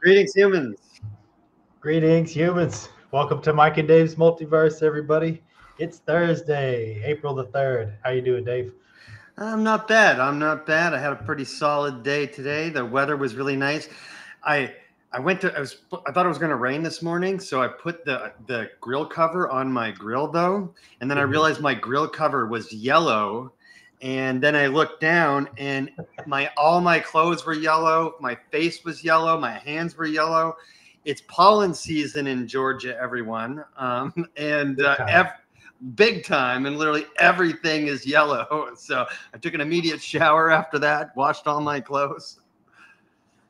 Greetings, humans. Greetings, humans. Welcome to Mike and Dave's Multiverse, everybody. It's Thursday, April the 3rd. How you doing, Dave? I'm not bad. I had a pretty solid day today. The weather was really nice. I thought it was going to rain this morning, so I put the grill cover on my grill though, and then I realized my grill cover was yellow, and then I looked down and all my clothes were yellow, my face was yellow, my hands were yellow. It's pollen season in Georgia, everyone, and big time, and literally everything is yellow. So I took an immediate shower after that, washed all my clothes.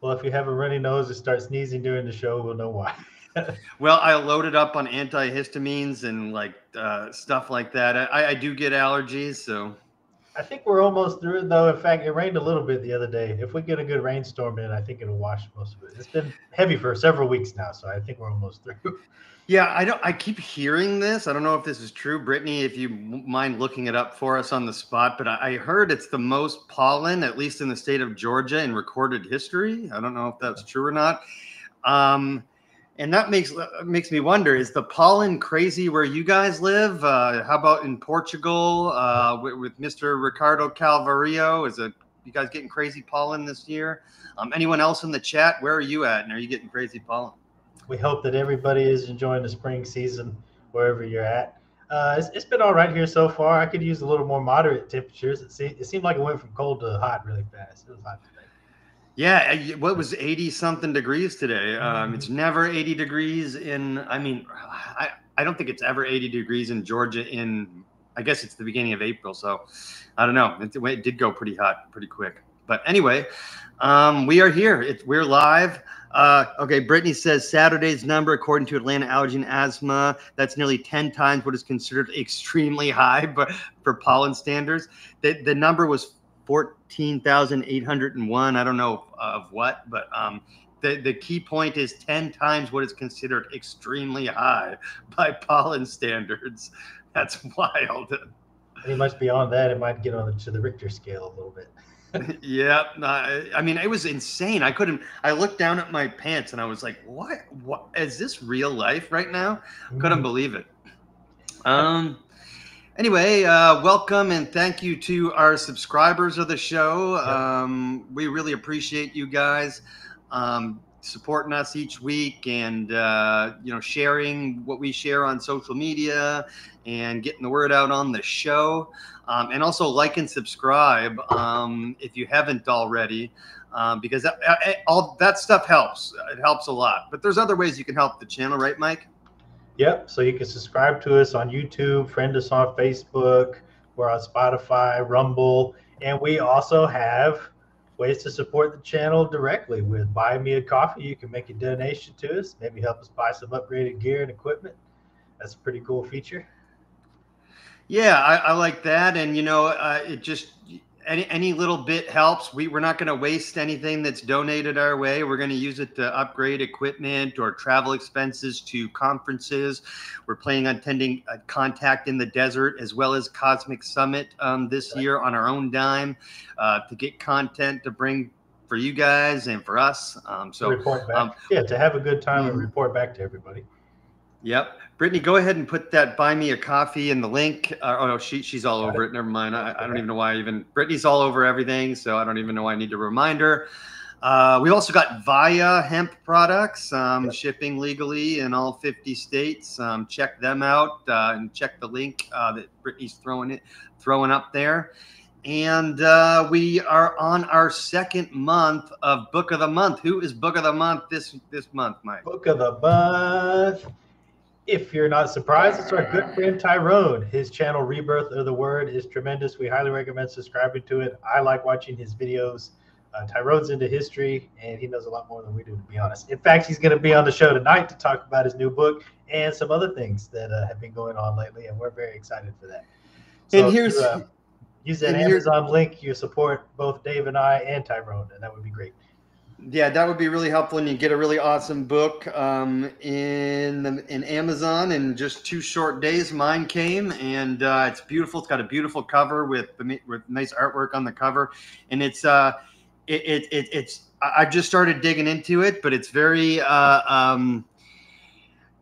Well, if you have a runny nose and start sneezing during the show, we'll know why. Well, I loaded up on antihistamines and like stuff like that. I do get allergies, so. I think we're almost through it, though. In fact, it rained a little bit the other day. If we get a good rainstorm in, I think it'll wash most of it. It's been heavy for several weeks now, so I think we're almost through. Yeah, I keep hearing this. I don't know if this is true. Brittany, if you mind looking it up for us on the spot, but I heard it's the most pollen, at least in the state of Georgia, in recorded history. I don't know if that's true or not. And that makes me wonder, is the pollen crazy where you guys live? How about in Portugal with Mr. Ricardo Calvario? You guys getting crazy pollen this year? Anyone else in the chat, where are you at? And are you getting crazy pollen? We hope that everybody is enjoying the spring season wherever you're at. It's been all right here so far. I could use a little more moderate temperatures. It seemed like it went from cold to hot really fast. It was hot today. Yeah, what was 80-something degrees today? It's never 80 degrees I don't think it's ever 80 degrees in Georgia I guess it's the beginning of April, so I don't know. It did go pretty hot pretty quick. But anyway, we are here. We're live. Okay, Brittany says Saturday's number, according to Atlanta Allergy and Asthma, that's nearly 10 times what is considered extremely high but for pollen standards. The number was 14,801. I don't know of what, but the key point is 10 times what is considered extremely high by pollen standards. That's wild. Pretty much beyond that, it might get to the Richter scale a little bit. Yeah, I mean, it was insane. I looked down at my pants and I was like, what is this real life right now? Couldn't believe it. Anyway, welcome and thank you to our subscribers of the show. We really appreciate you guys supporting us each week and sharing what we share on social media and getting the word out on the show. And also like and subscribe if you haven't already, because all that stuff helps. It helps a lot. But there's other ways you can help the channel, right, Mike? Yep. So you can subscribe to us on YouTube, friend us on Facebook. We're on Spotify, Rumble, and we also have ways to support the channel directly with Buy Me a Coffee. You can make a donation to us, maybe help us buy some upgraded gear and equipment. That's a pretty cool feature. Yeah, I like that. And, it just any little bit helps. We're not going to waste anything that's donated our way. We're going to use it to upgrade equipment or travel expenses to conferences. We're planning on attending Contact in the Desert as well as Cosmic Summit this year on our own dime to get content to bring for you guys and for us. So report back. To have a good time and report back to everybody. Yep. Brittany, go ahead and put that Buy Me a Coffee in the link. Oh, no, she's all over it. Never mind. I don't even know why Brittany's all over everything, so I don't even know why I need to remind her. We also got Via hemp products, shipping legally in all 50 states. Check them out and check the link that Brittany's throwing up there. And we are on our second month of Book of the Month. Who is Book of the Month this month, Mike? Book of the Month. If you're not surprised, it's our good friend Tyrone. His channel, Rebirth of the Word, is tremendous. We highly recommend subscribing to it. I like watching his videos. Tyrone's into history, and he knows a lot more than we do, to be honest. In fact, he's going to be on the show tonight to talk about his new book and some other things that have been going on lately, and we're very excited for that. So and use that Amazon link. You support both Dave and I and Tyrone, and that would be great. Yeah, that would be really helpful, and you get a really awesome book in Amazon in just 2 short days. Mine came, and it's beautiful. It's got a beautiful cover with nice artwork on the cover, and it's I've just started digging into it, but it's very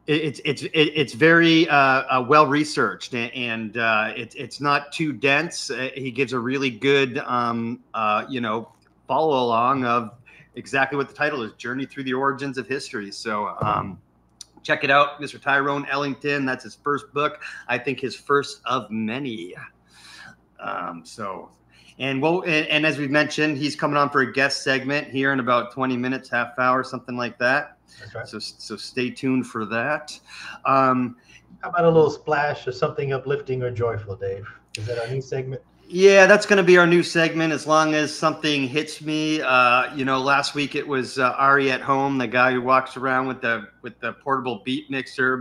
it's very well researched, and it's not too dense. He gives a really good follow along of exactly what the title is: Journey Through the Origins of History. So check it out, Mr. Tyrone Ellington. That's his first book. I think his first of many. And as we've mentioned, he's coming on for a guest segment here in about 20 minutes, half hour, something like that. That's right. So stay tuned for that. How about a little splash of something uplifting or joyful, Dave? Is that our new segment? Yeah, that's going to be our new segment, as long as something hits me. Last week it was Ari at Home, the guy who walks around with the portable beat mixer,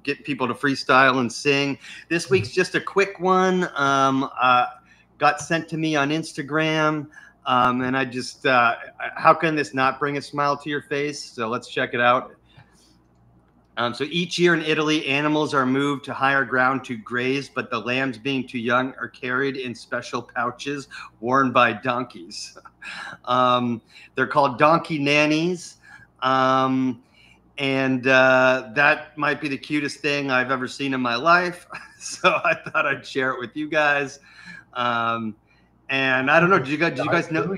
get people to freestyle and sing. This week's just a quick one. Got sent to me on Instagram, and I just how can this not bring a smile to your face? So let's check it out. So each year in Italy, animals are moved to higher ground to graze, but the lambs, being too young, are carried in special pouches worn by donkeys. They're called donkey nannies. And that might be the cutest thing I've ever seen in my life. So I thought I'd share it with you guys. And I don't know, did you guys know?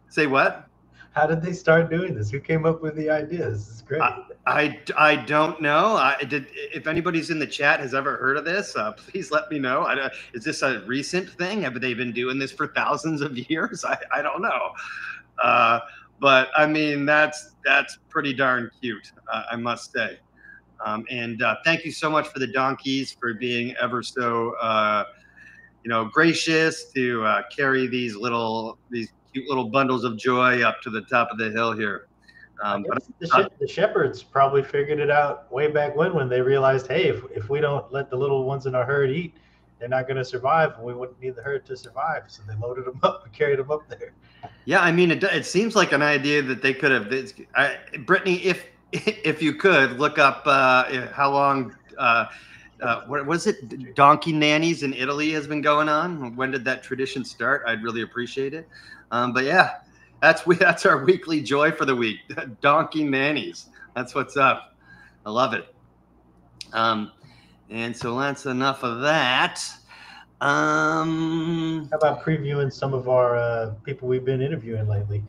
Say what? How did they start doing this? Who came up with the idea? This is great. I don't know. If anybody's in the chat has ever heard of this, please let me know. Is this a recent thing? Have they been doing this for thousands of years? I don't know. But I mean, that's pretty darn cute, I must say. And thank you so much for the donkeys for being ever so gracious to carry these cute little bundles of joy up to the top of the hill here. But the shepherds probably figured it out way back when they realized, hey, if we don't let the little ones in our herd eat, they're not going to survive, and we wouldn't need the herd to survive. So they loaded them up and carried them up there. Yeah, I mean, it seems like an idea that they could have. Brittany, if you could look up how long. What was it? Donkey nannies in Italy has been going on. When did that tradition start? I'd really appreciate it. But yeah, that's our weekly joy for the week. Donkey nannies. That's what's up. I love it. And so that's enough of that. How about previewing some of our people we've been interviewing lately?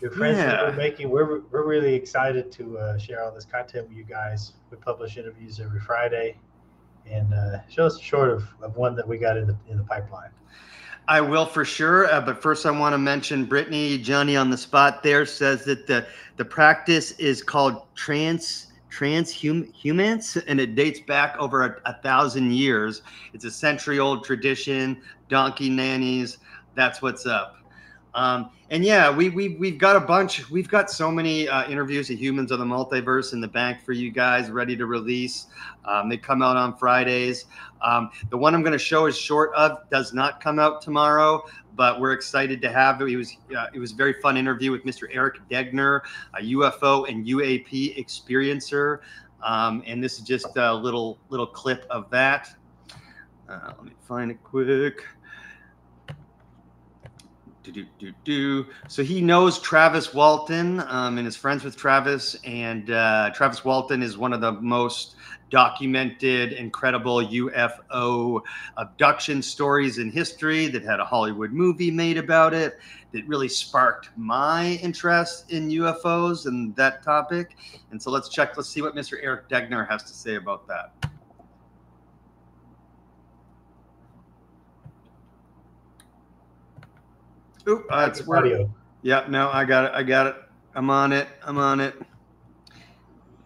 Your friends that we're making. We're really excited to share all this content with you guys. We publish interviews every Friday. And show us short of one that we got in the pipeline. I will for sure. But first, I want to mention Brittany, Johnny on the spot there, says that the practice is called transhumance, and it dates back over 1,000 years. It's a century-old tradition. Donkey nannies. That's what's up. And yeah, we've got a bunch. We've got so many interviews of Humans of the Multiverse in the bank for you guys, ready to release. They come out on Fridays. The one I'm going to show is short of does not come out tomorrow, but we're excited to have it. It was a very fun interview with Mr. Eric Degner, a UFO and UAP experiencer. And this is just a little clip of that. Let me find it quick. So he knows Travis Walton and is friends with Travis. And Travis Walton is one of the most documented, incredible UFO abduction stories in history that had a Hollywood movie made about it. That really sparked my interest in UFOs and that topic. And so let's see what Mr. Eric Degner has to say about that. Oop, it's audio. Yeah, no, I got it. I'm on it.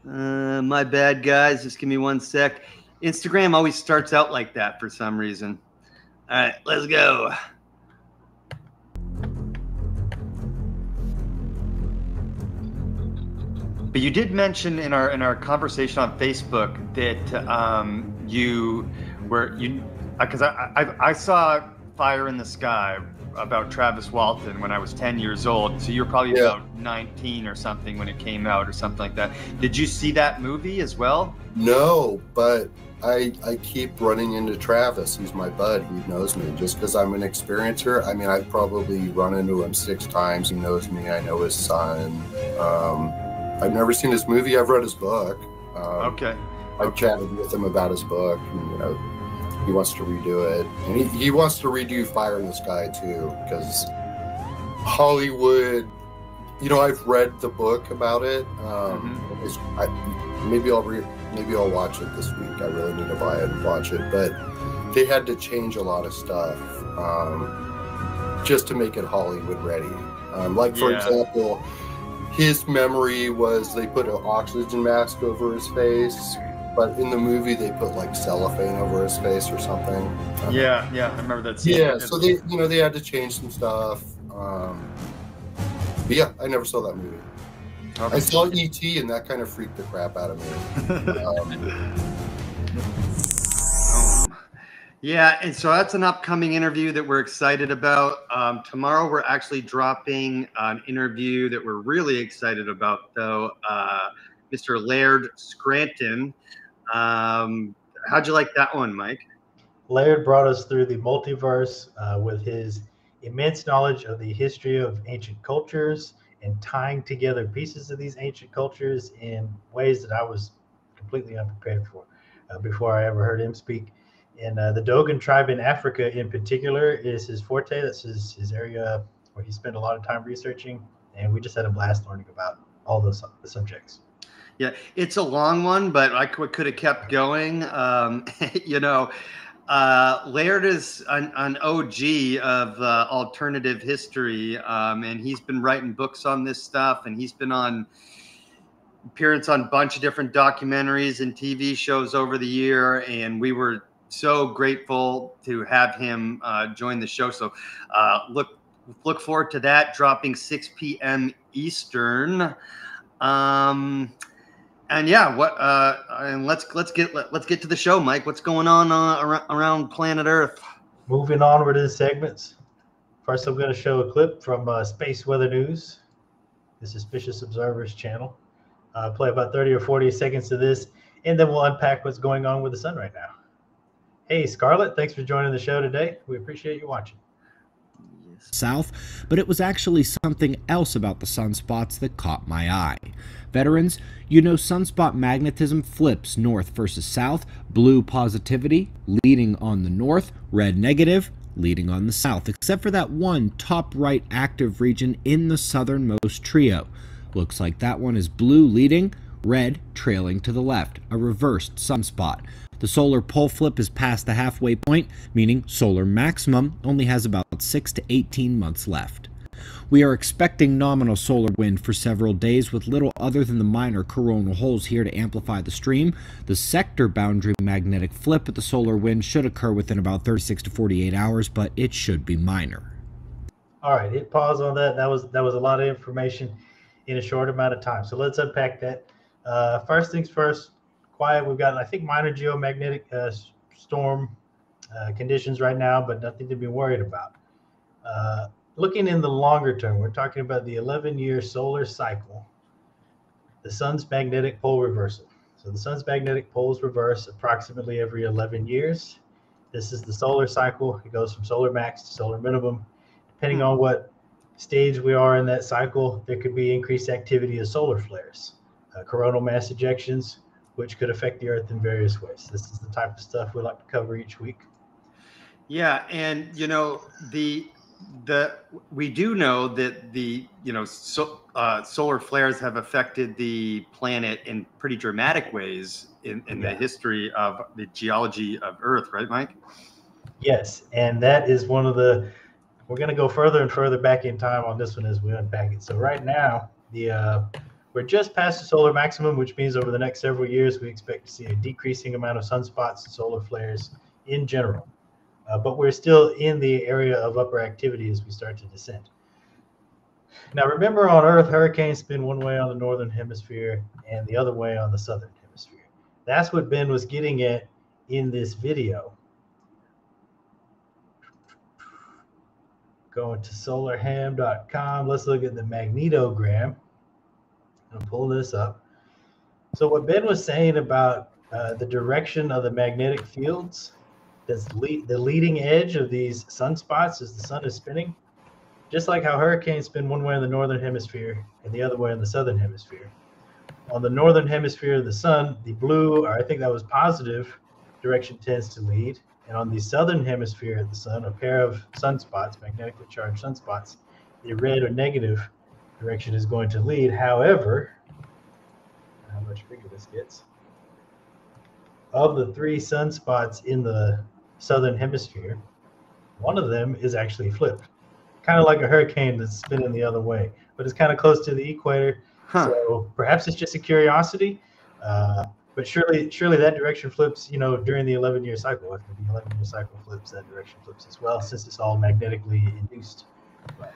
My bad, guys. Just give me 1 sec. Instagram always starts out like that for some reason. All right, let's go. But you did mention in our conversation on Facebook that because I saw Fire in the Sky about Travis Walton when I was 10 years old. So you're probably Yeah. about 19 or something when it came out or something like that. Did you see that movie as well? No, but I keep running into Travis. He's my bud. He knows me just because I'm an experiencer. I mean, I've probably run into him 6 times. He knows me. I know his son. I've never seen his movie. I've read his book. Okay. I've chatted with him about his book. And, you know, he wants to redo it. And he wants to redo Fire in the Sky, too, because Hollywood... You know, I've read the book about it. Maybe I'll watch it this week. I really need to buy it and watch it. But they had to change a lot of stuff just to make it Hollywood ready. Like, for example, his memory was they put an oxygen mask over his face, but in the movie they put like cellophane over his face or something. Yeah, I remember that scene. Yeah, so they had to change some stuff. But yeah, I never saw that movie. Okay. I saw E.T. and that kind of freaked the crap out of me. Yeah, and so that's an upcoming interview that we're excited about. Tomorrow we're actually dropping an interview that we're really excited about, though. Mr. Laird Scranton. How'd you like that one, Mike? Laird brought us through the multiverse with his immense knowledge of the history of ancient cultures and tying together pieces of these ancient cultures in ways that I was completely unprepared for before I ever heard him speak. And the Dogon tribe in Africa in particular is his forte. That's his area where he spent a lot of time researching. And we just had a blast learning about all those subjects. Yeah, it's a long one, but I could have kept going. You know, Laird is an OG of alternative history, and he's been writing books on this stuff, and he's been on appearance on a bunch of different documentaries and TV shows over the year, and we were so grateful to have him join the show. So look forward to that, dropping 6 p.m. Eastern. And yeah, and let's get to the show, Mike. What's going on around planet Earth? Moving onward to the segments. First, I'm going to show a clip from Space Weather News, the Suspicious Observers channel. Play about 30 or 40 seconds of this, and then we'll unpack what's going on with the sun right now. Hey, Scarlett, thanks for joining the show today. We appreciate you watching. South, but it was actually something else about the sunspots that caught my eye. Veterans, you know sunspot magnetism flips north versus south, blue positivity leading on the north, red negative leading on the south, except for that one top right active region in the southernmost trio. Looks like that one is blue leading, red trailing to the left, a reversed sunspot. The solar pole flip is past the halfway point, meaning solar maximum only has about 6 to 18 months left. We are expecting nominal solar wind for several days with little other than the minor coronal holes here to amplify the stream. The sector boundary magnetic flip at the solar wind should occur within about 36 to 48 hours, but it should be minor. All right, hit pause on that. That was a lot of information in a short amount of time. So let's unpack that. First things first, quiet. We've got, I think, minor geomagnetic storm conditions right now, but nothing to be worried about. Looking in the longer term, we're talking about the 11-year solar cycle, the sun's magnetic pole reversal. So the sun's magnetic poles reverse approximately every 11 years. This is the solar cycle. It goes from solar max to solar minimum. Depending on what stage we are in that cycle, there could be increased activity of solar flares, coronal mass ejections, which could affect the Earth in various ways. This is the type of stuff we like to cover each week. Yeah, and you know we do know that the solar flares have affected the planet in pretty dramatic ways in the history of the geology of Earth, right, Mike? Yes, and that is one of the. We're going to go further and further back in time on this one as we unpack it. So right now, we're just past the solar maximum, which means over the next several years, we expect to see a decreasing amount of sunspots and solar flares in general. But we're still in the area of upper activity as we start to descend. Now, remember on Earth, hurricanes spin one way on the northern hemisphere and the other way on the southern hemisphere. That's what Ben was getting at in this video. Going to solarham.com. Let's look at the magnetogram. I'm gonna pull this up. So what Ben was saying about the direction of the magnetic fields, the leading edge of these sunspots as the sun is spinning, just like how hurricanes spin one way in the northern hemisphere and the other way in the southern hemisphere. On the northern hemisphere of the sun, the blue, or I think that was positive, direction tends to lead. And on the southern hemisphere of the sun, a pair of sunspots, magnetically charged sunspots, the red or negative direction is going to lead. However, how much bigger this gets, of the 3 sunspots in the southern hemisphere, one of them is actually flipped. Kind of like a hurricane that's spinning the other way, but it's kind of close to the equator. So perhaps it's just a curiosity, but surely that direction flips, during the 11-year cycle. After the 11-year cycle flips, that direction flips as well, since it's all magnetically induced. But,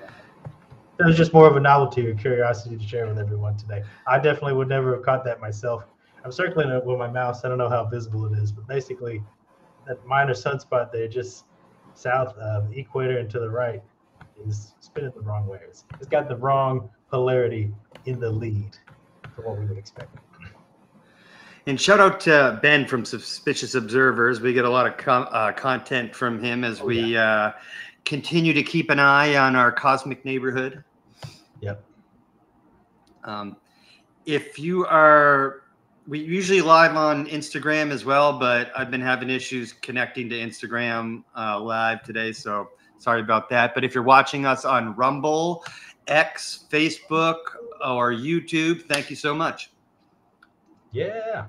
it was just more of a novelty or curiosity to share with everyone today. I definitely would never have caught that myself. I'm circling it with my mouse. I don't know how visible it is, but basically that minor sunspot there, just south of the equator and to the right, is spinning the wrong way. It's got the wrong polarity in the lead for what we would expect. And shout out to Ben from Suspicious Observers. We get a lot of content from him as we continue to keep an eye on our cosmic neighborhood. Yep. If you are, we usually live on Instagram as well, but I've been having issues connecting to Instagram live today, so sorry about that. But if you're watching us on Rumble, X, Facebook, or YouTube, thank you so much. Yeah,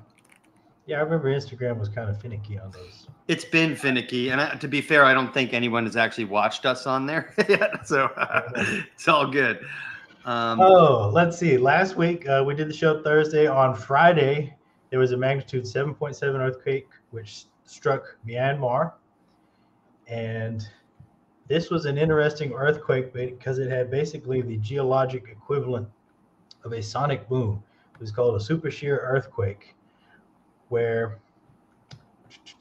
I remember Instagram was kind of finicky on those. It's been finicky, and to be fair, I don't think anyone has actually watched us on there yet, so it's all good. Let's see. Last week, we did the show Thursday. On Friday, there was a magnitude 7.7 earthquake, which struck Myanmar. And this was an interesting earthquake because it had basically the geologic equivalent of a sonic boom. It was called a super shear earthquake, where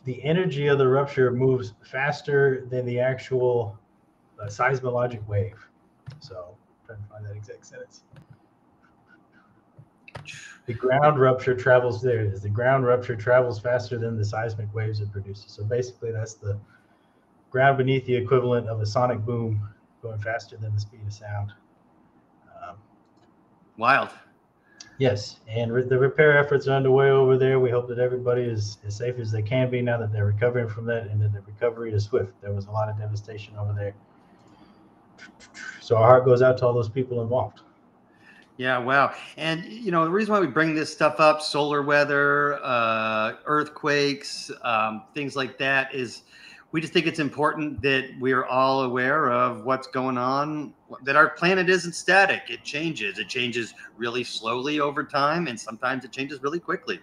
the energy of the rupture moves faster than the actual seismologic wave. So I'm trying to find that exact sentence. The ground rupture travels, there it is. The ground rupture travels faster than the seismic waves it produces. So basically that's the ground beneath the equivalent of a sonic boom going faster than the speed of sound. Wild. Yes, and the repair efforts are underway over there. We hope that everybody is as safe as they can be now that they're recovering from that, and that the recovery is swift. There was a lot of devastation over there. So our heart goes out to all those people involved. Yeah, wow. And, the reason why we bring this stuff up, solar weather, earthquakes, things like that, is we just think it's important that we're all aware of what's going on, that our planet isn't static. It changes. It changes really slowly over time, and sometimes it changes really quickly.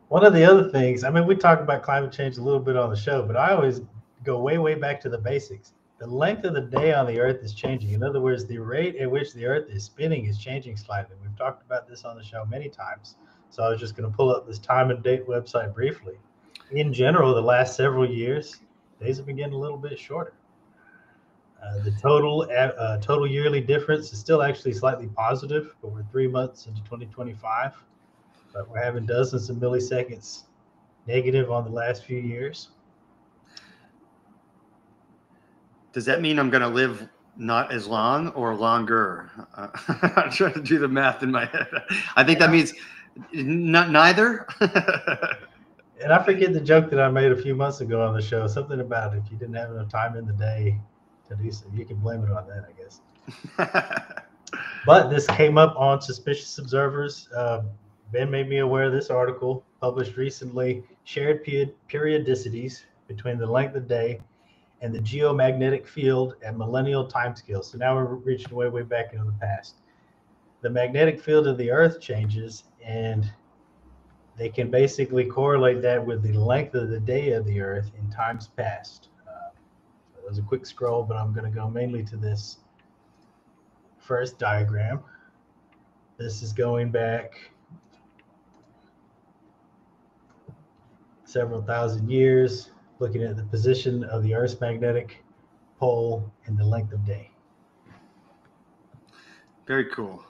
One of the other things, we talk about climate change a little bit on the show, but I always go way, way back to the basics. The length of the day on the Earth is changing. In other words, the rate at which the Earth is spinning is changing slightly. We've talked about this on the show many times. So I was just going to pull up this time and date website briefly. In general, the last several years, days have been getting a little bit shorter. The total yearly difference is still actually slightly positive, but we're 3 months into 2025. But we're having dozens of milliseconds negative on the last few years. Does that mean I'm going to live not as long or longer? I'm trying to do the math in my head. I think that means neither. And I forget the joke that I made a few months ago on the show, something about if you didn't have enough time in the day to do so. You can blame it on that, I guess. But this came up on Suspicious Observers. Ben made me aware of this article published recently, shared periodicities between the length of day and the geomagnetic field at millennial timescales. So now we're reaching way, way back into the past. The magnetic field of the Earth changes, and they can basically correlate that with the length of the day of the Earth in times past. So that was a quick scroll, but I'm going to go mainly to this first diagram. This is going back several thousand years, looking at the position of the Earth's magnetic pole, and the length of day. Very cool.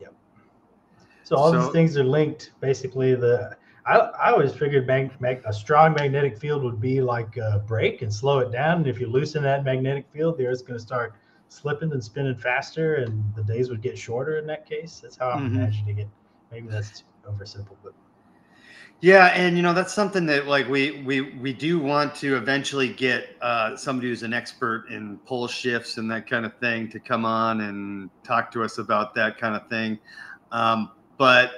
Yep. So all these things are linked. Basically, I always figured a strong magnetic field would be like a brake and slow it down. And if you loosen that magnetic field, the Earth's going to start slipping and spinning faster, and the days would get shorter in that case. That's how I'm imagining it. Maybe that's oversimple, but yeah, and that's something that like we do want to eventually get somebody who's an expert in pole shifts and that kind of thing to come on and talk to us about that kind of thing. But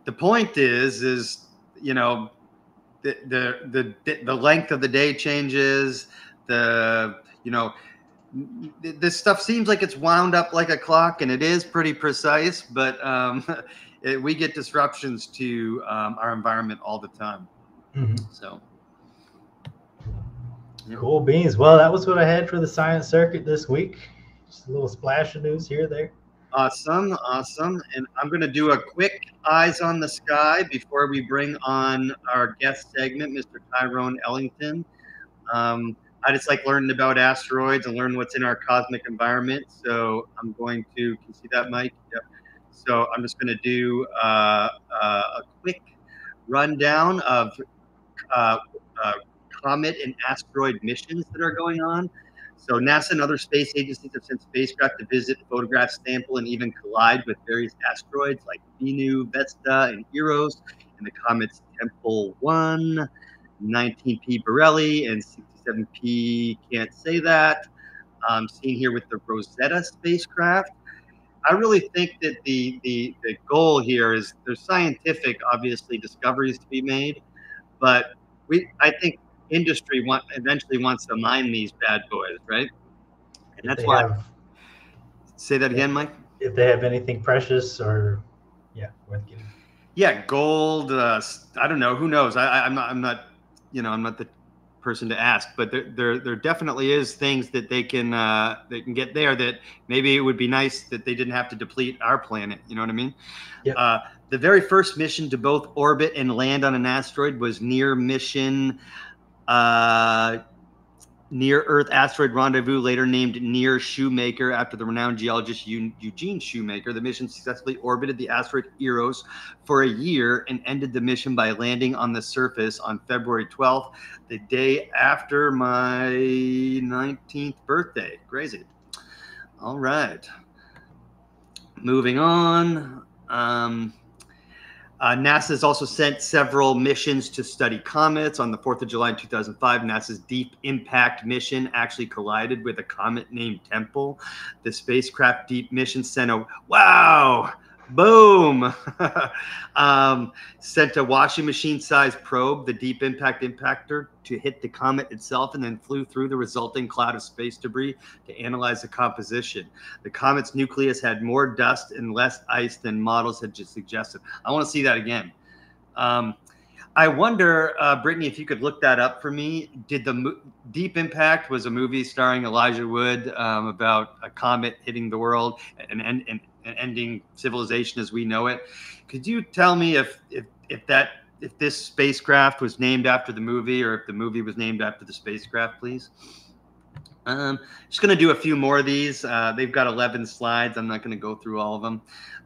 the point is the length of the day changes. This stuff seems like it's wound up like a clock, and it is pretty precise, but we get disruptions to our environment all the time. So cool beans. Well, that was what I had for the science circuit this week. Just a little splash of news here, there. Awesome. And I'm going to do a quick eyes on the sky before we bring on our guest segment, Mr. Tyrone Ellington. I just like learning about asteroids and learn what's in our cosmic environment. So I'm going to, can you see that, Mike? Yep. So I'm just going to do a quick rundown of comet and asteroid missions that are going on. So NASA and other space agencies have sent spacecraft to visit, photograph, sample, and even collide with various asteroids like Bennu, Vesta, and Eros, and the comets Tempel 1, 19P Borrelli, and 67P can't say that. Seen here with the Rosetta spacecraft. I really think that the goal here is there's scientific, obviously, discoveries to be made, but I think industry eventually wants to mine these bad boys, right? And that's why. Say that again, Mike. If they have anything precious or, worth getting. Yeah, gold. I don't know. Who knows? I'm not the person to ask, but there definitely is things that they can get there that maybe it would be nice that they didn't have to deplete our planet. You know what I mean? Yep. The very first mission to both orbit and land on an asteroid was Near Mission Near Earth Asteroid Rendezvous, later named Near Shoemaker after the renowned geologist Eugene Shoemaker. The mission successfully orbited the asteroid Eros for a year and ended the mission by landing on the surface on February 12th, the day after my 19th birthday. Crazy. All right. Moving on. NASA has also sent several missions to study comets. On the 4th of July in 2005, NASA's Deep Impact mission actually collided with a comet named Tempel. The spacecraft Deep mission sent a boom, sent a washing machine-sized probe, the Deep Impact impactor, to hit the comet itself, and then flew through the resulting cloud of space debris to analyze the composition. The comet's nucleus had more dust and less ice than models had just suggested. I want to see that again. I wonder, Brittany, if you could look that up for me. Did the Deep Impact was a movie starring Elijah Wood about a comet hitting the world and ending civilization as we know it. Could you tell me if this spacecraft was named after the movie, or if the movie was named after the spacecraft, please? Just going to do a few more of these. They've got 11 slides. I'm not going to go through all of them,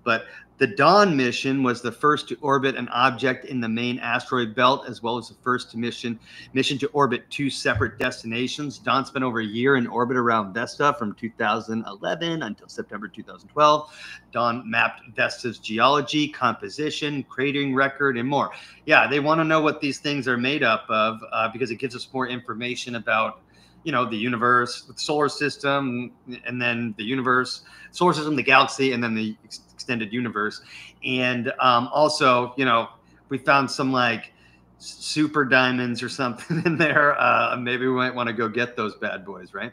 but the Dawn mission was the first to orbit an object in the main asteroid belt, as well as the first mission to orbit 2 separate destinations. Dawn spent over a year in orbit around Vesta from 2011 until September 2012. Dawn mapped Vesta's geology, composition, cratering record, and more. Yeah, they want to know what these things are made up of because it gives us more information about, the universe, the solar system, and then the universe, solar system, the galaxy, and then the extended universe. And also, we found some like super diamonds or something in there. Maybe we might want to go get those bad boys, right?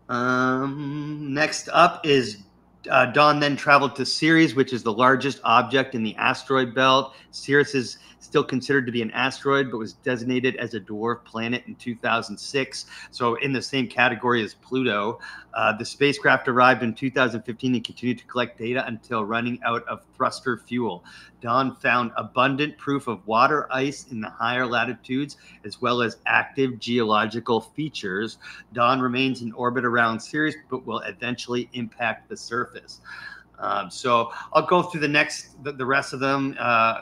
Next up is Dawn then traveled to Ceres, which is the largest object in the asteroid belt. Ceres is still considered to be an asteroid, but was designated as a dwarf planet in 2006. So in the same category as Pluto. The spacecraft arrived in 2015 and continued to collect data until running out of thruster fuel. Dawn found abundant proof of water ice in the higher latitudes, as well as active geological features. Dawn remains in orbit around Ceres, but will eventually impact the surface. So I'll go through the rest of them,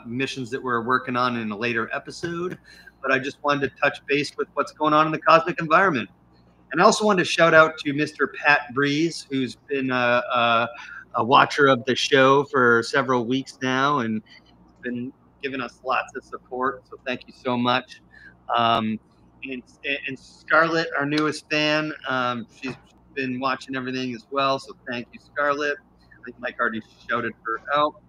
missions that we're working on in a later episode. But I just wanted to touch base with what's going on in the cosmic environment. And I also wanted to shout out to Mr. Pat Breeze, who's been a watcher of the show for several weeks now and been giving us lots of support. So thank you so much. And Scarlett, our newest fan, she's been watching everything as well. So thank you, Scarlett. I think Mike already shouted her out.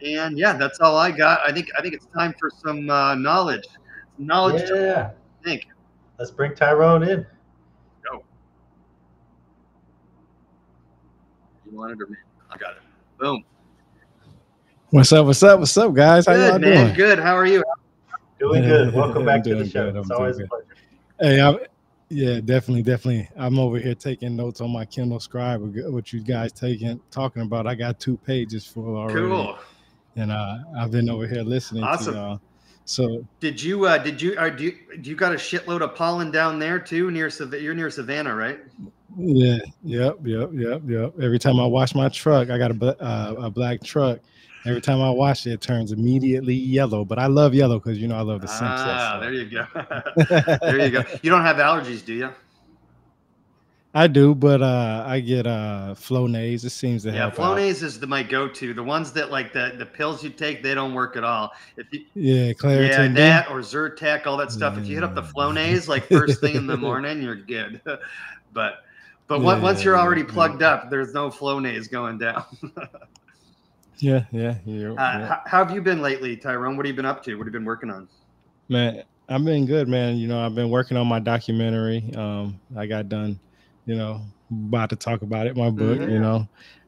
And yeah, that's all I got. I think it's time for some knowledge. Yeah. I think. Let's bring Tyrone in. Go. You wanted or me? I got it. Boom. What's up, guys? How y'all doing? Good. How are you? Doing good. Welcome back to the show. It's always a pleasure. Hey, yeah, definitely. I'm over here taking notes on my Kindle Scribe. What you guys talking about? I got 2 pages full already. Cool. And I've been over here listening to y'all. So do you got a shitload of pollen down there too? You're near Savannah, right? Yeah. Yep. Every time I wash my truck, I got a black truck. Every time I wash it, it turns immediately yellow. But I love yellow because I love the scent. Ah, there you go. There you go. You don't have allergies, do you? I do, but I get Flonase. It seems to help. Flonase is my go-to. The ones that like the pills you take, they don't work at all. Claritin. Yeah, that or Zyrtec, all that stuff. If you hit up the Flonase like first thing in the morning, you're good. But once you're already plugged up, there's no Flonase going down. Yeah. How have you been lately, Tyrone? What have you been up to? What have you been working on? Man, I've been good, man. I've been working on my documentary. I got done, about to talk about it, my book,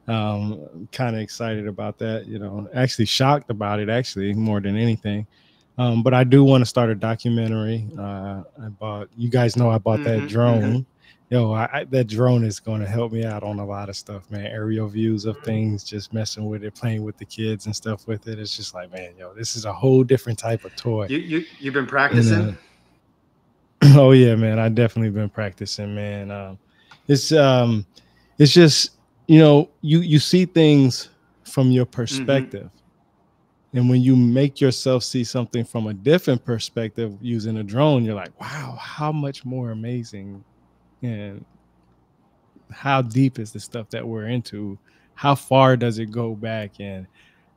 kind of excited about that, actually shocked about it, actually, more than anything. But I do want to start a documentary. I bought that drone. That drone is going to help me out on a lot of stuff, man. Aerial views of things, just messing with it, playing with the kids and stuff with it. It's just like, man, this is a whole different type of toy. You've been practicing? Oh yeah, man. I definitely been practicing, man. It's just, you see things from your perspective. And when you make yourself see something from a different perspective using a drone, you're like, wow, how much more amazing and how deep is the stuff that we're into? How far does it go back? And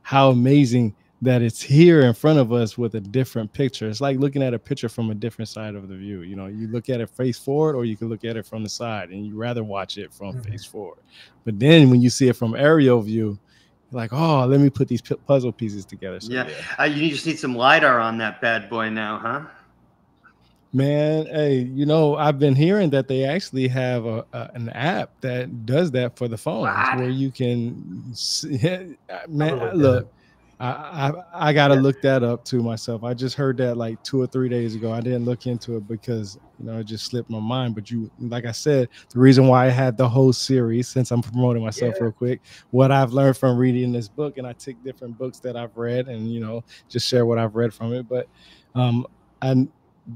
how amazing that it's here in front of us with a different picture. It's like looking at a picture from a different side of the view. You look at it face forward, or you can look at it from the side, and you rather watch it from face forward. But then when you see it from aerial view, you're like, oh, let me put these puzzle pieces together. So, you just need some LiDAR on that bad boy now, huh? Man, hey, I've been hearing that they actually have an app that does that for the phones, where you can see, man, look, I got to look that up to myself. I just heard that like 2 or 3 days ago. I didn't look into it because, it just slipped my mind. But like I said, the reason why I had the whole series, since I'm promoting myself real quick, what I've learned from reading this book, and I took different books that I've read and, just share what I've read from it. But I'm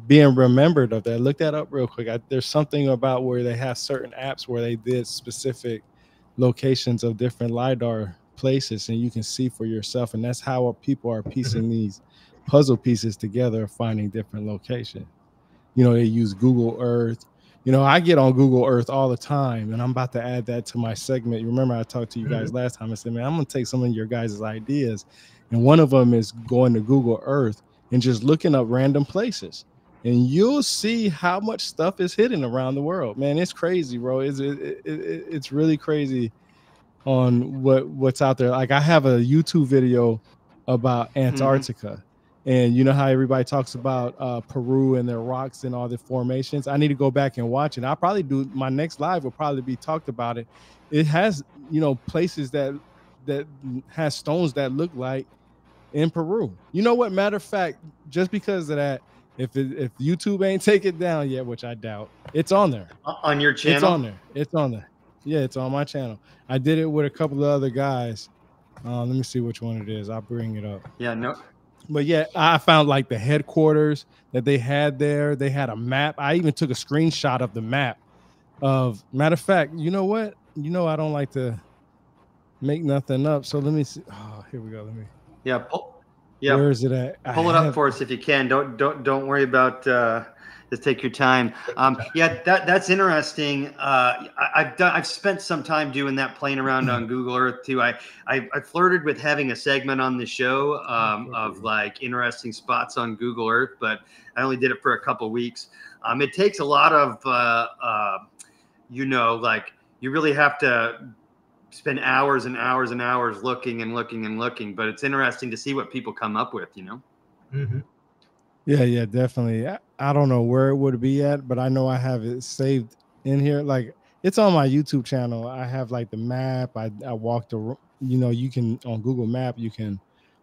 being remembered of that. Look that up real quick. There's something about where they have certain apps where they did specific locations of different LiDAR places, and you can see for yourself. And that's how people are piecing these puzzle pieces together, finding different locations. They use Google Earth. I get on Google Earth all the time, and I'm about to add that to my segment. You remember I talked to you guys last time. I said, man, I'm going to take some of your guys' ideas. And one of them is going to Google Earth and just looking up random places. And you'll see how much stuff is hidden around the world, man. It's crazy, bro. It's really crazy on what's out there. Like I have a YouTube video about Antarctica, and you know how everybody talks about Peru and their rocks and all the formations. I need to go back and watch it. I'll probably do my next live will probably be talked about it it has, you know, places that has stones that look like in Peru. You know what? Matter of fact, just because of that, if YouTube ain't take it down yet, which I doubt, it's on there. On your channel? It's on there. It's on there. Yeah, it's on my channel. I did it with a couple of other guys. Let me see which one it is. I'll bring it up. Yeah, no. But yeah, I found like the headquarters that they had there. They had a map. I even took a screenshot of the map. Of matter of fact, you know what? You know I don't like to make nothing up. So let me see. Oh, here we go. Let me. Yeah. Yeah. Where is it at? Pull it up for us if you can. Don't worry about. Just take your time. Yeah, that's interesting. I've spent some time doing that, playing around on Google Earth too. I flirted with having a segment on the show of like interesting spots on Google Earth, but I only did it for a couple weeks. It takes a lot of, you know, like you really have to spend hours and hours and hours looking and looking and looking. But it's interesting to see what people come up with, you know. Mm-hmm. Yeah, definitely. I don't know where it would be at, but I know I have it saved in here. Like it's on my YouTube channel. I have like the map. I walked around, you know, you can on Google Map, you can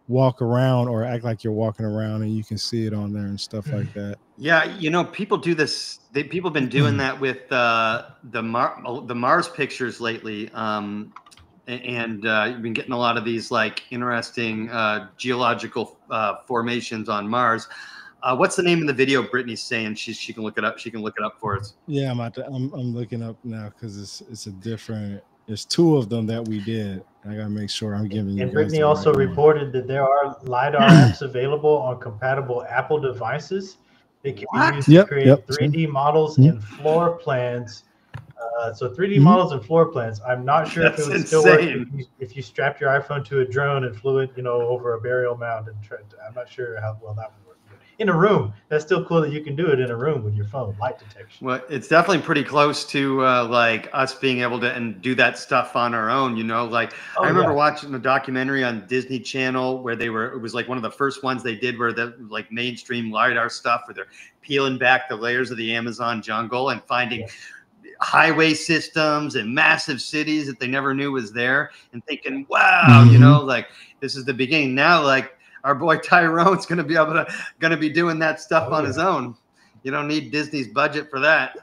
walk around or act like you're walking around and you can see it on there and stuff like that. Yeah, you know, people do this. People have been doing that with the Mars pictures lately. And you've been getting a lot of these like interesting geological formations on Mars. What's the name of the video Brittany's saying? She can look it up. She can look it up for us. Yeah, I'm looking up now because it's a different. There's two of them that we did. I gotta make sure I'm giving you. And Brittany also reported that there are LiDAR apps available on compatible Apple devices. They can be used to create 3D models and floor plans. So 3D models and floor plans. I'm not sure if it would still work if you strapped your iPhone to a drone and flew it, you know, over a burial mound. I'm not sure how well that would work. In a room, that's still cool that you can do it in a room with your phone, light detection. Well, it's definitely pretty close to like us being able to and do that stuff on our own, you know, like I remember watching a documentary on Disney Channel where it was like one of the first ones they did where the like mainstream LiDAR stuff where they're peeling back the layers of the Amazon jungle and finding highway systems and massive cities that they never knew was there and thinking, wow, you know, like this is the beginning. Now, like, our boy Tyrone's going to be doing that stuff on his own. You don't need Disney's budget for that.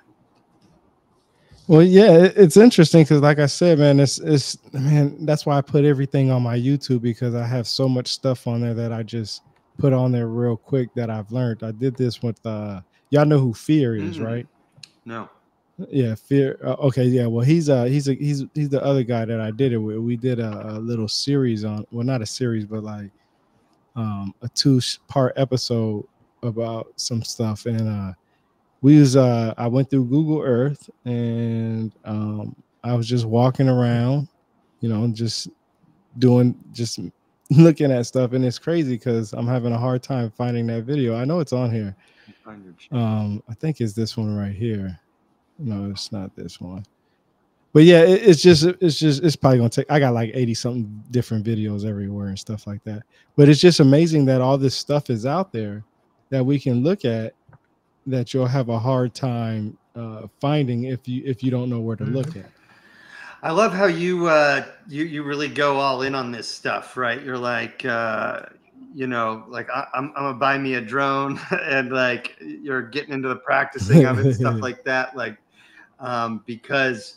Well, yeah, it's interesting because, like I said, man, man, that's why I put everything on my YouTube because I have so much stuff on there that I just put on there real quick that I've learned. I did this with y'all know who Fear is, right? No. Yeah, Fear. Okay, yeah. Well, he's the other guy that I did it with. We did a little series on, well, not a series, but like a 2-part episode about some stuff, and I went through Google Earth, and I was just walking around, you know, just looking at stuff, and it's crazy because I'm having a hard time finding that video. I know it's on here. I think it's this one right here. No, it's not this one. But yeah, it's probably gonna take. I got like 80 something different videos everywhere and stuff like that. But it's just amazing that all this stuff is out there that we can look at that you'll have a hard time finding if you don't know where to look at. I love how you really go all in on this stuff, right? You're like, you know, like I'm gonna buy me a drone, and like you're getting into the practicing of it, and stuff like that, like because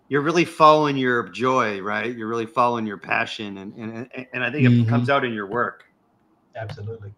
you're really following your joy, right? You're really following your passion, and I think it comes out in your work. Absolutely.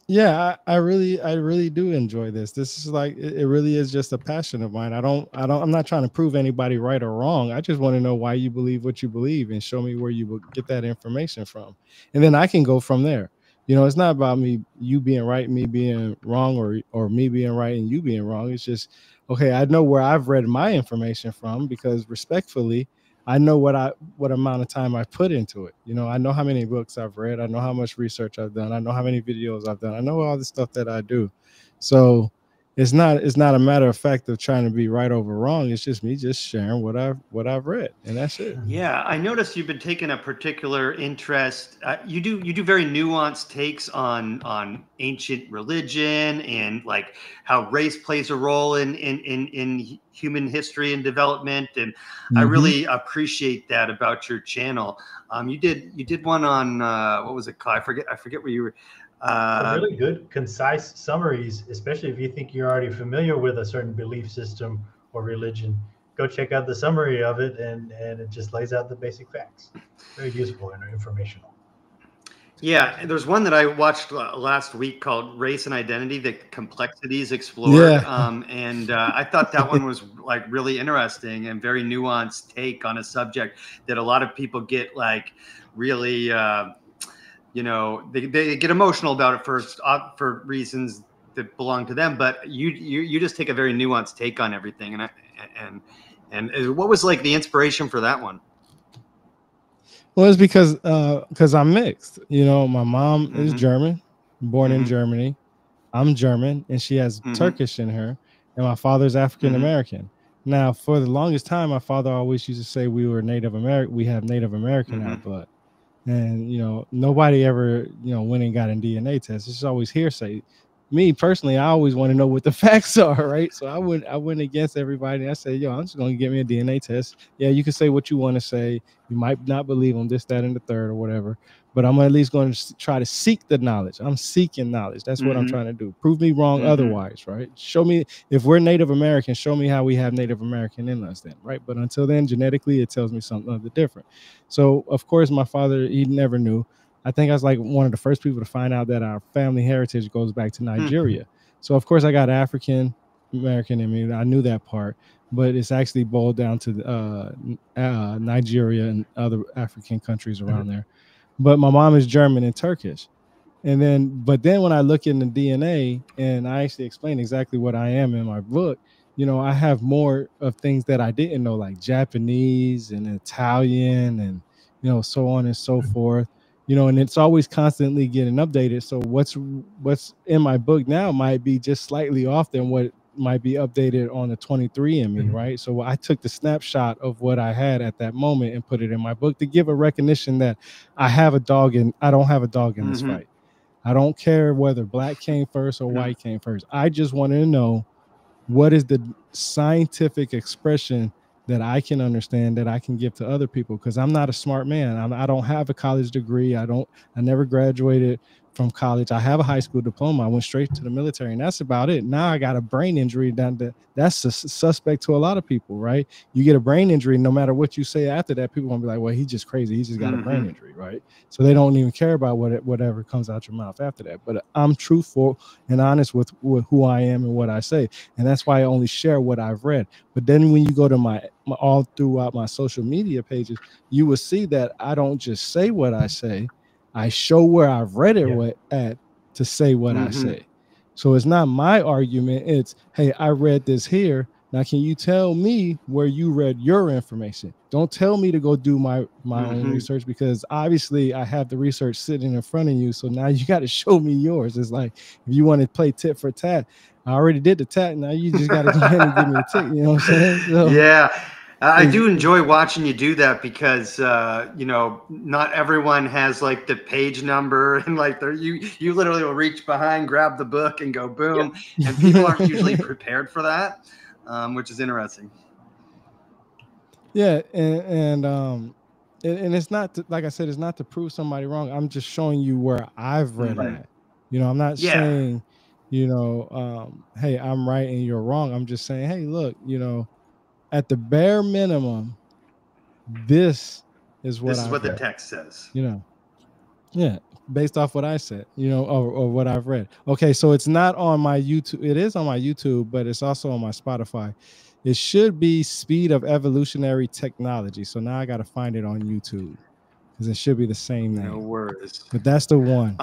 Yeah, I really do enjoy this. This is like it really is just a passion of mine. I'm not trying to prove anybody right or wrong. I just want to know why you believe what you believe and show me where you will get that information from. And then I can go from there. You know, it's not about you being right, me being wrong, or me being right and you being wrong. It's just, okay, I know where I've read my information from because respectfully, I know what amount of time I put into it. You know, I know how many books I've read. I know how much research I've done. I know how many videos I've done. I know all the stuff that I do. So it's not a matter of fact of trying to be right over wrong. It's just me just sharing what I've read, and that's it. Yeah, I noticed you've been taking a particular interest. You do very nuanced takes on ancient religion and like how race plays a role in human history and development, and I really appreciate that about your channel. You did one on what was it called? I forget where you were. Really good, concise summaries, especially if you think you're already familiar with a certain belief system or religion. Go check out the summary of it, and it just lays out the basic facts. Very useful and informational. Yeah, there's one that I watched last week called Race and Identity, the Complexities Explored. Yeah. And I thought that one was like really interesting and very nuanced take on a subject that a lot of people get like really, they get emotional about it first for reasons that belong to them. But you just take a very nuanced take on everything. And what was like the inspiration for that one? Well, it's because I'm mixed. My mom is German, born in Germany. I'm German, and she has Turkish in her, and my father's African American. Now, for the longest time, my father always used to say we were Native American. We have Native American in our blood, and nobody ever went and got a DNA test. It's just always hearsay. Me personally, I always want to know what the facts are, right? So I went against everybody. I said, I'm just going to get me a DNA test. Yeah, you can say what you want to say. You might not believe them, this, that, and the third or whatever. But I'm at least going to try to seek the knowledge. I'm seeking knowledge. That's what I'm trying to do. Prove me wrong otherwise, right? Show me, if we're Native American, show me how we have Native American in us then, right? But until then, genetically, it tells me something other different. So, of course, my father, he never knew. I think I was like one of the first people to find out that our family heritage goes back to Nigeria. So, of course, I got African American in me. I knew that part, but it's actually boiled down to Nigeria and other African countries around there. But my mom is German and Turkish. But then when I look in the DNA and I actually explain exactly what I am in my book, I have more of things that I didn't know, like Japanese and Italian and, so on and so forth. And it's always constantly getting updated. So what's in my book now might be just slightly off than what might be updated on the 23andMe, right? So I took the snapshot of what I had at that moment and put it in my book to give a recognition that I have a dog and I don't have a dog in this fight. I don't care whether black came first or white came first. I just wanted to know what is the scientific expression that I can understand, that I can give to other people, because I'm not a smart man. I don't have a college degree. I never graduated from college. I have a high school diploma. I went straight to the military, and that's about it. Now I got a brain injury that's a suspect to a lot of people, right? You get a brain injury, no matter what you say after that, people won't be like, well, he's just crazy. He just got a brain injury, right? So they don't even care about whatever comes out your mouth after that. But I'm truthful and honest with who I am and what I say. And that's why I only share what I've read. But then when you go to all throughout my social media pages, you will see that I don't just say what I say. I show where I've read it at to say what I say. So it's not my argument. It's, hey, I read this here. Now, can you tell me where you read your information? Don't tell me to go do my own research, because obviously I have the research sitting in front of you. So now you got to show me yours. It's like, if you want to play tit for tat, I already did the tat. Now you just got to go ahead and give me a tick. You know what I'm saying? So, yeah. I do enjoy watching you do that because, not everyone has like the page number and like you literally will reach behind, grab the book and go boom. And people aren't usually prepared for that, which is interesting. Yeah. And it's not to, like I said, it's not to prove somebody wrong. I'm just showing you where I've read at. I'm not saying, hey, I'm right and you're wrong. I'm just saying, hey, look, at the bare minimum, this is what the text says. Based off what I said, or what I've read. Okay, so it's not on my YouTube. It is on my YouTube, but it's also on my Spotify. It should be Speed of Evolutionary Technology. So now I got to find it on YouTube because it should be the same name. No worries. But that's the one.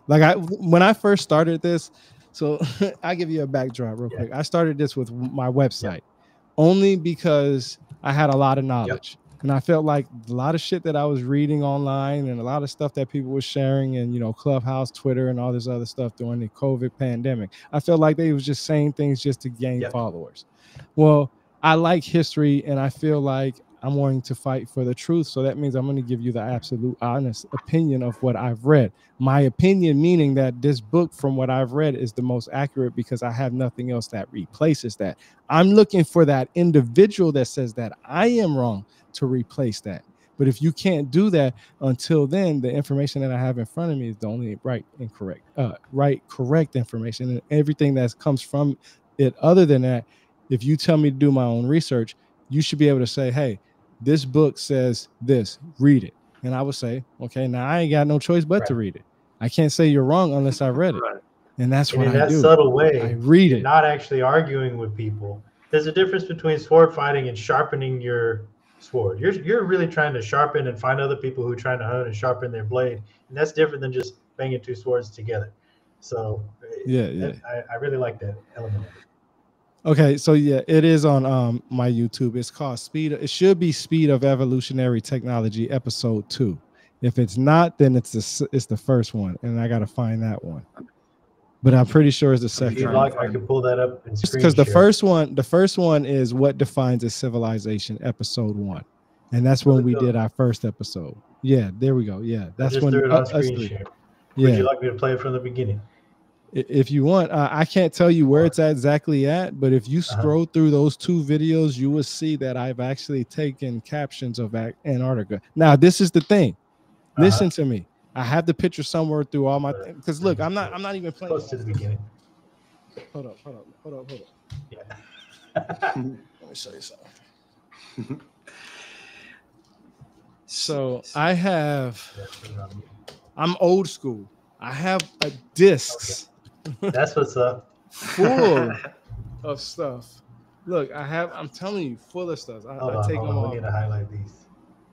When I first started this, so I'll give you a backdrop real quick. I started this with my website. Only because I had a lot of knowledge. And I felt like a lot of shit that I was reading online and a lot of stuff that people were sharing and, Clubhouse, Twitter, and all this other stuff during the COVID pandemic, I felt like they was just saying things just to gain followers. Well, I like history, and I feel like I'm wanting to fight for the truth. So that means I'm going to give you the absolute honest opinion of what I've read. My opinion meaning that this book, from what I've read, is the most accurate because I have nothing else that replaces that. I'm looking for that individual that says that I am wrong to replace that. But if you can't do that until then, the information that I have in front of me is the only correct information, and everything that comes from it other than that, if you tell me to do my own research, you should be able to say, hey, this book says this, read it. And I would say, okay, now I ain't got no choice but to read it. I can't say you're wrong unless I read it. And that's what I do. In that subtle way, I read it. Not actually arguing with people. There's a difference between sword fighting and sharpening your sword. You're really trying to sharpen and find other people who are trying to hone and sharpen their blade. And that's different than just banging two swords together. So I really like that element of it. Okay, so yeah, it is on my YouTube. It's called Speed. It should be Speed of Evolutionary Technology, Episode 2. If it's not, then it's the first one, and I got to find that one. But I'm pretty sure it's the second. If you like, I can pull that up and screen because the share. first one is What Defines a Civilization, Episode 1, and that's when we did our first episode. Yeah, there we go. Yeah, that's when threw it on screen share. Would you like me to play it from the beginning? If you want, I can't tell you where it's exactly at, but if you scroll through those two videos, you will see that I've actually taken captions of Antarctica. Now, this is the thing. Listen to me. I have the picture somewhere through all my things. Because look, I'm not even playing. Close to the beginning. Hold up. Yeah. Let me show you something. So I'm old school. I have discs. That's what's up. Full of stuff. Look, I'm telling you, full of stuff. I take them all. We need to highlight these.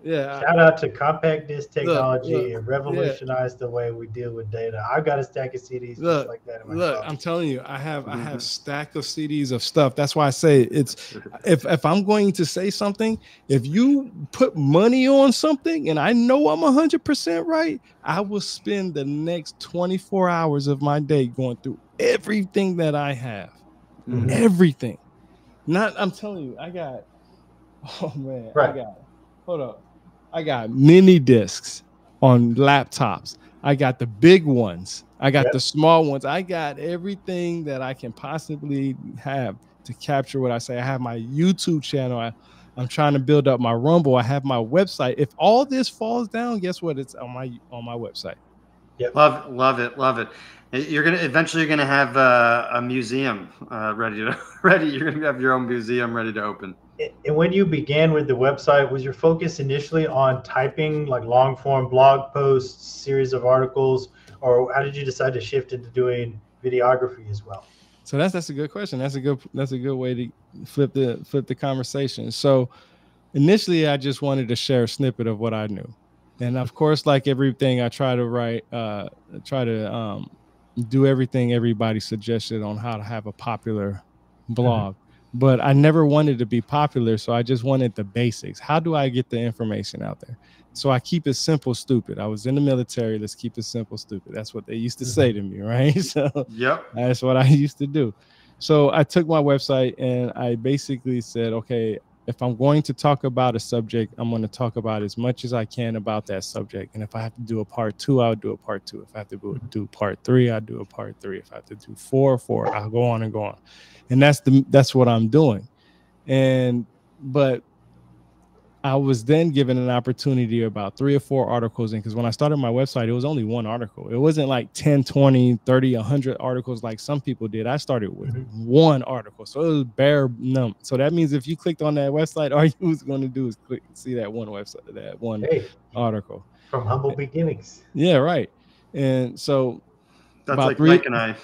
Yeah. Shout out to compact disc technology. It revolutionized the way we deal with data. I've got a stack of CDs just like that in my phone. I'm telling you, I have a stack of CDs of stuff. That's why I say it's if I'm going to say something, if you put money on something and I know I'm 100% right, I will spend the next 24 hours of my day going through everything that I have. Everything. I'm telling you, I got hold up. I got mini discs on laptops. I got the big ones. I got the small ones. I got everything that I can possibly have to capture what I say. I have my YouTube channel. I'm trying to build up my Rumble. I have my website. If all this falls down, guess what? It's on my website. Yep. Love it. You're gonna have a museum ready. You're gonna have your own museum ready to open. And when you began with the website, was your focus initially on typing, like long form blog posts, series of articles, or how did you decide to shift into doing videography as well? So that's a good question. That's a good way to flip the conversation. So initially, I just wanted to share a snippet of what I knew, and of course, like everything, I try to do everything everybody suggested on how to have a popular blog. But I never wanted to be popular, so I just wanted the basics. How do I get the information out there? So I keep it simple, stupid. I was in the military. Let's keep it simple, stupid. That's what they used to say to me, right? So that's what I used to do. So I took my website and I basically said, okay, if I'm going to talk about a subject, I'm going to talk about as much as I can about that subject. And if I have to do a part 2, I'll do a part 2. If I have to do part 3, I'll do a part 3. If I have to do 4, I'll go on and go on. And that's what I'm doing. But I was then given an opportunity about 3 or 4 articles in, because when I started my website, it was only one article. It wasn't like 10, 20, 30, 100 articles like some people did. I started with one article. So it was bare minimum. So that means if you clicked on that website, all you was going to do is see that one website, that one article. From humble beginnings. Yeah, right. And so that's like Mike and I.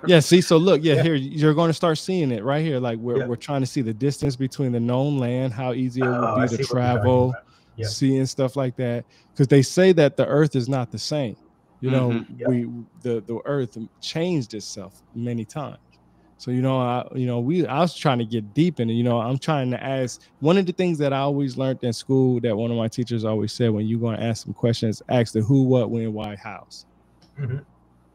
Yeah, see, so look, here, you're going to start seeing it right here. Like we're trying to see the distance between the known land, how easy it would be to travel, see and stuff like that. Because they say that the earth is not the same. You know, the earth changed itself many times. So, I was trying to get deep in it. I'm trying to ask. One of the things that I always learned in school that one of my teachers always said, when you're going to ask some questions, ask the who, what, when, why, hows. Mm-hmm.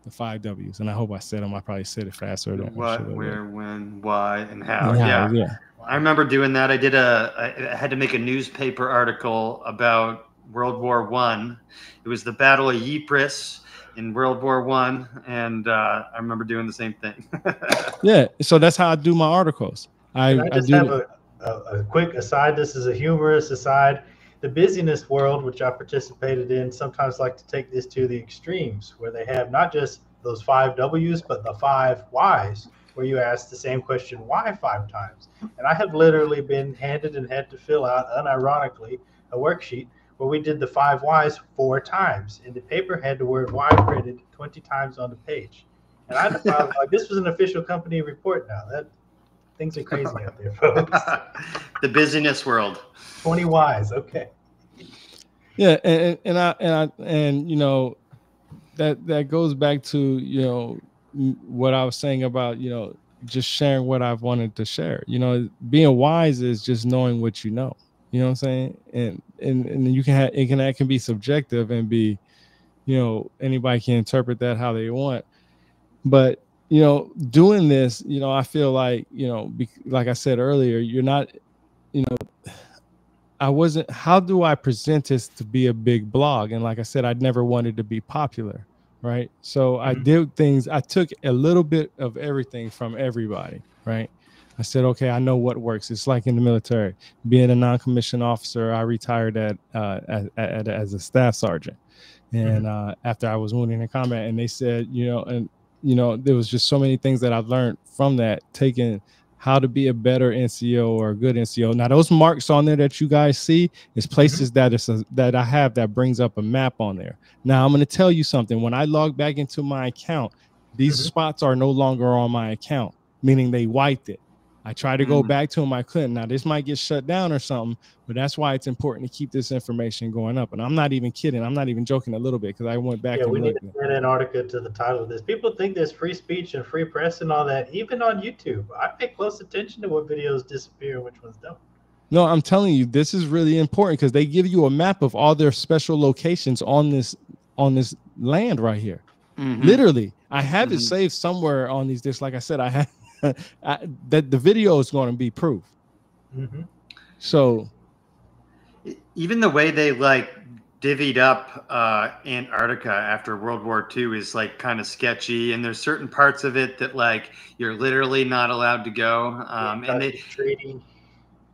The 5 W's. And I hope I said them. I probably said it faster. What, where, when, why, and how. Yeah. I remember doing that. I had to make a newspaper article about World War I. It was the Battle of Ypres in World War I, and I remember doing the same thing. Yeah, so that's how I do my articles. I just have a quick aside. This is a humorous aside. The business world, which I participated in, sometimes like to take this to the extremes, where they have not just those 5 W's, but the 5 Y's, where you ask the same question why 5 times. And I have literally been handed and had to fill out, unironically, a worksheet where we did the 5 Y's 4 times, and the paper had the word why printed 20 times on the page. And I was like, this was an official company report now. Things are crazy out there, folks. The busyness world. 20 Y's, okay. Yeah, and that goes back to what I was saying about just sharing what I've wanted to share. Being wise is just knowing what you know. You know what I'm saying? And you can can be subjective and be, anybody can interpret that how they want. But doing this, I feel like, like I said earlier, you're not, how do I present this to be a big blog? And like I said, I'd never wanted to be popular, right? So I did things, I took a little bit of everything from everybody, right? I said, okay, I know what works. It's like in the military, being a non-commissioned officer. I retired as a staff sergeant. And after I was wounded in combat, and they said, there was just so many things that I've learned from that, taking how to be a better NCO or a good NCO. Now, those marks on there that you guys see is places that I have that brings up a map on there. Now, I'm going to tell you something. When I log back into my account, these spots are no longer on my account, meaning they wiped it. I try to go back to them. I couldn't. Now, this might get shut down or something, but that's why it's important to keep this information going up. And I'm not even kidding. I'm not even joking a little bit, because I went back and we looked. need to add Antarctica to the title of this. People think there's free speech and free press and all that, even on YouTube. I pay close attention to what videos disappear and which ones don't. No, I'm telling you, this is really important, because they give you a map of all their special locations on this land right here. Literally, I have it saved somewhere on these discs. Like I said, I have that the video is going to be proof. So even the way they like divvied up Antarctica after World War II is like kind of sketchy, and there's certain parts of it that like you're literally not allowed to go. And they treaty.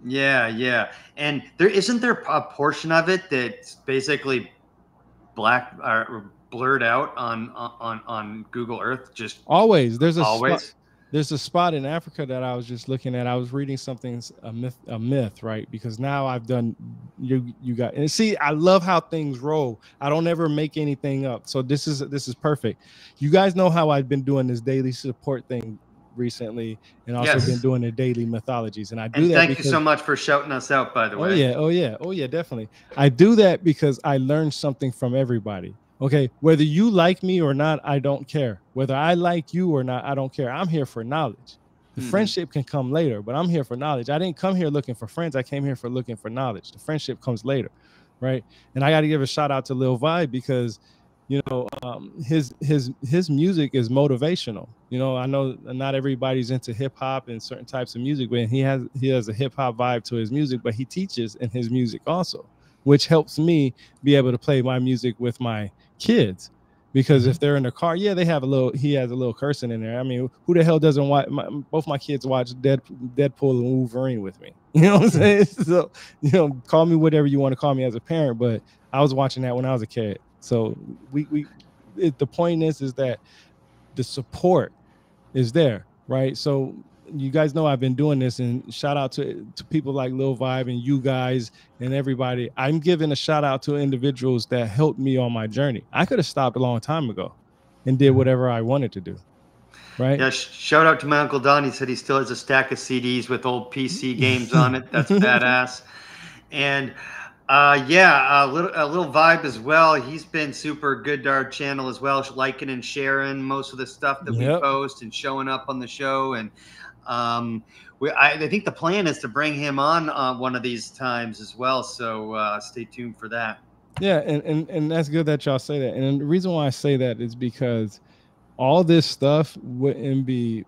Yeah, and isn't there a portion of it that's basically black or blurred out on Google Earth? Just always there's a spot in Africa that I was just looking at. I was reading something, a myth, right? Because now I've done, you got, and see, I love how things roll. I don't ever make anything up. So this is perfect. You guys know how I've been doing this daily support thing recently, and also been doing the daily mythologies. And I do that. Thank you so much for shouting us out, by the way. Oh yeah, definitely. I do that because I learned something from everybody. Okay, whether you like me or not, I don't care. Whether I like you or not, I don't care. I'm here for knowledge. The friendship can come later, but I'm here for knowledge. I didn't come here looking for friends. I came here for looking for knowledge. The friendship comes later, right? And I got to give a shout out to Lil Vibe, because his music is motivational. I know not everybody's into hip hop and certain types of music, but he has a hip hop vibe to his music, but he teaches in his music also, which helps me be able to play my music with my kids, because if they're in the car, he has a little cursing in there. I mean, who the hell doesn't watch? Both my kids watch Deadpool and Wolverine with me. You know what I'm saying? So, call me whatever you want to call me as a parent, but I was watching that when I was a kid. So the point is that the support is there, right? So you guys know I've been doing this, and shout out to people like Lil Vibe and you guys and everybody. I'm giving a shout out to individuals that helped me on my journey. I could have stopped a long time ago and did whatever I wanted to do, right? Yeah, shout out to my Uncle Don. He said he still has a stack of CDs with old PC games on it. That's badass. And Yeah, a little vibe as well. He's been super good to our channel as well, liking and sharing most of the stuff that we Yep. post and showing up on the show. And I think the plan is to bring him on one of these times as well. So stay tuned for that. Yeah, and that's good that y'all say that. And the reason why I say that is because all this stuff wouldn't be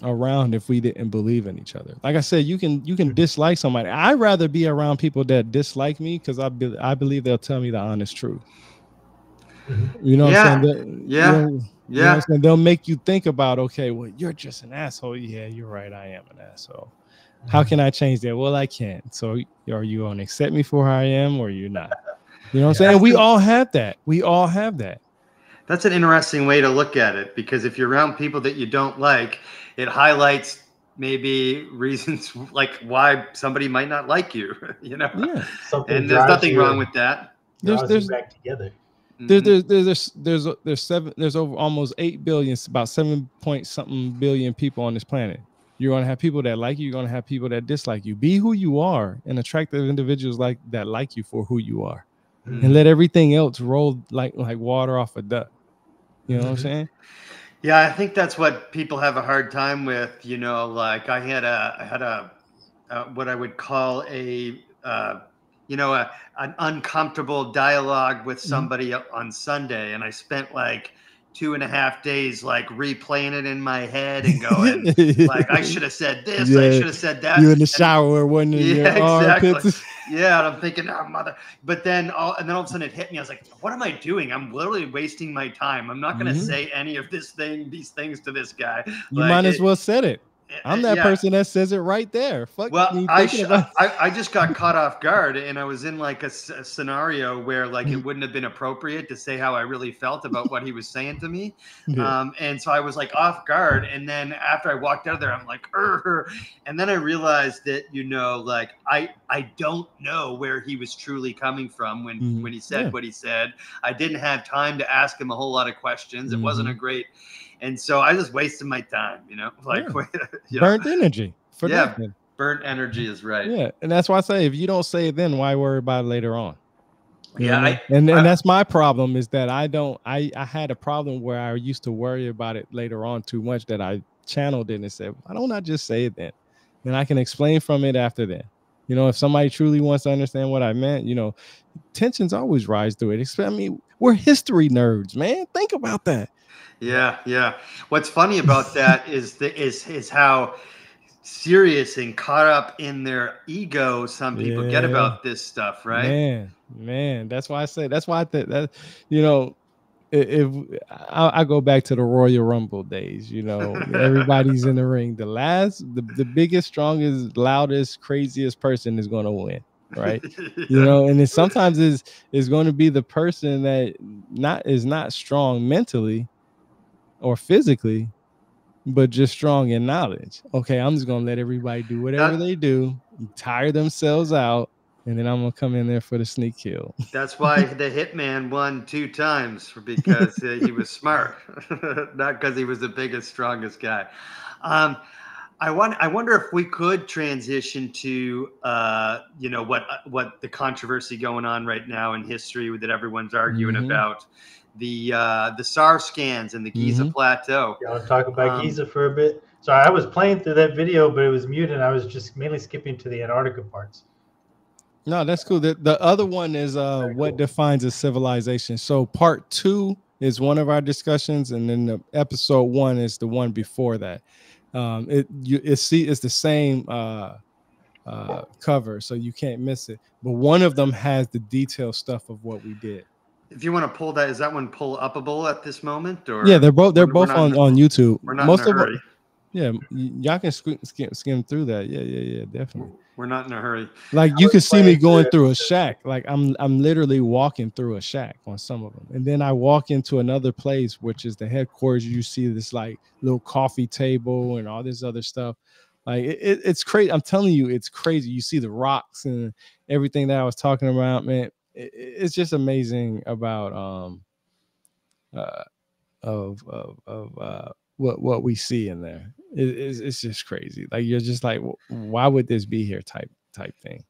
around if we didn't believe in each other. Like I said, you can dislike somebody. I'd rather be around people that dislike me because I believe they'll tell me the honest truth. You know what I'm saying? Yeah. You know what I'm saying? They'll make you think about, okay, well, you're just an asshole. Yeah, you're right. I am an asshole. How can I change that? Well, I can't. So are you going to accept me for who I am or you're not? You know what I'm saying? We all have that. We all have that. That's an interesting way to look at it, because if you're around people that you don't like, it highlights maybe reasons like why somebody might not like you, you know? Yeah. And there's nothing wrong with that. There's back together. There's over almost 8 billion, about 7 point something billion people on this planet. You're going to have people that like you. You're going to have people that dislike you. Be who you are and attract the individuals like you for who you are, and let everything else roll like water off a duck. You know what I'm saying? Yeah, I think that's what people have a hard time with. You know, like I had a what I would call an uncomfortable dialogue with somebody on Sunday, and I spent like 2.5 days like replaying it in my head and going like, I should have said this, I should have said that. You in the shower, wasn't in your armpits. Yeah, and I'm thinking, oh mother. But then all of a sudden it hit me. I was like, what am I doing? I'm literally wasting my time. I'm not going to say any of these things to this guy. You might as well said it. I'm that person that says it right there. Fuck. Well, I just got caught off guard, and I was in like a scenario where like it wouldn't have been appropriate to say how I really felt about what he was saying to me. And so I was like off guard. And then after I walked out of there, I'm like, and then I realized that, you know, like I don't know where he was truly coming from when he said what he said. I didn't have time to ask him a whole lot of questions. It wasn't a great. And so I just wasted my time, you know, like burnt energy for nothing. Burnt energy is right. Yeah. And that's why I say, if you don't say it then, why worry about it later on? And that's my problem, is that I had a problem where I used to worry about it later on too much, that I channeled it and said, why don't I just say it then? And I can explain from it after then. You know, if somebody truly wants to understand what I meant, you know, tensions always rise through it. I mean, we're history nerds, man. Think about that. Yeah. What's funny about that is how serious and caught up in their ego some people get about this stuff, right? Man, that's why I say, that's why I think that, you know, if I go back to the Royal Rumble days, you know, everybody's in the ring. The biggest, strongest, loudest, craziest person is going to win. Right. You know, and sometimes is going to be the person that is not strong mentally or physically, but just strong in knowledge. Okay, I'm just gonna let everybody do whatever they do, tire themselves out, and then I'm gonna come in there for the sneak kill. That's why the Hitman won 2 times, because he was smart, not because he was the biggest, strongest guy. I wonder if we could transition to you know, what the controversy going on right now in history that everyone's arguing about. The SAR scans and the Giza Plateau. Yeah, I'll talk about Giza for a bit. So I was playing through that video, but it was muted, and I was just mainly skipping to the Antarctica parts. No, that's cool. The other one is what defines a civilization. So part 2 is one of our discussions, and then the episode 1 is the one before that. It's the same cover, so you can't miss it. But one of them has the detailed stuff of what we did. If you want to pull that, is that one pull upable at this moment? Or yeah, they're both on YouTube. We're not in a hurry. Y'all can skim through that. Yeah, definitely. We're not in a hurry. Like you can see me going through a shack. Like I'm literally walking through a shack on some of them, and then I walk into another place, which is the headquarters. You see this like little coffee table and all this other stuff. Like it's crazy. I'm telling you, it's crazy. You see the rocks and everything that I was talking about, man. It's just amazing about what we see in there. It's just crazy. Like you're just like, why would this be here type thing.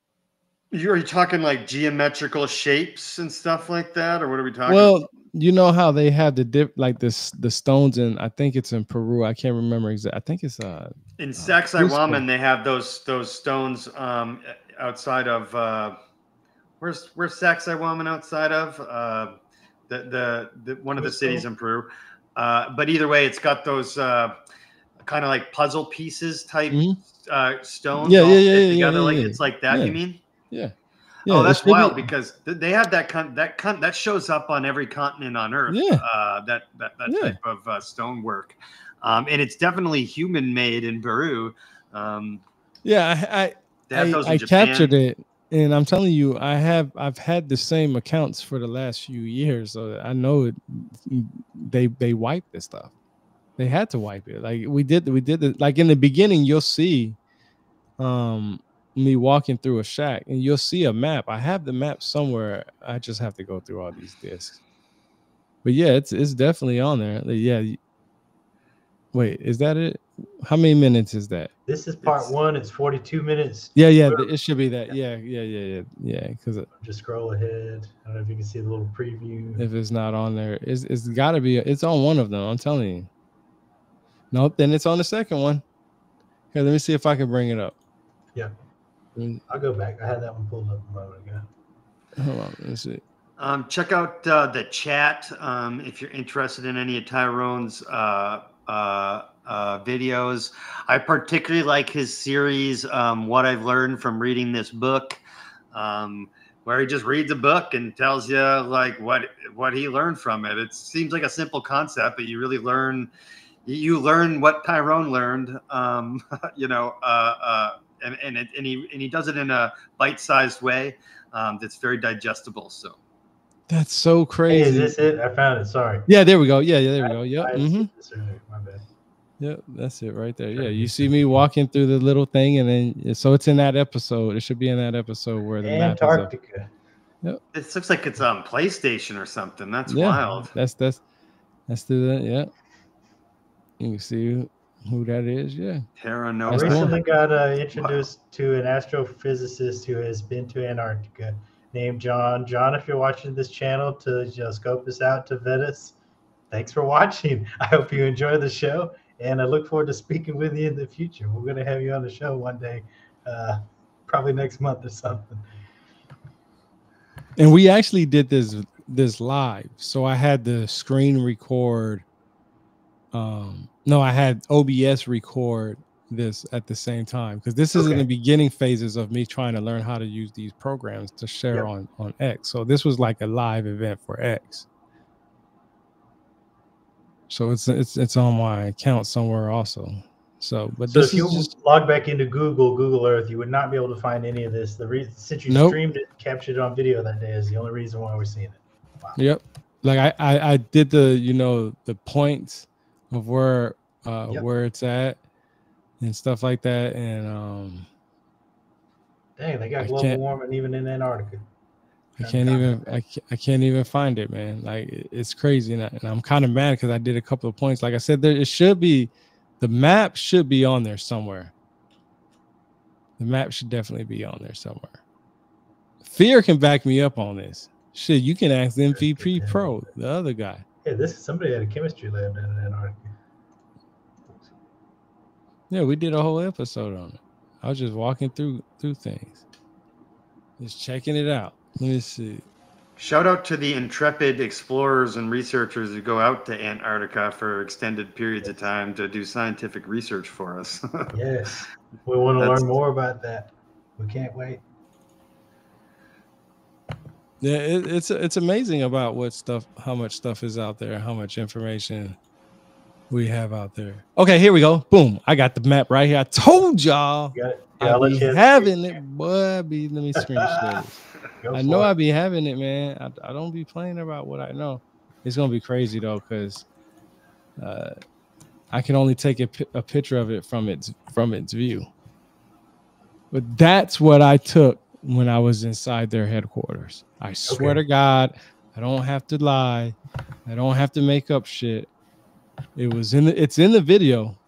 Are you talking like geometrical shapes and stuff like that, or what are we talking? Well, you know how they have the stones in, I think it's in Peru. I can't remember exactly. I think it's in Sacsayhuaman, they have those stones outside of where's Sacsayhuaman outside of the one of the cities in Peru. But either way, it's got those kind of like puzzle pieces type stones all fit together. Like it's like that. You mean? Yeah. Oh, that's wild because they have that shows up on every continent on Earth. Yeah. That type of stonework, and it's definitely human made in Peru. Yeah, I captured it, and I'm telling you, I've had the same accounts for the last few years, so I know it. They wiped this stuff. They had to wipe it. Like we did it. Like in the beginning, you'll see, me walking through a shack, and you'll see a map. I have the map somewhere. I just have to go through all these discs. But yeah, it's definitely on there. Yeah. Wait, is that it? How many minutes is that? This is part 1. It's 42 minutes. Yeah, it should be that. Yeah. Because just scroll ahead. I don't know if you can see the little preview. If it's not on there, it's got to be. It's on one of them. I'm telling you. Nope. Then it's on the second one. Here, let me see if I can bring it up. Yeah. I'll go back. I had that one pulled up a moment ago. Hold on. Let's see. Check out the chat if you're interested in any of Tyrone's videos. I particularly like his series, What I've Learned from Reading This Book, where he just reads a book and tells you like what he learned from it. It seems like a simple concept, but you really learn what Tyrone learned, and he does it in a bite-sized way that's very digestible. So that's so crazy. Hey, is this it? I found it. Sorry. Yeah, there we go. Yeah, there we go. Yep. My bad. Yep, that's it right there. Yeah, you see me walking through the little thing, and then so it's in that episode. It should be in that episode where the Antarctica. Map is up. It looks like it's on PlayStation or something. That's wild. Let's do that. Yeah, you can see who that is. Yeah, Terra I recently got introduced to an astrophysicist who has been to Antarctica, named John. John, if you're watching this channel to scope us out to Venice, thanks for watching. I hope you enjoy the show, and I look forward to speaking with you in the future. We're going to have you on the show one day, probably next month or something. And we actually did this live, so I had the screen record. No, I had OBS record this at the same time, because this is in the beginning phases of me trying to learn how to use these programs to share on X. So this was like a live event for X. So it's on my account somewhere also. So, but so this if you is just log back into Google Earth, you would not be able to find any of this. The reason, since you streamed it, captured it on video that day, is the only reason why we're seeing it. Wow. Yep. Like I did the the points of where it's at and stuff like that, and dang, they got global warming even in Antarctica. I can't even find it, man. Like it's crazy, and I'm kind of mad because I did a couple of points. Like I said, the map should be on there somewhere. The map should definitely be on there somewhere. Fear can back me up on this. Shit, you can ask MVP Pro, the other guy. Yeah, this is somebody at a chemistry lab down in Antarctica. Yeah, we did a whole episode on it. I was just walking through things, just checking it out. Let me see. Shout out to the intrepid explorers and researchers who go out to Antarctica for extended periods of time to do scientific research for us. Yes, we want to learn more about that. We can't wait. Yeah, it's amazing about how much stuff is out there, how much information we have out there. Okay, here we go. Boom! I got the map right here. I told y'all I'll be having it, boy. Let me screen share this. I know I be having it, man. I don't be playing about what I know. It's gonna be crazy though, because I can only take a picture of it from its view. But that's what I took when I was inside their headquarters. I swear to God, I don't have to lie. I don't have to make up shit. It's in the video.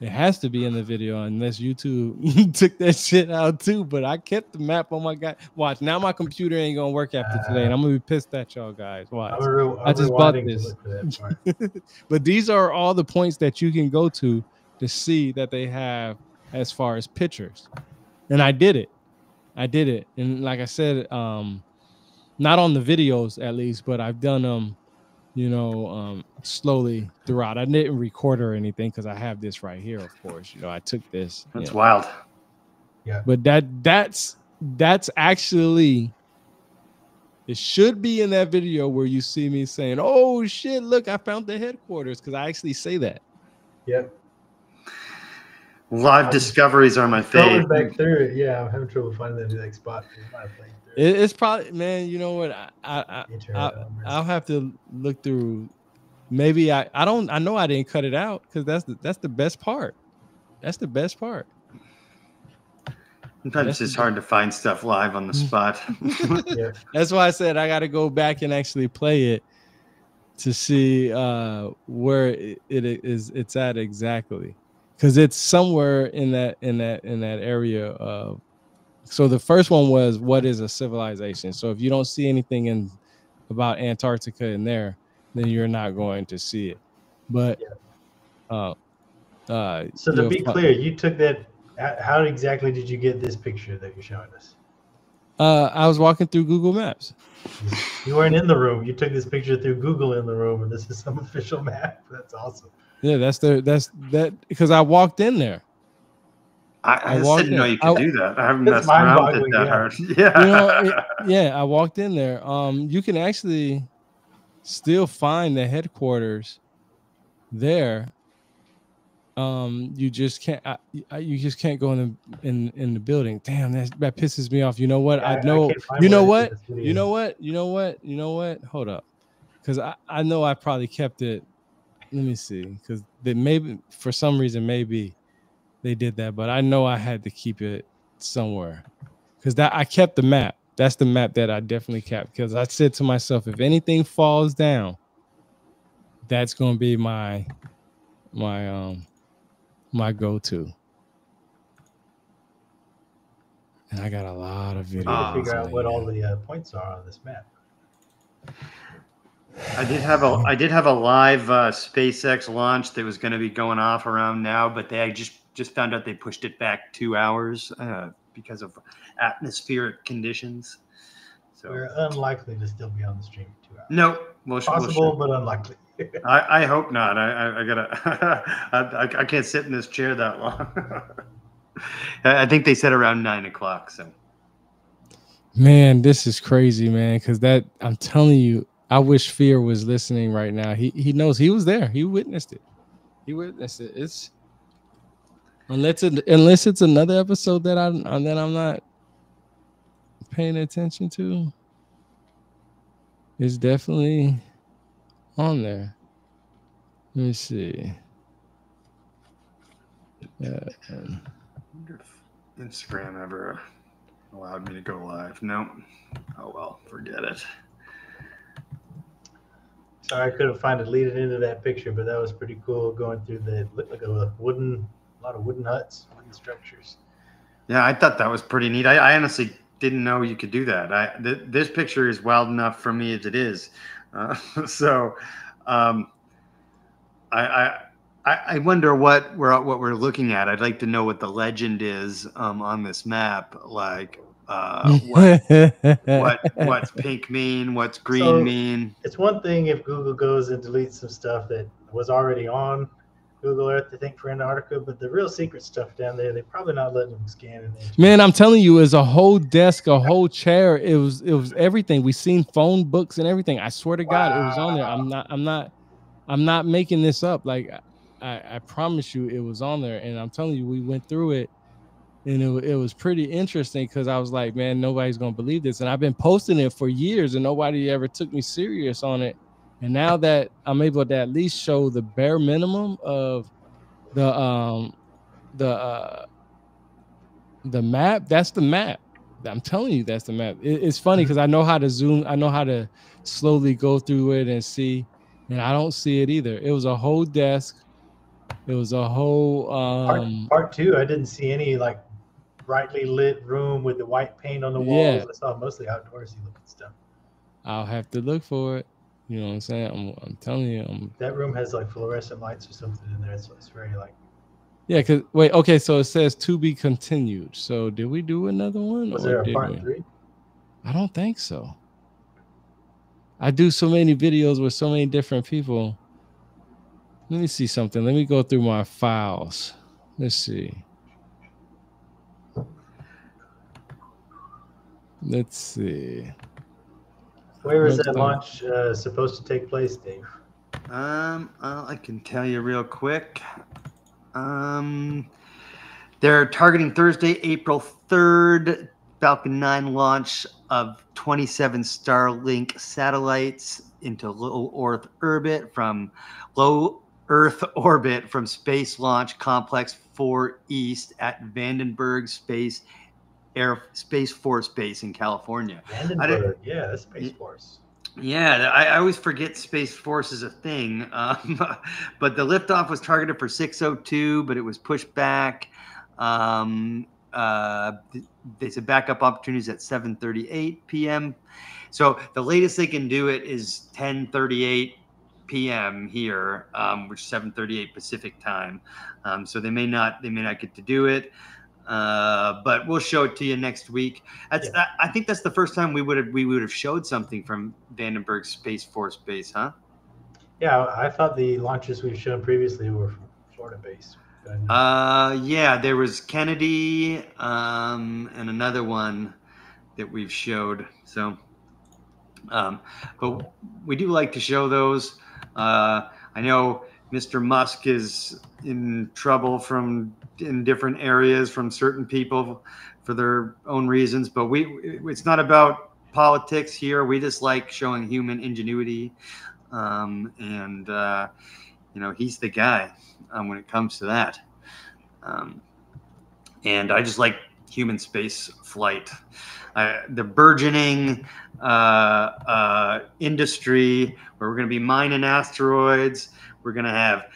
It has to be in the video unless YouTube took that shit out too. But I kept the map on my guy. Watch, now my computer ain't gonna work after today, and I'm gonna be pissed at y'all guys. Watch. I just bought this. But these are all the points that you can go to see that they have as far as pictures. And I did it. And like I said, not on the videos at least, but I've done them, slowly throughout. I didn't record or anything because I have this right here, of course. I took this. That's wild. Yeah. But that's actually, it should be in that video where you see me saying, "Oh shit, look, I found the headquarters," because I actually say that. Yep. Live discoveries are my favorite. Back through it, yeah, I'm having trouble finding the exact spot. It's probably, man. You know what? I'll have to look through. Maybe I know I didn't cut it out because that's the best part. That's the best part. Sometimes it's just hard to find stuff live on the spot. Yeah. That's why I said I got to go back and actually play it to see where it's at exactly, because it's somewhere in that area of. So the first one was, what is a civilization? So if you don't see anything about Antarctica in there, then you're not going to see it. But so to be clear, you took that. How exactly did you get this picture that you're showing us? I was walking through Google Maps. You weren't in the room. You took this picture through Google in the room, and this is some official map. That's awesome. Yeah, that's because I walked in there. I just didn't know you could do that. I haven't messed around with it that hard. Yeah. I walked in there. You can actually still find the headquarters there. You just can't. You just can't go in the building. Damn, that pisses me off. You know what? Yeah, I know. You know what? You know what? You know what? You know what? Hold up, because I know I probably kept it. Let me see, because they maybe for some reason maybe they did that, but I know I had to keep it somewhere because I kept the map. That's the map that I definitely kept, because I said to myself, if anything falls down, that's gonna be my go-to. And I got a lot of videos. Figure out what all the points are on this map. I did have a live SpaceX launch that was going to be going off around now, but they just found out they pushed it back 2 hours because of atmospheric conditions. So we're unlikely to still be on the stream for 2 hours. No, possible, but unlikely. I hope not. I gotta. I can't sit in this chair that long. I think they said around 9 o'clock. So, man, this is crazy, man. Because I'm telling you, I wish Fear was listening right now. He knows, he was there. He witnessed it. It's unless it's another episode that I'm not paying attention to. It's definitely on there. Let me see. I wonder if Instagram ever allowed me to go live. No. Oh well, forget it. Sorry, I couldn't find it leading into that picture, but that was pretty cool. Going through looked like a lot of wooden huts, wooden structures. Yeah, I thought that was pretty neat. I honestly didn't know you could do that. This picture is wild enough for me as it is. I wonder what we're looking at. I'd like to know what the legend is on this map. Like what's pink mean? What's green mean? It's one thing if Google goes and deletes some stuff that was already on Google Earth, I think, for Antarctica, but the real secret stuff down there, they're probably not letting them scan it. Man, I'm telling you, it's a whole desk, a whole chair. It was everything. We seen phone books and everything. I swear to God, it was on there. I'm not making this up. Like I promise you, it was on there. And I'm telling you, we went through it, and it was pretty interesting because I was like, man, nobody's gonna believe this. And I've been posting it for years, and nobody ever took me serious on it. And now that I'm able to at least show the bare minimum of the map, that's the map. I'm telling you, that's the map. It's funny because I know how to zoom. I know how to slowly go through it and see, and I don't see it either. It was a whole desk. It was a whole part two. I didn't see any like brightly lit room with the white paint on the yeah. walls. I saw mostly outdoorsy looking stuff. I'll have to look for it. You know what I'm saying? I'm telling you. That room has like fluorescent lights or something in there, so it's very like. Yeah, cause wait, okay, so it says to be continued. So did we do another one? Was or there a did part we? 3? I don't think so. I do so many videos with so many different people. Let me see something. Let me go through my files. Let's see. Let's see. Where is that launch supposed to take place, Dave? I can tell you real quick. They're targeting Thursday, April 3rd, Falcon 9 launch of 27 Starlink satellites into low Earth orbit from Space Launch Complex 4 East at Vandenberg Space Force Base in California. Vandenberg, yeah, that's Space Force. Yeah, I always forget Space Force is a thing. But the liftoff was targeted for 6:02, but it was pushed back. They said backup opportunities at 7:38 p.m. So the latest they can do it is 10:38 p.m. here, which is 7:38 Pacific time. So they may not get to do it. But we'll show it to you next week. I think that's the first time we would have showed something from Vandenberg Space Force Base, huh? Yeah, I thought the launches we've shown previously were from Florida base. Yeah, there was Kennedy and another one that we've showed. So, but we do like to show those. I know Mr. Musk is in trouble in different areas from certain people for their own reasons, but it's not about politics here. We just like showing human ingenuity, and he's the guy when it comes to that. And I just like human space flight. The burgeoning industry where we're going to be mining asteroids. We're going to have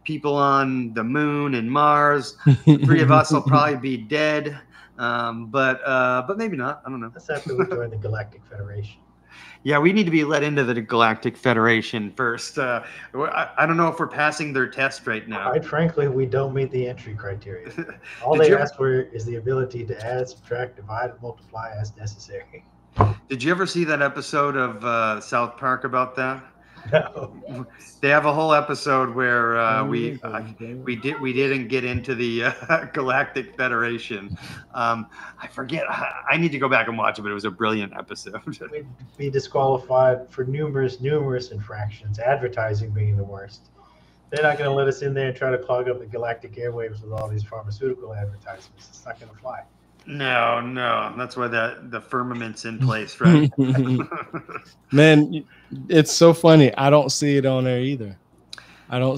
people on the moon and Mars. The 3 of us will probably be dead, but maybe not. I don't know. That's after we join the Galactic Federation. Yeah, we need to be let into the Galactic Federation first. I don't know if we're passing their test right now. Quite frankly, we don't meet the entry criteria. All they ask for is the ability to add, subtract, divide, and multiply as necessary. Did you ever see that episode of South Park about that? No. They have a whole episode where we didn't get into the Galactic Federation. I forget. I need to go back and watch it, but it was a brilliant episode. We'd be disqualified for numerous infractions. Advertising being the worst. They're not going to let us in there and try to clog up the galactic airwaves with all these pharmaceutical advertisements. It's not going to fly. No. That's why the firmament's in place, right? Man, it's so funny. I don't see it on there either. Do a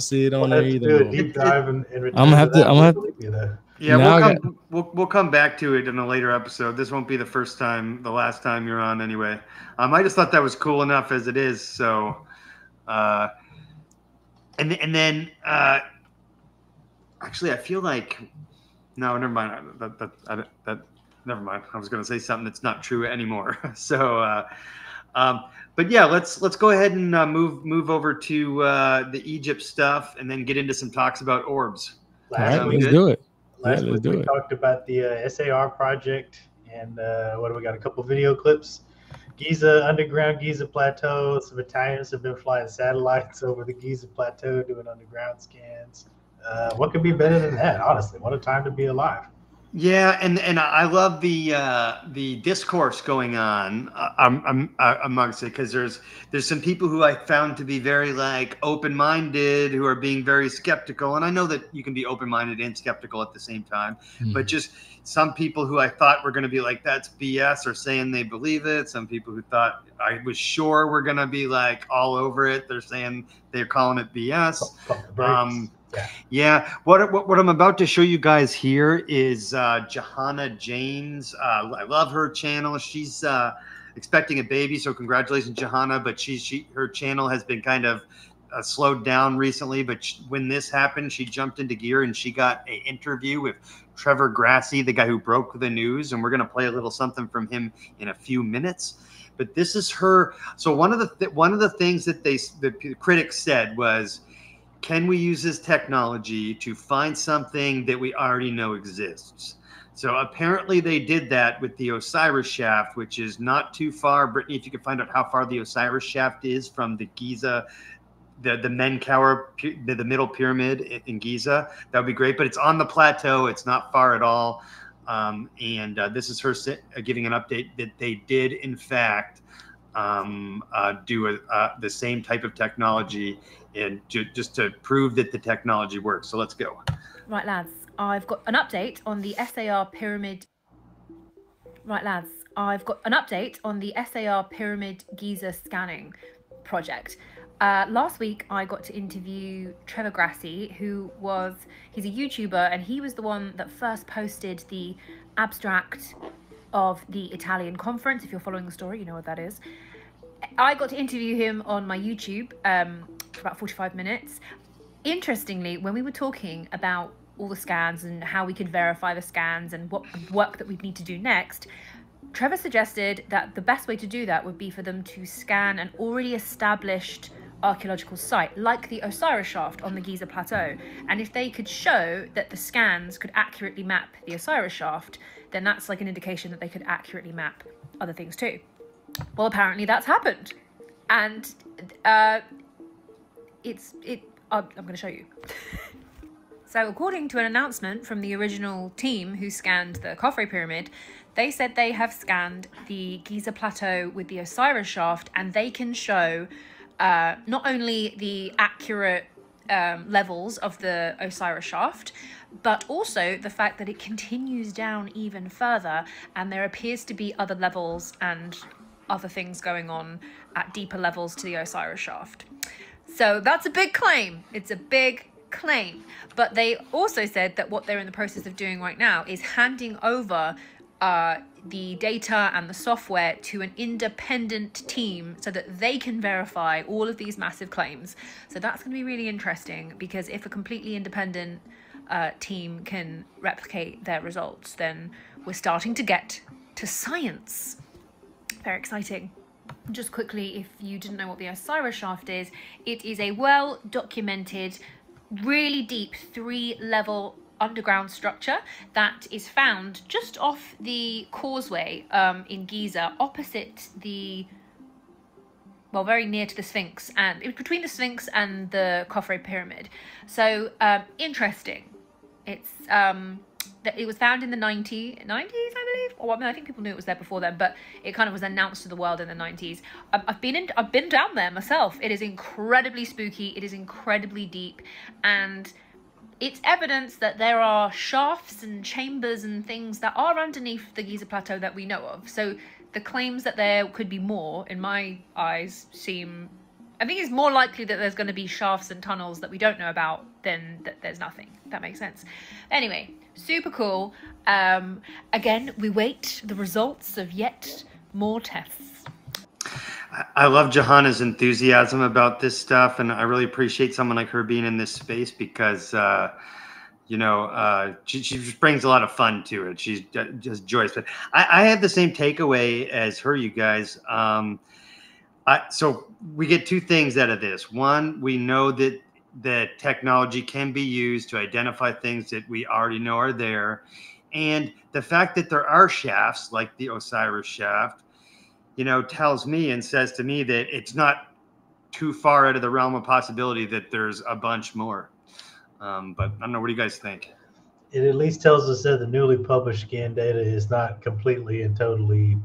deep dive and I'm gonna have to. Yeah, we'll come back to it in a later episode. This won't be the last time you're on anyway. I just thought that was cool enough as it is. So, and then actually, I feel like. No, never mind. Never mind. I was going to say something that's not true anymore. So, but yeah, let's go ahead and move over to the Egypt stuff, and then get into some talks about orbs. Let's do it. Last week we talked about the SAR project, and what do we got? A couple video clips. Underground Giza Plateau. Some Italians have been flying satellites over the Giza Plateau doing underground scans. What could be better than that? Honestly, what a time to be alive. Yeah, and I love the discourse going on amongst it, because there's some people who I found to be very open-minded, who are being very skeptical, and I know that you can be open-minded and skeptical at the same time, but just some people who I thought were going to be like, that's BS, are saying they believe it. Some people who thought I was sure we're going to be all over it, they're saying they're calling it BS. Yeah. What I'm about to show you guys here is Johanna James. I love her channel. She's expecting a baby, so congratulations, Johanna. But her channel has been kind of slowed down recently, but when this happened, she jumped into gear and she got an interview with Trevor Grassi, the guy who broke the news, and we're going to play a little something from him in a few minutes. But this is her. So one of the things that the critics said was, can we use this technology to find something that we already know exists? So apparently they did that with the Osiris shaft, which is not too far. Brittany, if you could find out how far the Osiris shaft is from the Giza, the Menkaure, the middle pyramid in Giza, that would be great. But it's on the plateau. It's not far at all. And this is her giving an update that they did, in fact, do the same type of technology, and just to prove that the technology works. So let's go. Right, lads, I've got an update on the SAR pyramid. Right, lads, I've got an update on the SAR pyramid Giza scanning project. Last week, I got to interview Trevor Grassi, he's a YouTuber, and he was the one that first posted the abstract of the Italian conference. If you're following the story, you know what that is. I got to interview him on my YouTube for about 45 minutes. Interestingly, when we were talking about all the scans and how we could verify the scans and what work that we'd need to do next, Trevor suggested that the best way to do that would be for them to scan an already established archaeological site like the Osiris shaft on the Giza Plateau, and if they could show that the scans could accurately map the Osiris shaft, then that's like an indication that they could accurately map other things too. Well, apparently that's happened, and I'm going to show you. So according to an announcement from the original team who scanned the Khafre pyramid, they said they have scanned the Giza Plateau with the Osiris shaft, and they can show not only the accurate levels of the Osiris shaft, but also the fact that it continues down even further, and there appears to be other levels and other things going on at deeper levels to the Osiris shaft. So that's a big claim. It's a big claim. But they also said that what they're in the process of doing right now is handing over the data and the software to an independent team so that they can verify all of these massive claims. So that's going to be really interesting, because if a completely independent team can replicate their results, then we're starting to get to science. Very exciting. Just quickly, if you didn't know what the Osiris shaft is, it is a well-documented, really deep 3-level underground structure that is found just off the causeway in Giza, opposite very near to the Sphinx, and it was between the Sphinx and the Khafre pyramid. So interesting. It's that it was found in the 90s, I believe. Or I think people knew it was there before then, but it kind of was announced to the world in the 90s. I've been down there myself. It is incredibly spooky. It is incredibly deep, and it's evidence that there are shafts and chambers and things that are underneath the Giza Plateau that we know of. So the claims that there could be more, in my eyes, I think it's more likely that there's going to be shafts and tunnels that we don't know about than that there's nothing. If that makes sense. Anyway, super cool. Again, we wait the results of yet more tests. I love Johanna's enthusiasm about this stuff, and I really appreciate someone like her being in this space, because she just brings a lot of fun to it. She's just joyous. But I have the same takeaway as her, you guys. So we get two things out of this. One, we know that the technology can be used to identify things that we already know are there. And the fact that there are shafts like the Osiris shaft, tells me and says to me that it's not too far out of the realm of possibility that there's a bunch more. But I don't know. What do you guys think? It at least tells us that the newly published scan data is not completely and totally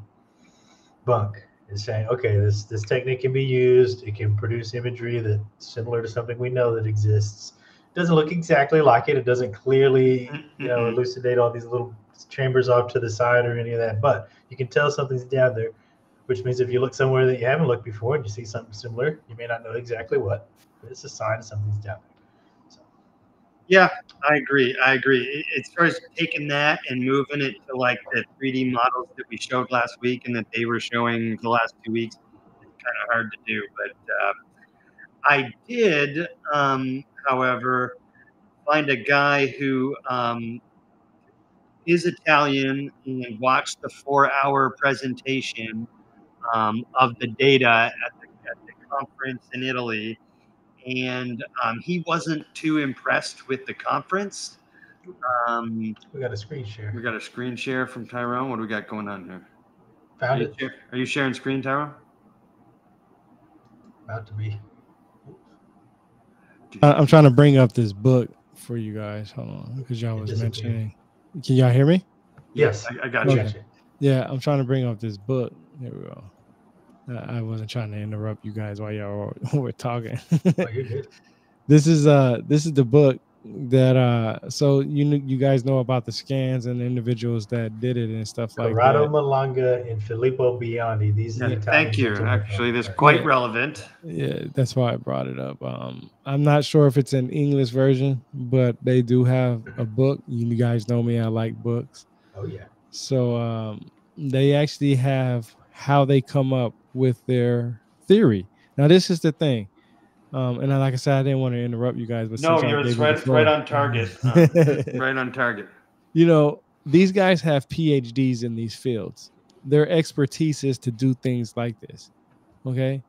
bunk. It's saying, okay, this technique can be used. It can produce imagery that's similar to something we know that exists. It doesn't look exactly like it. It doesn't clearly, elucidate all these little chambers off to the side or any of that. But you can tell something's down there, which means if you look somewhere that you haven't looked before and you see something similar, you may not know exactly what, but it's a sign something's down there. So. Yeah, I agree. As far as taking that and moving it to like the 3D models that we showed last week and that they were showing the last 2 weeks, it's kind of hard to do. But I did, however, find a guy who is Italian and watched the 4-hour presentation of the data at the conference in Italy, and he wasn't too impressed with the conference. We got a screen share. We got a screen share from Tyrone. What do we got going on here? Found it. Are you sharing screen, Tyrone? About to be. I'm trying to bring up this book for you guys. Hold on, because y'all was mentioning. Can y'all hear me? Yes, I got you. Okay. Yeah, I'm trying to bring up this book. Here we go. I wasn't trying to interrupt you guys while y'all were talking. Oh, you're good. This is the book that so you guys know about the scans and the individuals that did it and stuff like Corrado that. Malanga and Filippo Biondi. These are the thank you. Actually, this is quite relevant. Yeah, that's why I brought it up. I'm not sure if it's an English version, but they do have a book. You guys know me, I like books. Oh yeah. So they actually have how they come up with their theory. Now this is the thing. And like I said, I didn't want to interrupt you guys, but no, you're right on target. Right on target. You know, these guys have PhDs in these fields. Their expertise is to do things like this. Okay.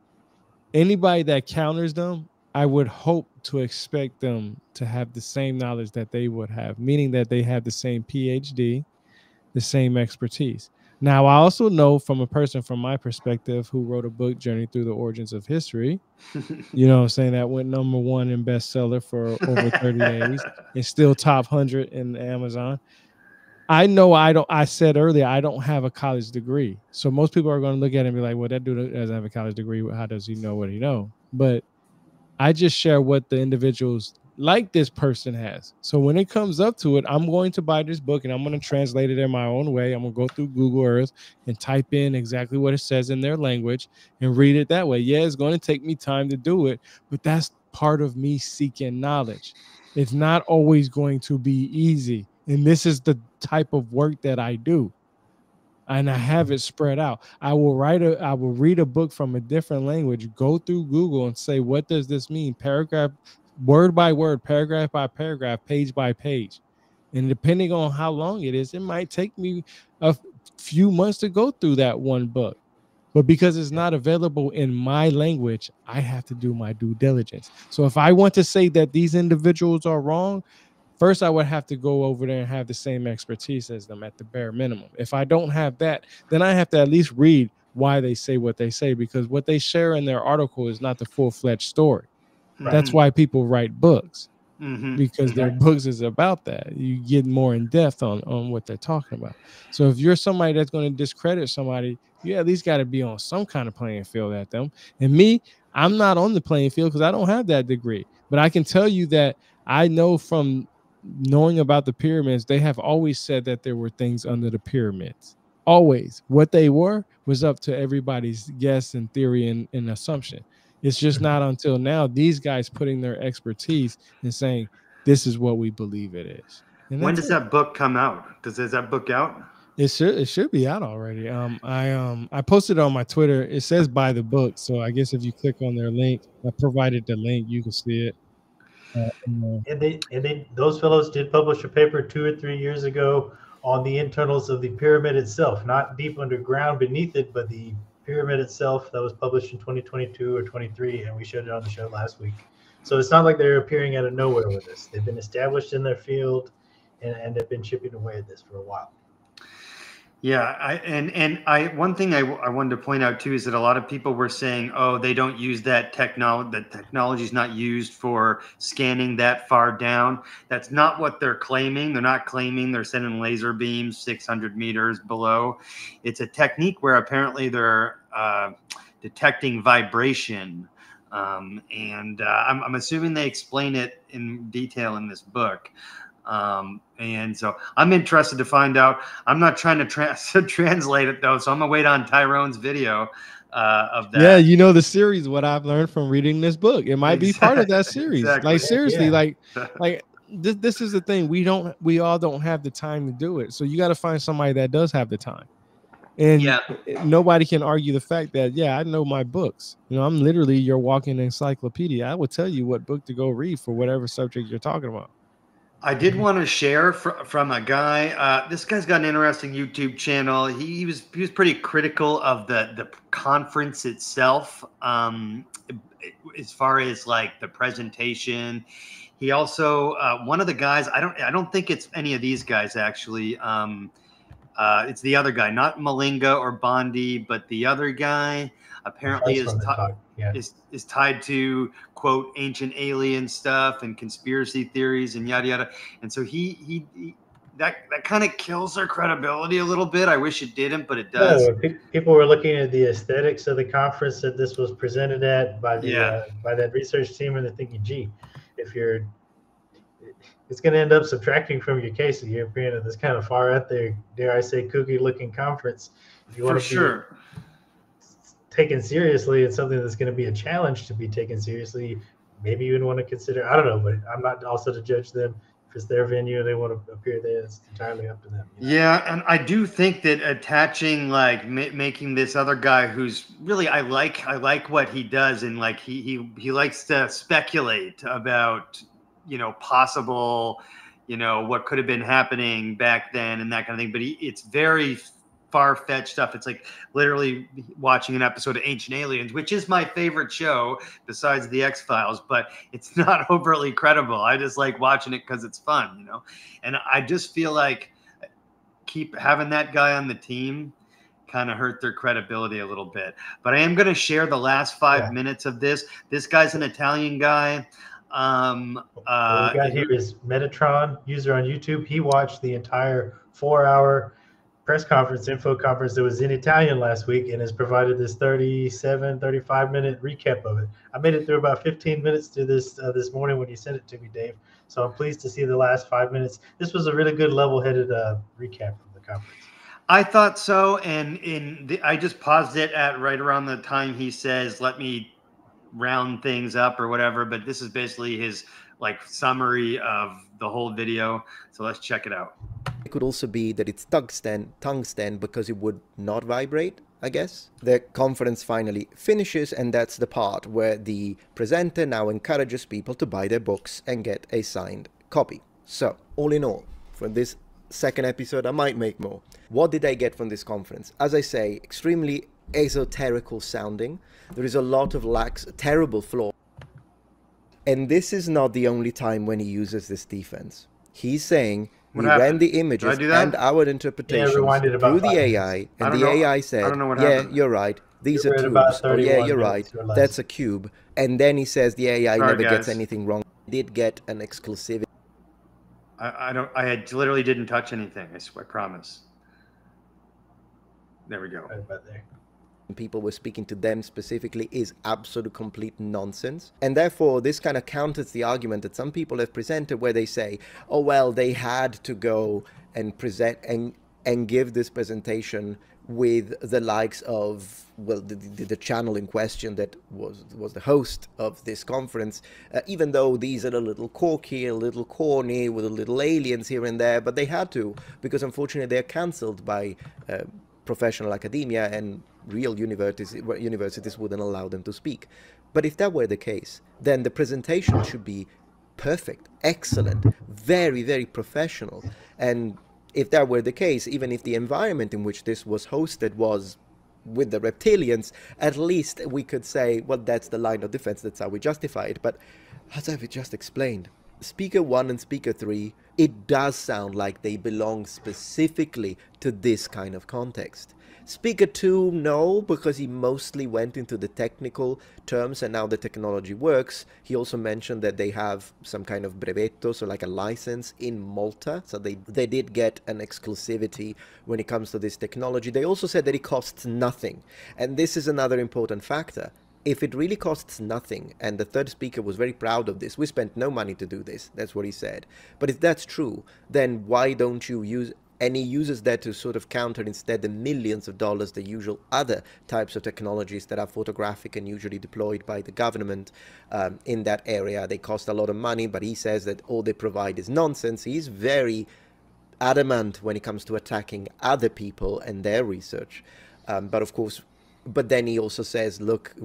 Anybody that counters them, I would hope to expect them to have the same knowledge that they would have, meaning that they have the same PhD, the same expertise. Now, I also know from a person from my perspective who wrote a book, Journey Through the Origins of History, you know what I'm saying, that went #1 in bestseller for over 30 days. It's still top 100 in Amazon. I know I said earlier, I don't have a college degree. So most people are going to look at it and be like, well, that dude doesn't have a college degree. How does he know what he knows? But I just share what the individuals like this person has. So when it comes up to it, I'm going to buy this book and I'm going to translate it in my own way. I'm going to go through Google Earth and type in exactly what it says in their language and read it that way. Yeah, it's going to take me time to do it, but that's part of me seeking knowledge. It's not always going to be easy. And this is the type of work that I do. And I have it spread out. I will read a book from a different language, go through Google and say, what does this mean? Paragraph, word by word, paragraph by paragraph, page by page. And depending on how long it is, it might take me a few months to go through that one book. But because it's not available in my language, I have to do my due diligence. So if I want to say that these individuals are wrong, first, I would have to go over there and have the same expertise as them at the bare minimum. If I don't have that, then I have to at least read why they say what they say, because what they share in their article is not the full-fledged story. Right. That's why people write books, because their books is about that. You get more in depth on what they're talking about. So if you're somebody that's going to discredit somebody, you at least got to be on some kind of playing field at them. And me, I'm not on the playing field because I don't have that degree. But I can tell you that I know from knowing about the pyramids, they have always said that there were things under the pyramids. Always. What they were was up to everybody's guess and theory and assumption. It's just not until now these guys putting their expertise and saying, this is what we believe it is. And when does that book come out? Is that book out? It should be out already. I posted it on my Twitter. It says buy the book. So I guess if you click on their link, I provided the link, you can see it. And those fellows did publish a paper 2 or 3 years ago on the internals of the pyramid itself, not deep underground beneath it, but the pyramid itself. That was published in 2022 or 23, and we showed it on the show last week. So it's not like they're appearing out of nowhere with this. They've been established in their field, and they've been chipping away at this for a while. Yeah, one thing I wanted to point out too is that a lot of people were saying, oh, they don't use that technology. That technology is not used for scanning that far down. That's not what they're claiming. They're not claiming they're sending laser beams 600 meters below. It's a technique where apparently they're detecting vibration, and I'm assuming they explain it in detail in this book. And so I'm interested to find out. I'm not trying to translate it though, so I'm gonna wait on Tyrone's video of that. Yeah, you know the series. What I've learned from reading this book, it might be part of that series. Exactly. Like seriously, like this is the thing. We all don't have the time to do it. So you got to find somebody that does have the time. And nobody can argue the fact that, yeah, I know my books. You know, I'm literally your walking encyclopedia. I will tell you what book to go read for whatever subject you're talking about. I did want to share from a guy. This guy's got an interesting YouTube channel. He was pretty critical of the conference itself, as far as like the presentation. He also one of the guys. I don't think it's any of these guys actually. It's the other guy, not Malinga or Bondi, but the other guy apparently is tied to, quote, ancient alien stuff and conspiracy theories and yada yada. And so he that kind of kills their credibility a little bit. I wish it didn't, but it does. No, people were looking at the aesthetics of the conference that this was presented at by the by that research team, and they're thinking, gee, it's going to end up subtracting from your case if you're being at this kind of far out there, dare I say, kooky-looking conference. If you want to be taken seriously, it's something that's going to be a challenge to be taken seriously. Maybe you would want to consider, I don't know, but I'm not also to judge them. If it's their venue and they want to appear there, it's entirely up to them. You know? Yeah, and I do think that attaching, like, making this other guy who's really, I like what he does, and like he likes to speculate about, you know, possible, you know, what could have been happening back then and that kind of thing. But it's very far-fetched stuff. It's like literally watching an episode of Ancient Aliens, which is my favorite show besides the X-Files, but it's not overly credible. I just like watching it because it's fun, you know? And I just feel like keep having that guy on the team kind of hurt their credibility a little bit. But I am going to share the last 5 minutes of this. This guy's an Italian guy. What we got here is Metatron, user on YouTube. He watched the entire 4-hour press conference, info conference that was in Italian last week, and has provided this 35-minute recap of it. I made it through about 15 minutes to this this morning when you sent it to me, Dave. So I'm pleased to see the last 5 minutes. This was a really good level-headed recap of the conference. I thought so, and I just paused it at right around the time he says, "Let me round things up," or whatever, but this is basically his like summary of the whole video. So let's check it out. It could also be that it's tungsten because it would not vibrate, I guess. The conference finally finishes, and that's the part where the presenter now encourages people to buy their books and get a signed copy. So, all in all, for this second episode, I might make more. What did I get from this conference? As I say, extremely esoterical sounding. There is a lot of terrible flaw. And this is not the only time when he uses this defense. He's saying we ran the images and our interpretations through the AI, and the AI said, yeah, you're right, these are tubes, or yeah, you're right, that's a cube. And then he says the AI never gets anything wrong. Did get an exclusivity. I literally didn't touch anything, I promise. There we go. Right about there. People were speaking to them specifically is absolute complete nonsense. And therefore this kind of counters the argument that some people have presented where they say, oh well, they had to go and present and give this presentation with the likes of, well, the channel in question that was the host of this conference, even though these are a little quirky, a little corny, with a little aliens here and there, but they had to, because unfortunately they're cancelled by professional academia, and real universities wouldn't allow them to speak. But if that were the case, then the presentation should be perfect, excellent, very, very professional. And if that were the case, even if the environment in which this was hosted was with the reptilians, at least we could say, well, that's the line of defense, that's how we justify it. But as I've just explained, Speaker 1 and Speaker 3, it does sound like they belong specifically to this kind of context. Speaker 2, no, because he mostly went into the technical terms and now the technology works. He also mentioned that they have some kind of brevetto, so like a license in Malta. So they did get an exclusivity when it comes to this technology. They also said that it costs nothing. And this is another important factor. If it really costs nothing, and the third speaker was very proud of this, we spent no money to do this, that's what he said. But if that's true, then why don't you use, and he uses that to sort of counter instead the millions of dollars, the usual other types of technologies that are photographic and usually deployed by the government in that area. They cost a lot of money, but he says that all they provide is nonsense. He's very adamant when it comes to attacking other people and their research. But of course, but then he also says, look,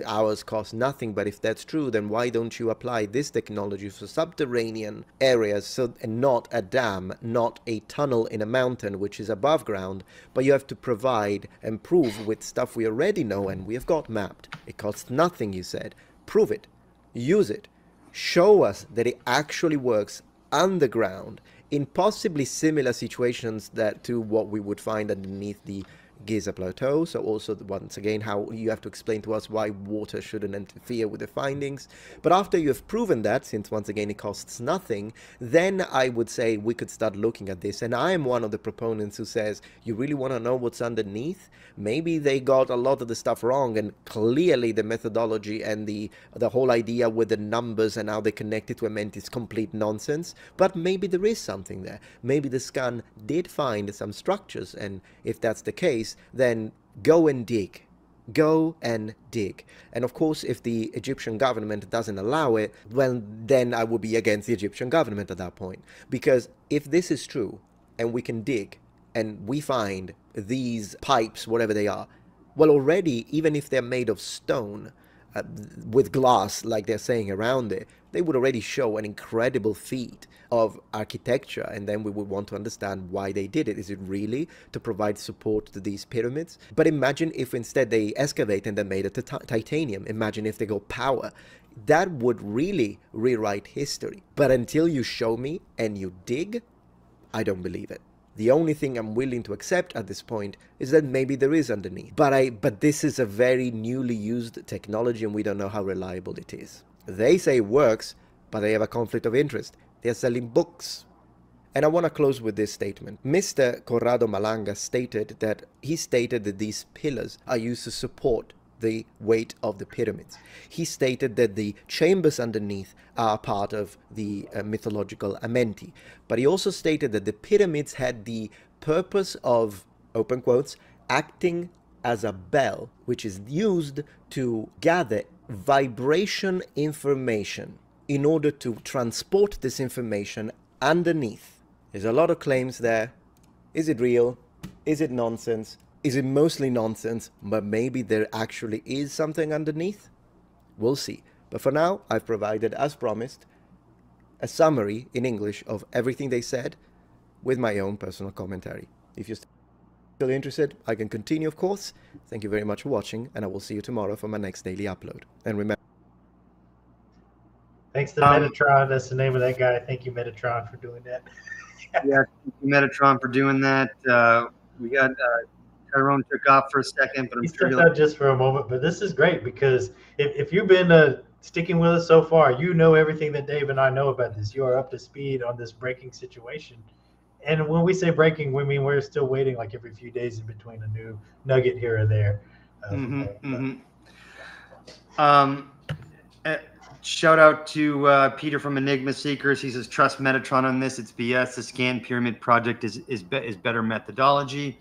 ours cost nothing. But if that's true, then why don't you apply this technology for subterranean areas, and not a dam, not a tunnel in a mountain, which is above ground, but you have to provide and prove with stuff we already know and we have got mapped. It costs nothing, you said. Prove it. Use it. Show us that it actually works underground in possibly similar situations to what we would find underneath the Giza Plateau. So also, once again, how you have to explain to us why water shouldn't interfere with the findings. But after you have proven that, since once again it costs nothing, then I would say we could start looking at this. And I am one of the proponents who says, you really want to know what's underneath? Maybe they got a lot of the stuff wrong, and clearly the methodology and the whole idea with the numbers and how they connect it to a ment is complete nonsense. But maybe there is something there. Maybe the scan did find some structures, and if that's the case, then go and dig. Go and dig. And of course, if the Egyptian government doesn't allow it, well, then I would be against the Egyptian government at that point. Because if this is true, and we can dig, and we find these pipes, whatever they are, well, already, even if they're made of stone, with glass, like they're saying around it, they would already show an incredible feat of architecture. And then we would want to understand why they did it. Is it really to provide support to these pyramids? But imagine if instead they excavate and they made it to titanium. Imagine if they go power. That would really rewrite history. But until you show me and you dig, I don't believe it. The only thing I'm willing to accept at this point is that maybe there is underneath. But this is a very newly used technology, and we don't know how reliable it is. They say it works, but they have a conflict of interest. They're selling books. And I want to close with this statement. Mr. Corrado Malanga stated that these pillars are used to support the weight of the pyramids. He stated that the chambers underneath are part of the mythological Amenti. But he also stated that the pyramids had the purpose of, open quotes, acting as a bell, which is used to gather vibration information in order to transport this information underneath. There's a lot of claims there. Is it real? Is it nonsense? Is it mostly nonsense, but maybe there actually is something underneath? We'll see. But for now, I've provided, as promised, a summary in English of everything they said with my own personal commentary. If you're still interested, I can continue, of course. Thank you very much for watching, and I will see you tomorrow for my next daily upload. And remember... Thanks to Metatron. That's the name of that guy. Thank you, Metatron, for doing that. Yeah, thank you, Metatron, for doing that. We got... Tyrone took off for a second, but I'm sure stepped out just for a moment. But this is great because if you've been sticking with us so far, you know everything that Dave and I know about this. You are up to speed on this breaking situation. And when we say breaking, we mean we're still waiting like every few days in between a new nugget here or there. Shout out to Peter from Enigma Seekers. He says, trust Metatron on this. It's BS. The Scan Pyramid Project is better methodology.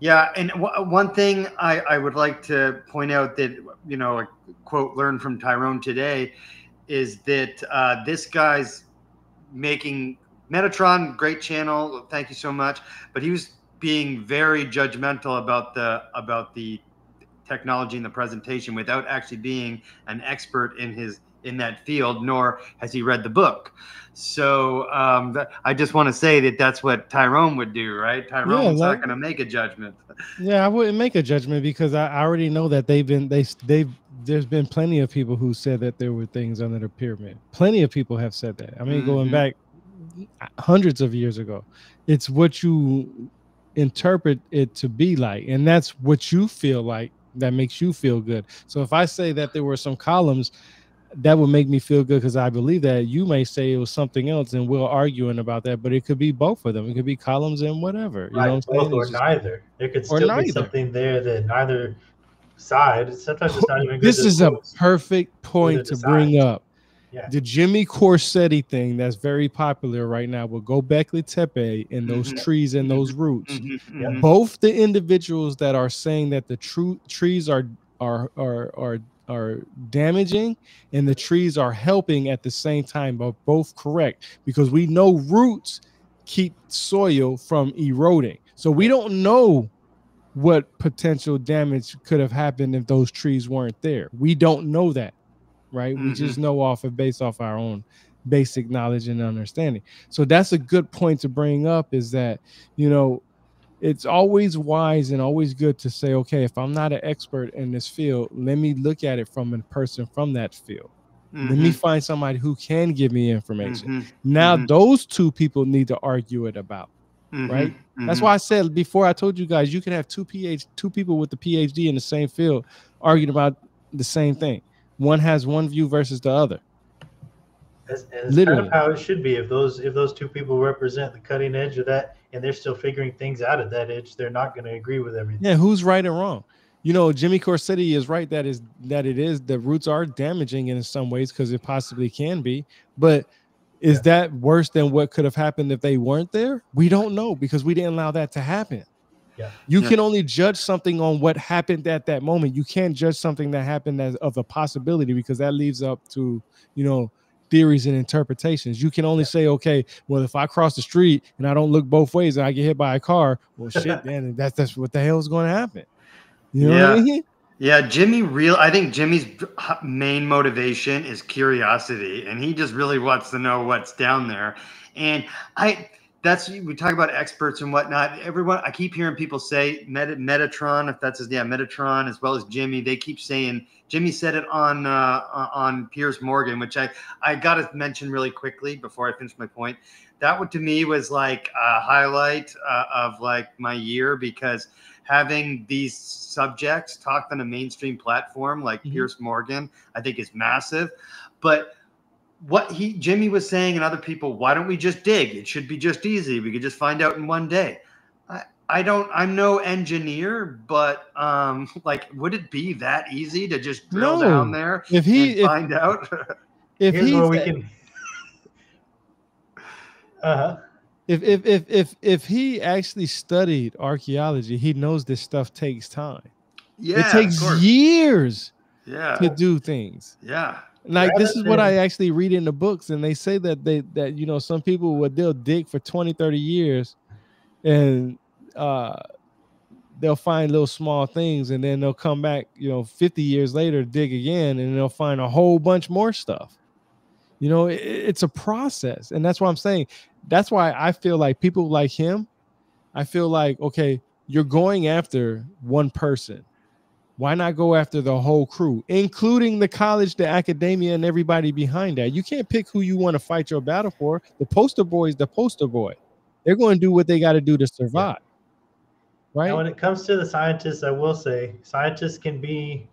Yeah, and one thing I would like to point out that, you know, a quote learned from Tyrone today is that this guy's making Metatron, great channel, thank you so much, but he was being very judgmental about the technology in the presentation without actually being an expert in that field, nor has he read the book. So I just want to say that that's what Tyrone would do, right? Tyrone's not going to make a judgment. Yeah, I wouldn't make a judgment because I already know that there's been plenty of people who said that there were things under the pyramid. Plenty of people have said that. I mean, going back hundreds of years ago. It's what you interpret it to be like, and that's what you feel like that makes you feel good. So if I say that there were some columns, that would make me feel good because I believe that. You may say it was something else, and we're arguing about that, but it could be both of them. It could be columns and whatever. You know what I'm saying? Or neither. There could still be something there that neither side. Sometimes it's not even good. This is a perfect point to bring up. Yeah. The Jimmy Corsetti thing that's very popular right now with Gobekli Tepe and those trees and those roots. Both the individuals that are saying that the trees are damaging and the trees are helping at the same time are both correct, because we know roots keep soil from eroding. So we don't know what potential damage could have happened if those trees weren't there. We don't know that, right? We just know based off our own basic knowledge and understanding. So that's a good point to bring up, is that, you know, it's always wise and always good to say, okay, if I'm not an expert in this field, let me look at it from a person from that field. Let me find somebody who can give me information. Now those two people need to argue it about, right? That's why I said before, I told you guys, you can have two people with the PhD in the same field arguing about the same thing. One has one view versus the other. That's kind of how it should be. If those two people represent the cutting edge of that, and they're still figuring things out at that edge, they're not going to agree with everything. Yeah, who's right and wrong? You know, Jimmy Corsetti is right that the roots are damaging in some ways, because it possibly can be. But is that worse than what could have happened if they weren't there? We don't know, because we didn't allow that to happen. Yeah. You can only judge something on what happened at that moment. You can't judge something that happened as of a possibility, because that leaves up to, you know, theories and interpretations. You can only say, okay, well, if I cross the street and I don't look both ways and I get hit by a car, well, shit, man, that's what the hell is going to happen. You know what I mean? Yeah, I think Jimmy's main motivation is curiosity, and he just really wants to know what's down there. And we talk about experts and whatnot. I keep hearing people say Metatron, if that's his name, Metatron, as well as Jimmy. They keep saying, Jimmy said it on Piers Morgan, which I got to mention really quickly before I finish my point. That one to me was like a highlight of like my year, because having these subjects talked on a mainstream platform like Piers Morgan, I think is massive. But what Jimmy was saying and other people, why don't we just dig? It should be just easy. We could just find out in one day. I'm no engineer, but like, would it be that easy to just drill down there and find out? Here's where we can. If he actually studied archaeology, he knows this stuff takes time. Yeah, it takes years to do things. Yeah. Like, this is what I actually read in the books, and they say that you know, some people they'll dig for 20, 30 years, and they'll find little small things, and then they'll come back, you know, 50 years later, dig again, and they'll find a whole bunch more stuff. You know, it's a process, and that's what I'm saying. That's why I feel like people like him, I feel like, okay, you're going after one person. Why not go after the whole crew, including the college, the academia, and everybody behind that? You can't pick who you want to fight your battle for. The poster boy is the poster boy. They're going to do what they got to do to survive. Right? Now, when it comes to the scientists, I will say scientists can be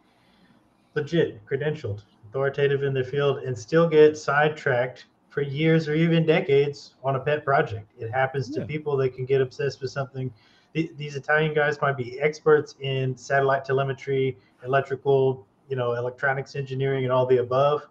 legit, credentialed, authoritative in their field, and still get sidetracked for years or even decades on a pet project. It happens to people that can get obsessed with something. These Italian guys might be experts in satellite telemetry, electrical, you know, electronics engineering, and all the above.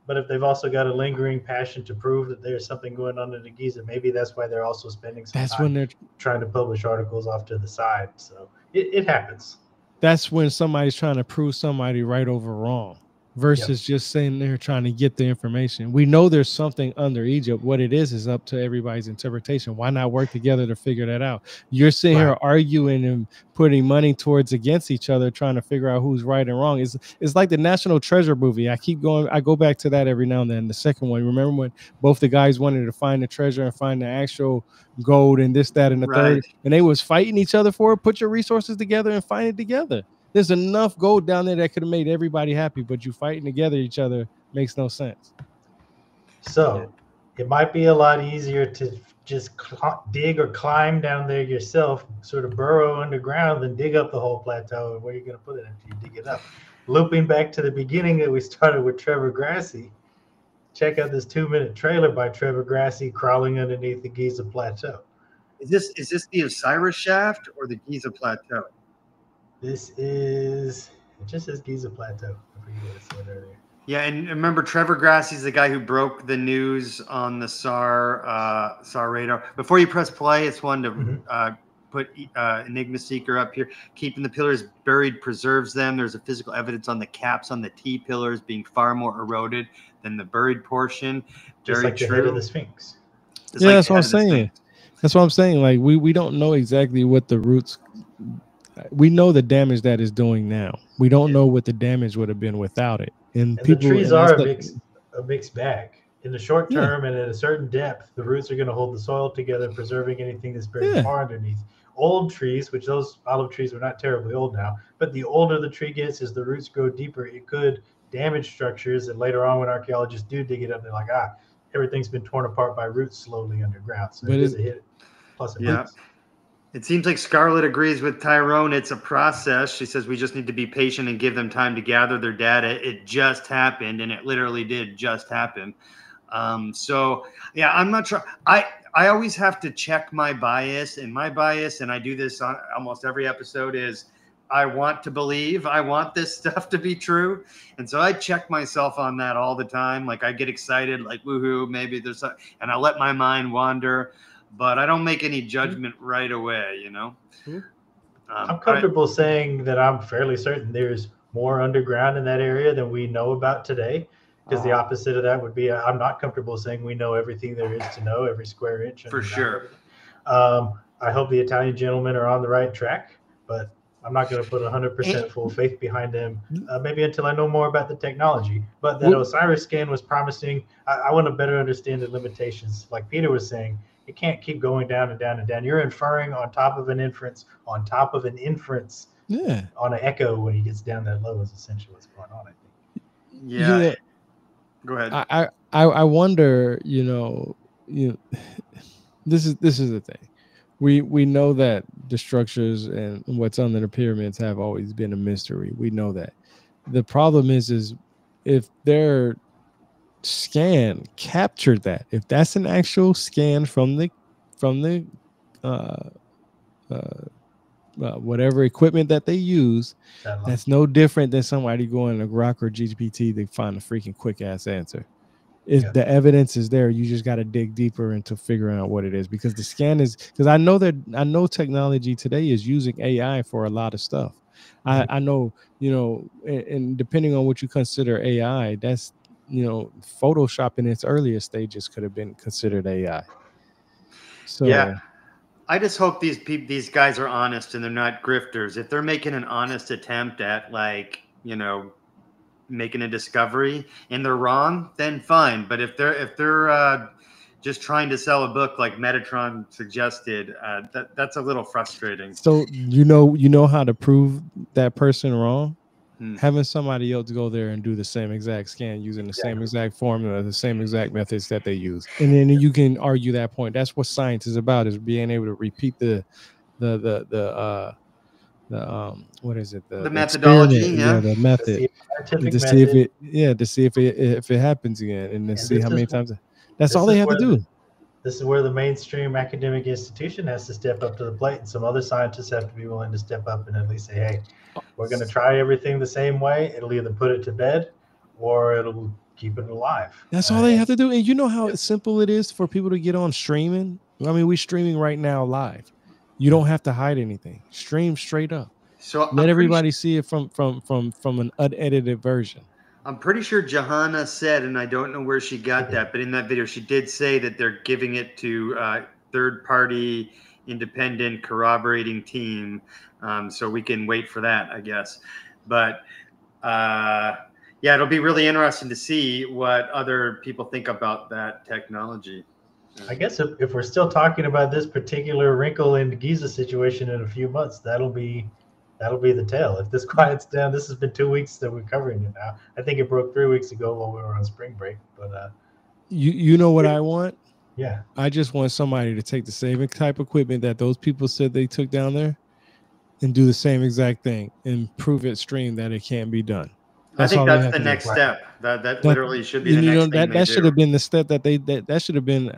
But if they've also got a lingering passion to prove that there's something going on in the Giza, maybe that's why they're also spending some time when they're trying to publish articles off to the side. So it happens. That's when somebody's trying to prove somebody right over wrong, versus just sitting there trying to get the information. We know there's something under Egypt. What it is up to everybody's interpretation. Why not work together to figure that out? You're sitting here arguing and putting money towards against each other, trying to figure out who's right and wrong. It's like the National Treasure movie. I go back to that every now and then. The second one, remember when both the guys wanted to find the treasure and find the actual gold and this, that, and the third, and they was fighting each other for it? Put your resources together and find it together. There's enough gold down there that could have made everybody happy, but you fighting together each other makes no sense. So it might be a lot easier to just dig or climb down there yourself, sort of burrow underground, than dig up the whole plateau. And where are you going to put it after you dig it up? Looping back to the beginning that we started with Trevor Grassi, check out this 2-minute trailer by Trevor Grassi crawling underneath the Giza Plateau. Is this the Osiris Shaft or the Giza Plateau? This is, it just says Giza Plateau. I forget what I said earlier. Yeah, and remember, Trevor Grassi's the guy who broke the news on the SAR radar. Before you press play, it's one to put Enigma Seeker up here. Keeping the pillars buried preserves them. There's a physical evidence on the caps on the T pillars being far more eroded than the buried portion. Just Very like true. The head of the Sphinx. Yeah, that's what I'm saying. That's what I'm saying. Like we don't know exactly what the roots. We know the damage that is doing now. We don't know what the damage would have been without it. And the trees are a mixed bag. In the short Yeah. term and at a certain depth, the roots are going to hold the soil together, preserving anything that's buried Yeah. far underneath. Old trees, which those olive trees are not terribly old now, but the older the tree gets, as the roots grow deeper, it could damage structures. And later on, when archaeologists do dig it up, they're like, everything's been torn apart by roots slowly underground. So But it is a hit. Plus, Yeah. It seems like Scarlett agrees with Tyrone. It's a process. She says we just need to be patient and give them time to gather their data. It just happened, and it literally did just happen. So yeah, I'm not sure. I always have to check my bias, and I do this on almost every episode, is I want to believe, I want this stuff to be true. And so I check myself on that all the time. Like I get excited, like, woohoo, maybe there's a, and I let my mind wander, but I don't make any judgment right away, you know? I'm comfortable saying that I'm fairly certain there's more underground in that area than we know about today. Because the opposite of that would be, I'm not comfortable saying we know everything there is to know, every square inch. For sure. I hope the Italian gentlemen are on the right track, but I'm not going to put 100% full faith behind them, maybe until I know more about the technology. But that Osiris scan was promising. I want to better understand the limitations. Like Peter was saying, it can't keep going down and down and down. You're inferring on top of an inference, on top of an inference, on an echo when he gets down that low is essentially what's going on, I think. Yeah. Go ahead. I wonder, this is the thing. We know that the structures and what's under the pyramids have always been a mystery. We know that. The problem is if their scan captured that, if that's an actual scan from the whatever equipment that they use, that's no different than somebody going to Grok or GPT to find a freaking quick ass answer. If the evidence is there, you just got to dig deeper into figuring out what it is, because the scan is, because I know technology today is using AI for a lot of stuff. I know, and depending on what you consider AI, that's, Photoshop in its earliest stages could have been considered AI. So yeah, I just hope these guys are honest and they're not grifters. If they're making an honest attempt at, like, making a discovery and they're wrong, then fine. But if they're just trying to sell a book like Metatron suggested, that's a little frustrating. So you know how to prove that person wrong? Having somebody else go there and do the same exact scan using the same exact formula, the same exact methods that they use, and then you can argue that point. That's what science is about: is being able to repeat the what is it? The methodology, the method, to see if it happens again, and then see how many times. That's all they have to do. This is where the mainstream academic institution has to step up to the plate, and some other scientists have to be willing to step up and at least say, hey, we're going to try everything the same way. It'll either put it to bed or it'll keep it alive. That's all they have to do. And you know how simple it is for people to get on streaming? I mean, we're streaming right now live. You don't have to hide anything. Stream straight up. So let everybody see it from an unedited version. I'm pretty sure Johanna said, and I don't know where she got that, but in that video, she did say that they're giving it to third-party, independent, corroborating team. So we can wait for that, I guess. But yeah, it'll be really interesting to see what other people think about that technology. I guess if we're still talking about this particular wrinkle in the Giza situation in a few months, that'll be the tale. If this quiets down, this has been 2 weeks that we're covering it now. I think it broke 3 weeks ago while we were on spring break. But you know what I want? Yeah, I just want somebody to take the same type of equipment that those people said they took down there and do the same exact thing and prove it stream that it can be done. I think that's the next step. That literally should be the next thing that should have been the step that should have been.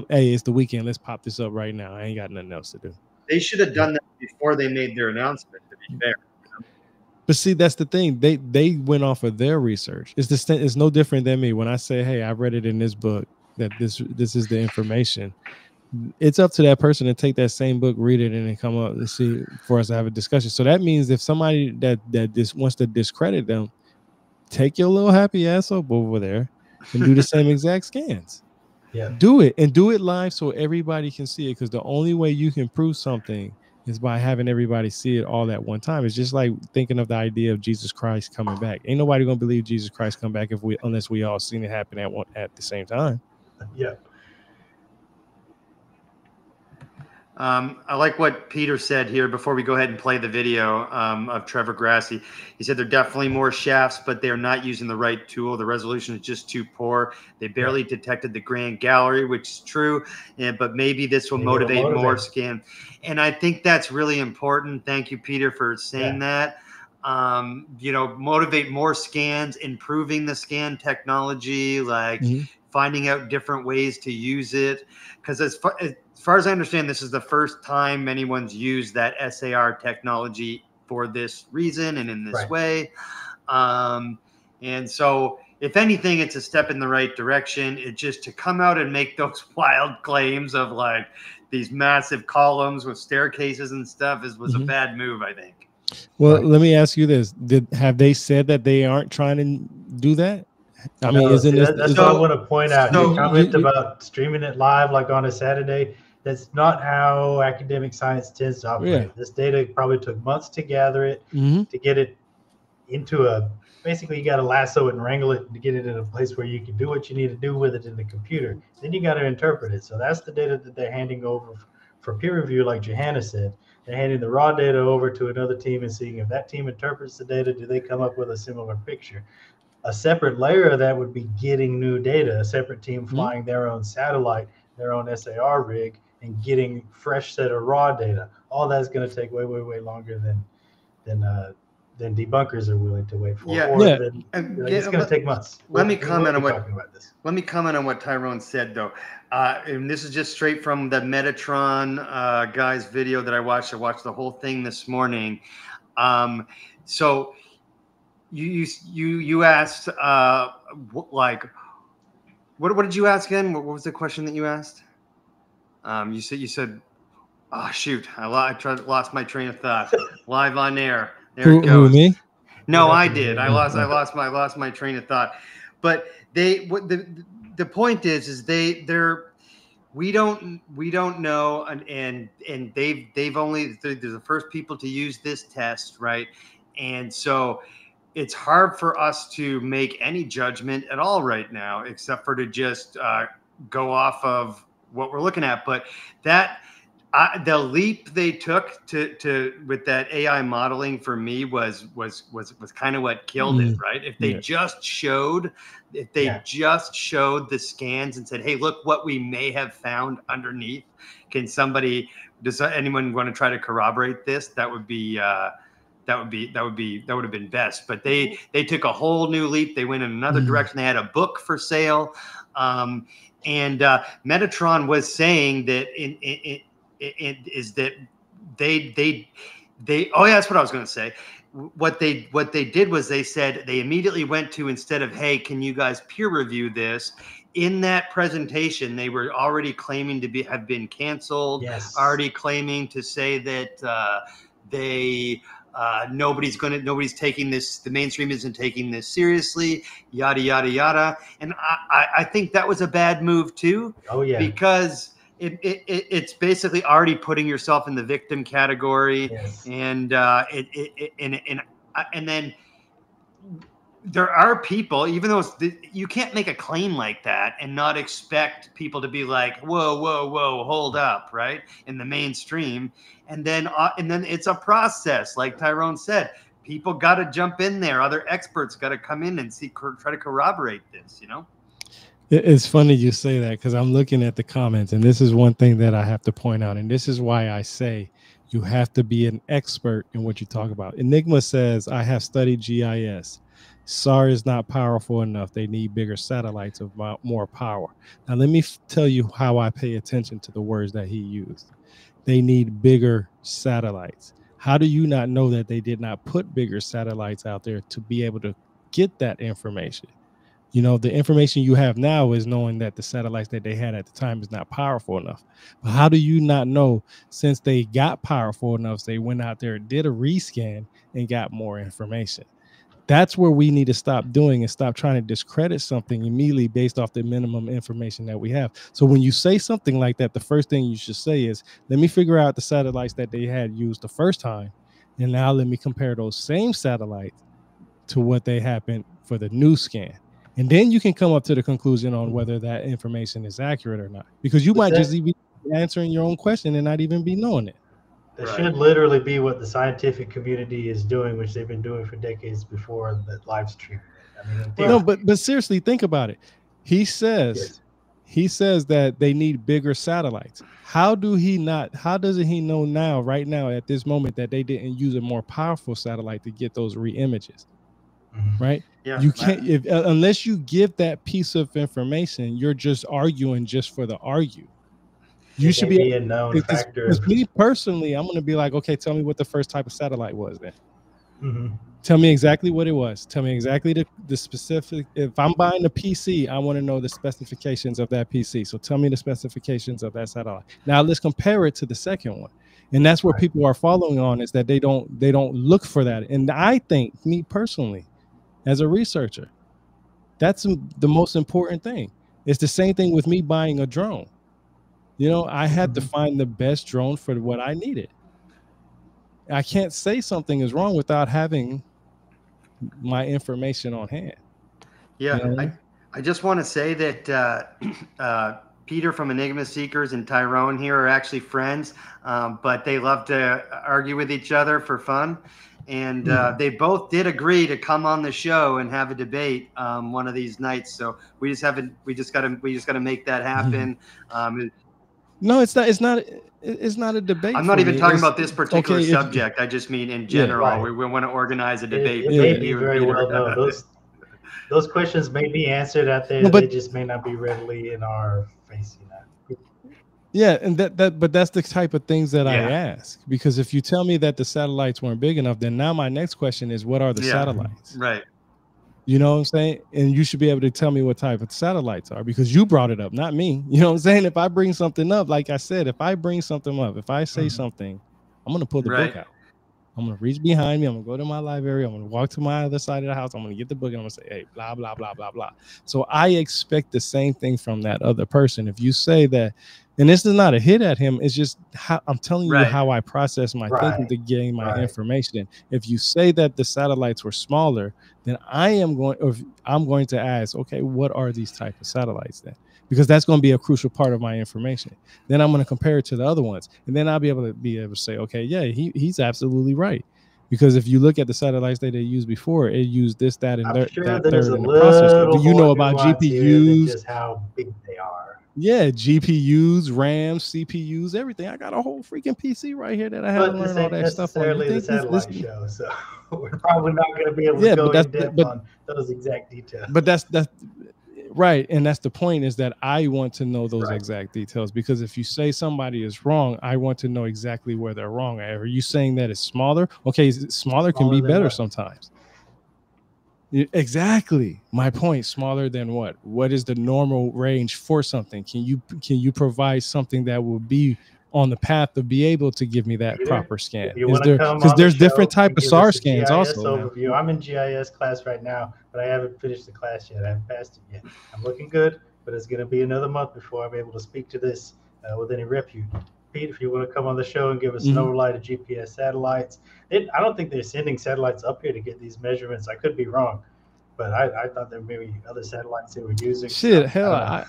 Hey, it's the weekend. Let's pop this up right now. I ain't got nothing else to do. They should have done that before they made their announcement, to be fair. But see, that's the thing. They went off of their research. It's no different than me when I say, hey, I read it in this book that this is the information. It's up to that person to take that same book, read it, and then come up and see for us to have a discussion. So that means if somebody that wants to discredit them, take your little happy ass up over there and do the same exact scans. Yeah. Do it, and do it live so everybody can see it, because the only way you can prove something is by having everybody see it all at one time. It's just like thinking of the idea of Jesus Christ coming back. Ain't nobody gonna believe Jesus Christ come back unless we all seen it happen at the same time. Yeah. I like what Peter said here before we go ahead and play the video of Trevor Grassi. He said there are definitely more shafts, but they're not using the right tool. The resolution is just too poor. They barely detected the grand gallery, which is true, but maybe this will motivate more scan. And I think that's really important. Thank you, Peter, for saying that. You know, motivate more scans, improving the scan technology, like finding out different ways to use it. Because as far as I understand, this is the first time anyone's used that SAR technology for this reason and in this way. And so, if anything, it's a step in the right direction. It's just to come out and make those wild claims of like these massive columns with staircases and stuff was a bad move, I think. Well, let me ask you this: have they said that they aren't trying to do that? I mean, isn't this? That's what I want to point out. Your comment about streaming it live, like on a Saturday, that's not how academic science tends to operate. Yeah. This data probably took months to gather it, to get it into a. Basically, you got to lasso it and wrangle it to get it in a place where you can do what you need to do with it in the computer. Then you got to interpret it. So that's the data that they're handing over for peer review, like Johanna said. They're handing the raw data over to another team and seeing if that team interprets the data, do they come up with a similar picture? A separate layer of that would be getting new data, a separate team flying their own satellite, their own SAR rig, and getting fresh set of raw data. All that's going to take way, way, way longer than debunkers are willing to wait for. It's going to take months. Let me comment on what Tyrone said, though. And this is just straight from the Metatron guy's video that I watched. I watched the whole thing this morning. So you asked like what did you ask again? What was the question that you asked? You said oh shoot, I lost my train of thought live on air. There it goes. Me? No, I did. I lost my train of thought. But the point is we don't know, and they've only they're the first people to use this test, right? And so it's hard for us to make any judgment at all right now, except for to just go off of what we're looking at. But the leap they took to with that AI modeling for me was kind of what killed it, right? If they just showed the scans and said, "Hey, look what we may have found underneath." Does anyone want to try to corroborate this? That would have been best. But they took a whole new leap. They went in another direction. They had a book for sale, and Metatron was saying that is that they oh yeah, that's what I was going to say. What they did was they said they immediately went to, instead of, hey, can you guys peer review this? In that presentation, they were already claiming to have been canceled. Yes. Already claiming to say that nobody's taking this. The mainstream isn't taking this seriously. Yada yada yada. And I think that was a bad move too. Oh yeah. Because it's basically already putting yourself in the victim category. Yes. And then there are people, even though you can't make a claim like that and not expect people to be like, whoa, hold up, right? In the mainstream. And then it's a process, like Tyrone said. People got to jump in there. Other experts got to come in and try to corroborate this, you know? It's funny you say that, because I'm looking at the comments, and this is one thing that I have to point out, and this is why I say you have to be an expert in what you talk about. Enigma says, I have studied GIS. SAR is not powerful enough. They need bigger satellites of more power. Now, let me tell you how I pay attention to the words that he used. They need bigger satellites. How do you not know that they did not put bigger satellites out there to be able to get that information? You know, the information you have now is knowing that the satellites that they had at the time is not powerful enough. But how do you not know, since they got powerful enough, they went out there and did a rescan and got more information? That's where we need to stop doing and stop trying to discredit something immediately based off the minimum information that we have. So when you say something like that, the first thing you should say is, let me figure out the satellites that they had used the first time. And now let me compare those same satellites to what they happened for the new scan. And then you can come up to the conclusion on whether that information is accurate or not, because you might just be answering your own question and not even be knowing it. That should literally be what the scientific community is doing, which they've been doing for decades before the live stream. I mean, no, but seriously, think about it. He says that they need bigger satellites. How doesn't he know now, right now, at this moment, that they didn't use a more powerful satellite to get those re-images? Right? Yeah, you can't, unless you give that piece of information, you're just arguing just for the argue. You should be a known factor. Me personally, I'm going to be like, okay, tell me what the first type of satellite was then. Tell me exactly what it was. Tell me exactly the specific. If I'm buying a PC, I want to know the specifications of that PC. So tell me the specifications of that satellite. Now let's compare it to the second one. And that's where people are following on, is that they don't look for that. And I think, me personally, as a researcher, that's the most important thing. It's the same thing with me buying a drone. You know, I had to find the best drone for what I needed. I can't say something is wrong without having my information on hand. Yeah, you know? I just want to say that Peter from Enigma Seekers and Tyrone here are actually friends, but they love to argue with each other for fun. And they both did agree to come on the show and have a debate one of these nights. So we just got to make that happen. No, it's not a debate. I'm not even talking about this particular subject. I just mean in general. We want to organize a debate. It may be very well known. Those questions may be answered out there. They just may not be readily in our face. Yeah, and but that's the type of things that I ask. Because if you tell me that the satellites weren't big enough, then now my next question is, what are the satellites? Right. You know what I'm saying? And you should be able to tell me what type of satellites are, because you brought it up, not me. You know what I'm saying? If I bring something up, like I said, if I bring something up, if I say something, I'm going to pull the book out. I'm going to reach behind me. I'm going to go to my library. I'm going to walk to my other side of the house. I'm going to get the book and I'm going to say, hey, blah, blah, blah, blah, blah. So I expect the same thing from that other person. If you say that, and this is not a hit at him, it's just how I'm telling you how I process my thinking to gain my information. If you say that the satellites were smaller, then I'm going to ask, okay, what are these type of satellites then? Because that's going to be a crucial part of my information. Then I'm going to compare it to the other ones, and then I'll be able to say, okay, yeah, he's absolutely right. Because if you look at the satellites that they used before, it used this, that, and that third in the processor. Do you know about GPUs? Just how big they are. Yeah, GPUs, RAM, CPUs, everything. I got a whole freaking PC right here that I haven't learned all that stuff on. The satellite show, so we're probably not going to be able to go in depth on those exact details. But that's right, and that's the point, is that I want to know those exact details, because if you say somebody is wrong, I want to know exactly where they're wrong. Are you saying that it's smaller? Okay, smaller can be better sometimes. Exactly my point. Smaller than what? What is the normal range for something? Can you provide something that will be on the path to be able to give me that proper scan? Because there's different type of SAR scans also. Overview. I'm in GIS class right now, but I haven't finished the class yet. I haven't passed it yet. I'm looking good, but it's going to be another month before I'm able to speak to this with any repute. Pete, if you want to come on the show and give us an overlay of GPS satellites. I don't think they're sending satellites up here to get these measurements. I could be wrong, but I thought there may be other satellites they were using. Shit, hell,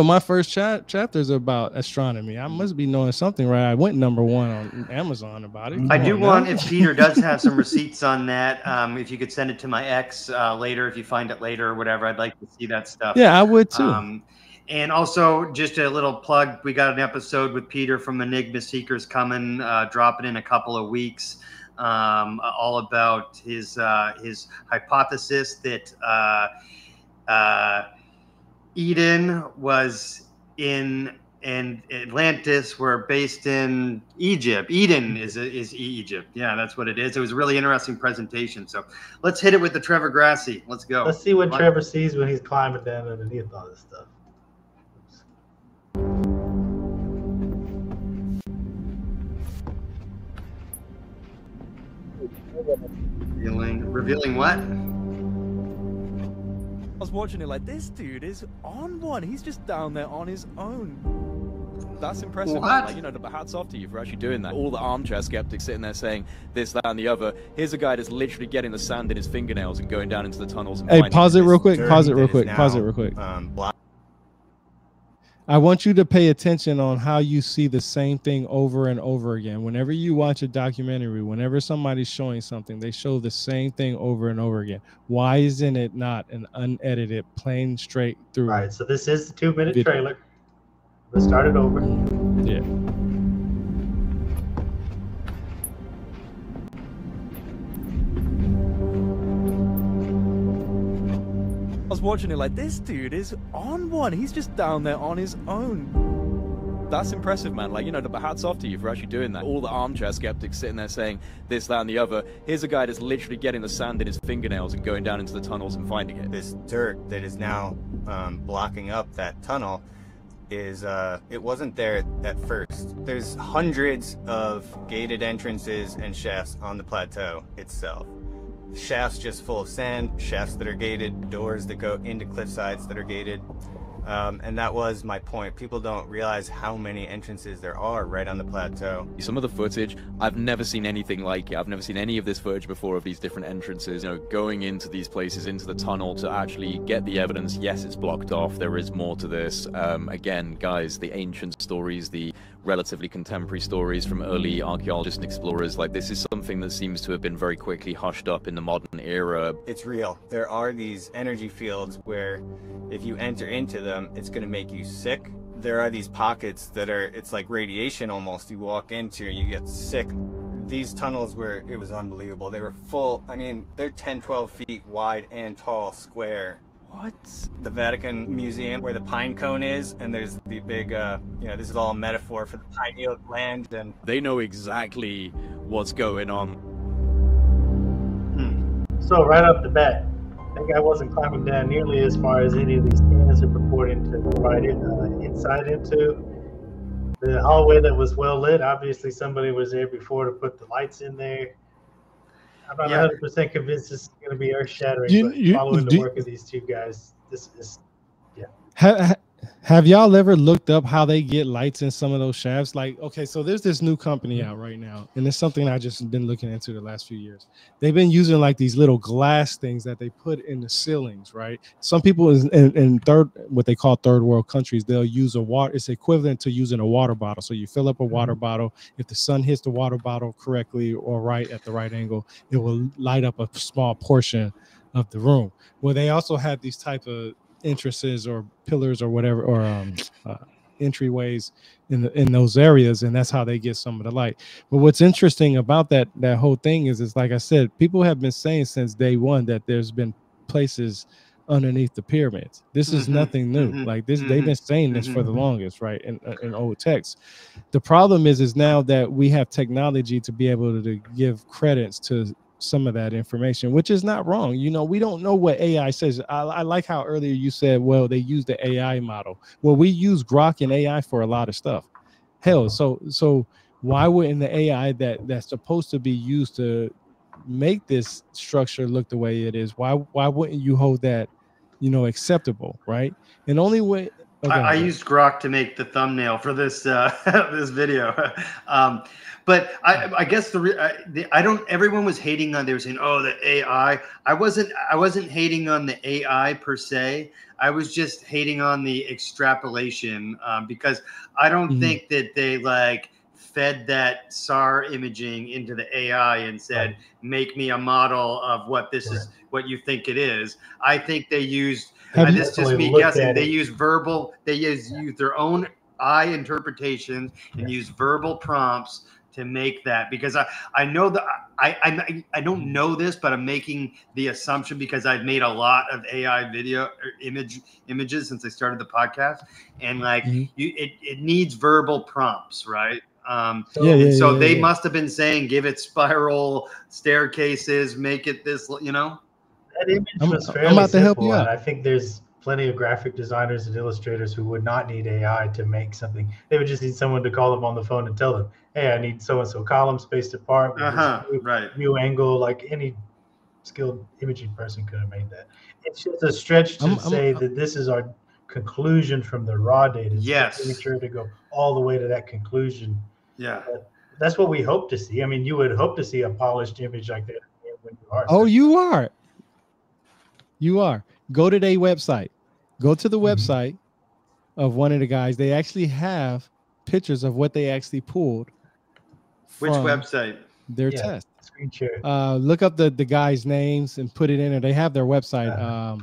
my first chapter is about astronomy. I must be knowing something, right? I went #1 on Amazon about it. I do want, if Peter does have some receipts on that, if you could send it to my ex later, if you find it later or whatever, I'd like to see that stuff. Yeah, I would too. And also, just a little plug, we got an episode with Peter from Enigma Seekers coming, dropping in a couple of weeks, all about his hypothesis that Eden was and Atlantis were based in Egypt. Eden is Egypt. Yeah, that's what it is. It was a really interesting presentation. So let's hit it with the Trevor Grassi. Let's go. Let's see what Trevor sees when he's climbing down underneath all this stuff. Revealing what? I was watching it like, this dude is on one. He's just down there on his own. That's impressive. What? Like, you know, the hats off to you for actually doing that. All the armchair skeptics sitting there saying this, that, and the other. Here's a guy that's literally getting the sand in his fingernails and going down into the tunnels. And Hey, pause it real quick. Pause it real quick. Pause it real quick. I want you to pay attention on how you see the same thing over and over again. Whenever you watch a documentary, whenever somebody's showing something, they show the same thing over and over again. Why isn't it not an unedited, plain straight through? All right, so this is the 2-minute trailer. Let's start it over. Yeah. I was watching it like, this dude is on one. He's just down there on his own. That's impressive, man. Like, you know, the hats off to you for actually doing that. All the armchair skeptics sitting there saying this, that, and the other. Here's a guy that's literally getting the sand in his fingernails and going down into the tunnels and finding it. This dirt that is now blocking up that tunnel is, it wasn't there at first. There's hundreds of gated entrances and shafts on the plateau itself. Shafts just full of sand, shafts that are gated, doors that go into cliff sides that are gated. And that was my point. People don't realize how many entrances there are right on the plateau. Some of the footage, I've never seen anything like it. I've never seen any of this footage before of these different entrances, you know, going into these places, into the tunnel to actually get the evidence. Yes, it's blocked off. There is more to this. Again, guys, the ancient stories, the relatively contemporary stories from early archaeologists and explorers, like, this is something that seems to have been very quickly hushed up in the modern era. It's real. There are these energy fields where if you enter into them, it's going to make you sick. There are these pockets that are, it's like radiation almost. You walk into, you get sick. These tunnels were, it was unbelievable. They were full, I mean, they're 10, 12 feet wide and tall, square. What? The Vatican Museum where the pine cone is, and there's the big, you know, this is all a metaphor for the pineal gland, and they know exactly what's going on. So right off the bat, that guy wasn't climbing down nearly as far as any of these scanners are purporting to provide insight into. The hallway that was well lit, obviously somebody was there before to put the lights in there. I'm not 100% convinced this is going to be earth-shattering, but following the work of these two guys, this is, yeah. Have y'all ever looked up how they get lights in some of those shafts? Like, okay, so there's this new company out right now, and it's something I just been looking into the last few years. They've been using like these little glass things that they put in the ceilings, right? Some people in what they call third world countries, they'll use a water. It's equivalent to using a water bottle. So you fill up a water bottle. If the sun hits the water bottle correctly or right at the right angle, it will light up a small portion of the room. Well, they also have these type of entrances or pillars or whatever, or entryways in those areas, and that's how they get some of the light. But what's interesting about that whole thing is like I said, people have been saying since day one that there's been places underneath the pyramids. This is nothing new. Like this, they've been saying this for the longest, right? In old texts. The problem is now that we have technology to be able to give credence to some of that information, which is not wrong. You know, we don't know what AI says. I like how earlier you said, well, they use the AI model. Well, we use Grok and AI for a lot of stuff. Hell, so why wouldn't the AI that's supposed to be used to make this structure look the way it is, why wouldn't you hold that, you know, acceptable, right? And only way I used Grok to make the thumbnail for this this video. But I guess everyone was hating on, they were saying, oh, the AI. I wasn't hating on the AI per se. I was just hating on the extrapolation because I don't think that they like fed that SAR imaging into the AI and said, make me a model of what this is, what you think it is. I think they used, this is just me guessing, they use their own eye interpretations and use verbal prompts to make that, because I know that I don't know this, but I'm making the assumption because I've made a lot of AI video images since I started the podcast, and like it needs verbal prompts, right? So they must have been saying, give it spiral staircases, make it this, you know. That image was fairly simple, to help you out. I think there's plenty of graphic designers and illustrators who would not need AI to make something. They would just need someone to call them on the phone and tell them, hey, I need so-and-so columns spaced apart, with this view angle, like any skilled imaging person could have made that. It's just a stretch to say that this is our conclusion from the raw data. It's Yes. premature to go all the way to that conclusion. Yeah. But that's what we hope to see. I mean, you would hope to see a polished image like that when you are. Oh, you are. You are. Go to their website. Go to the website of one of the guys. They actually have pictures of what they actually pulled. Which website? Their test. Screen share. Look up the guys' names and put it in there. They have their website.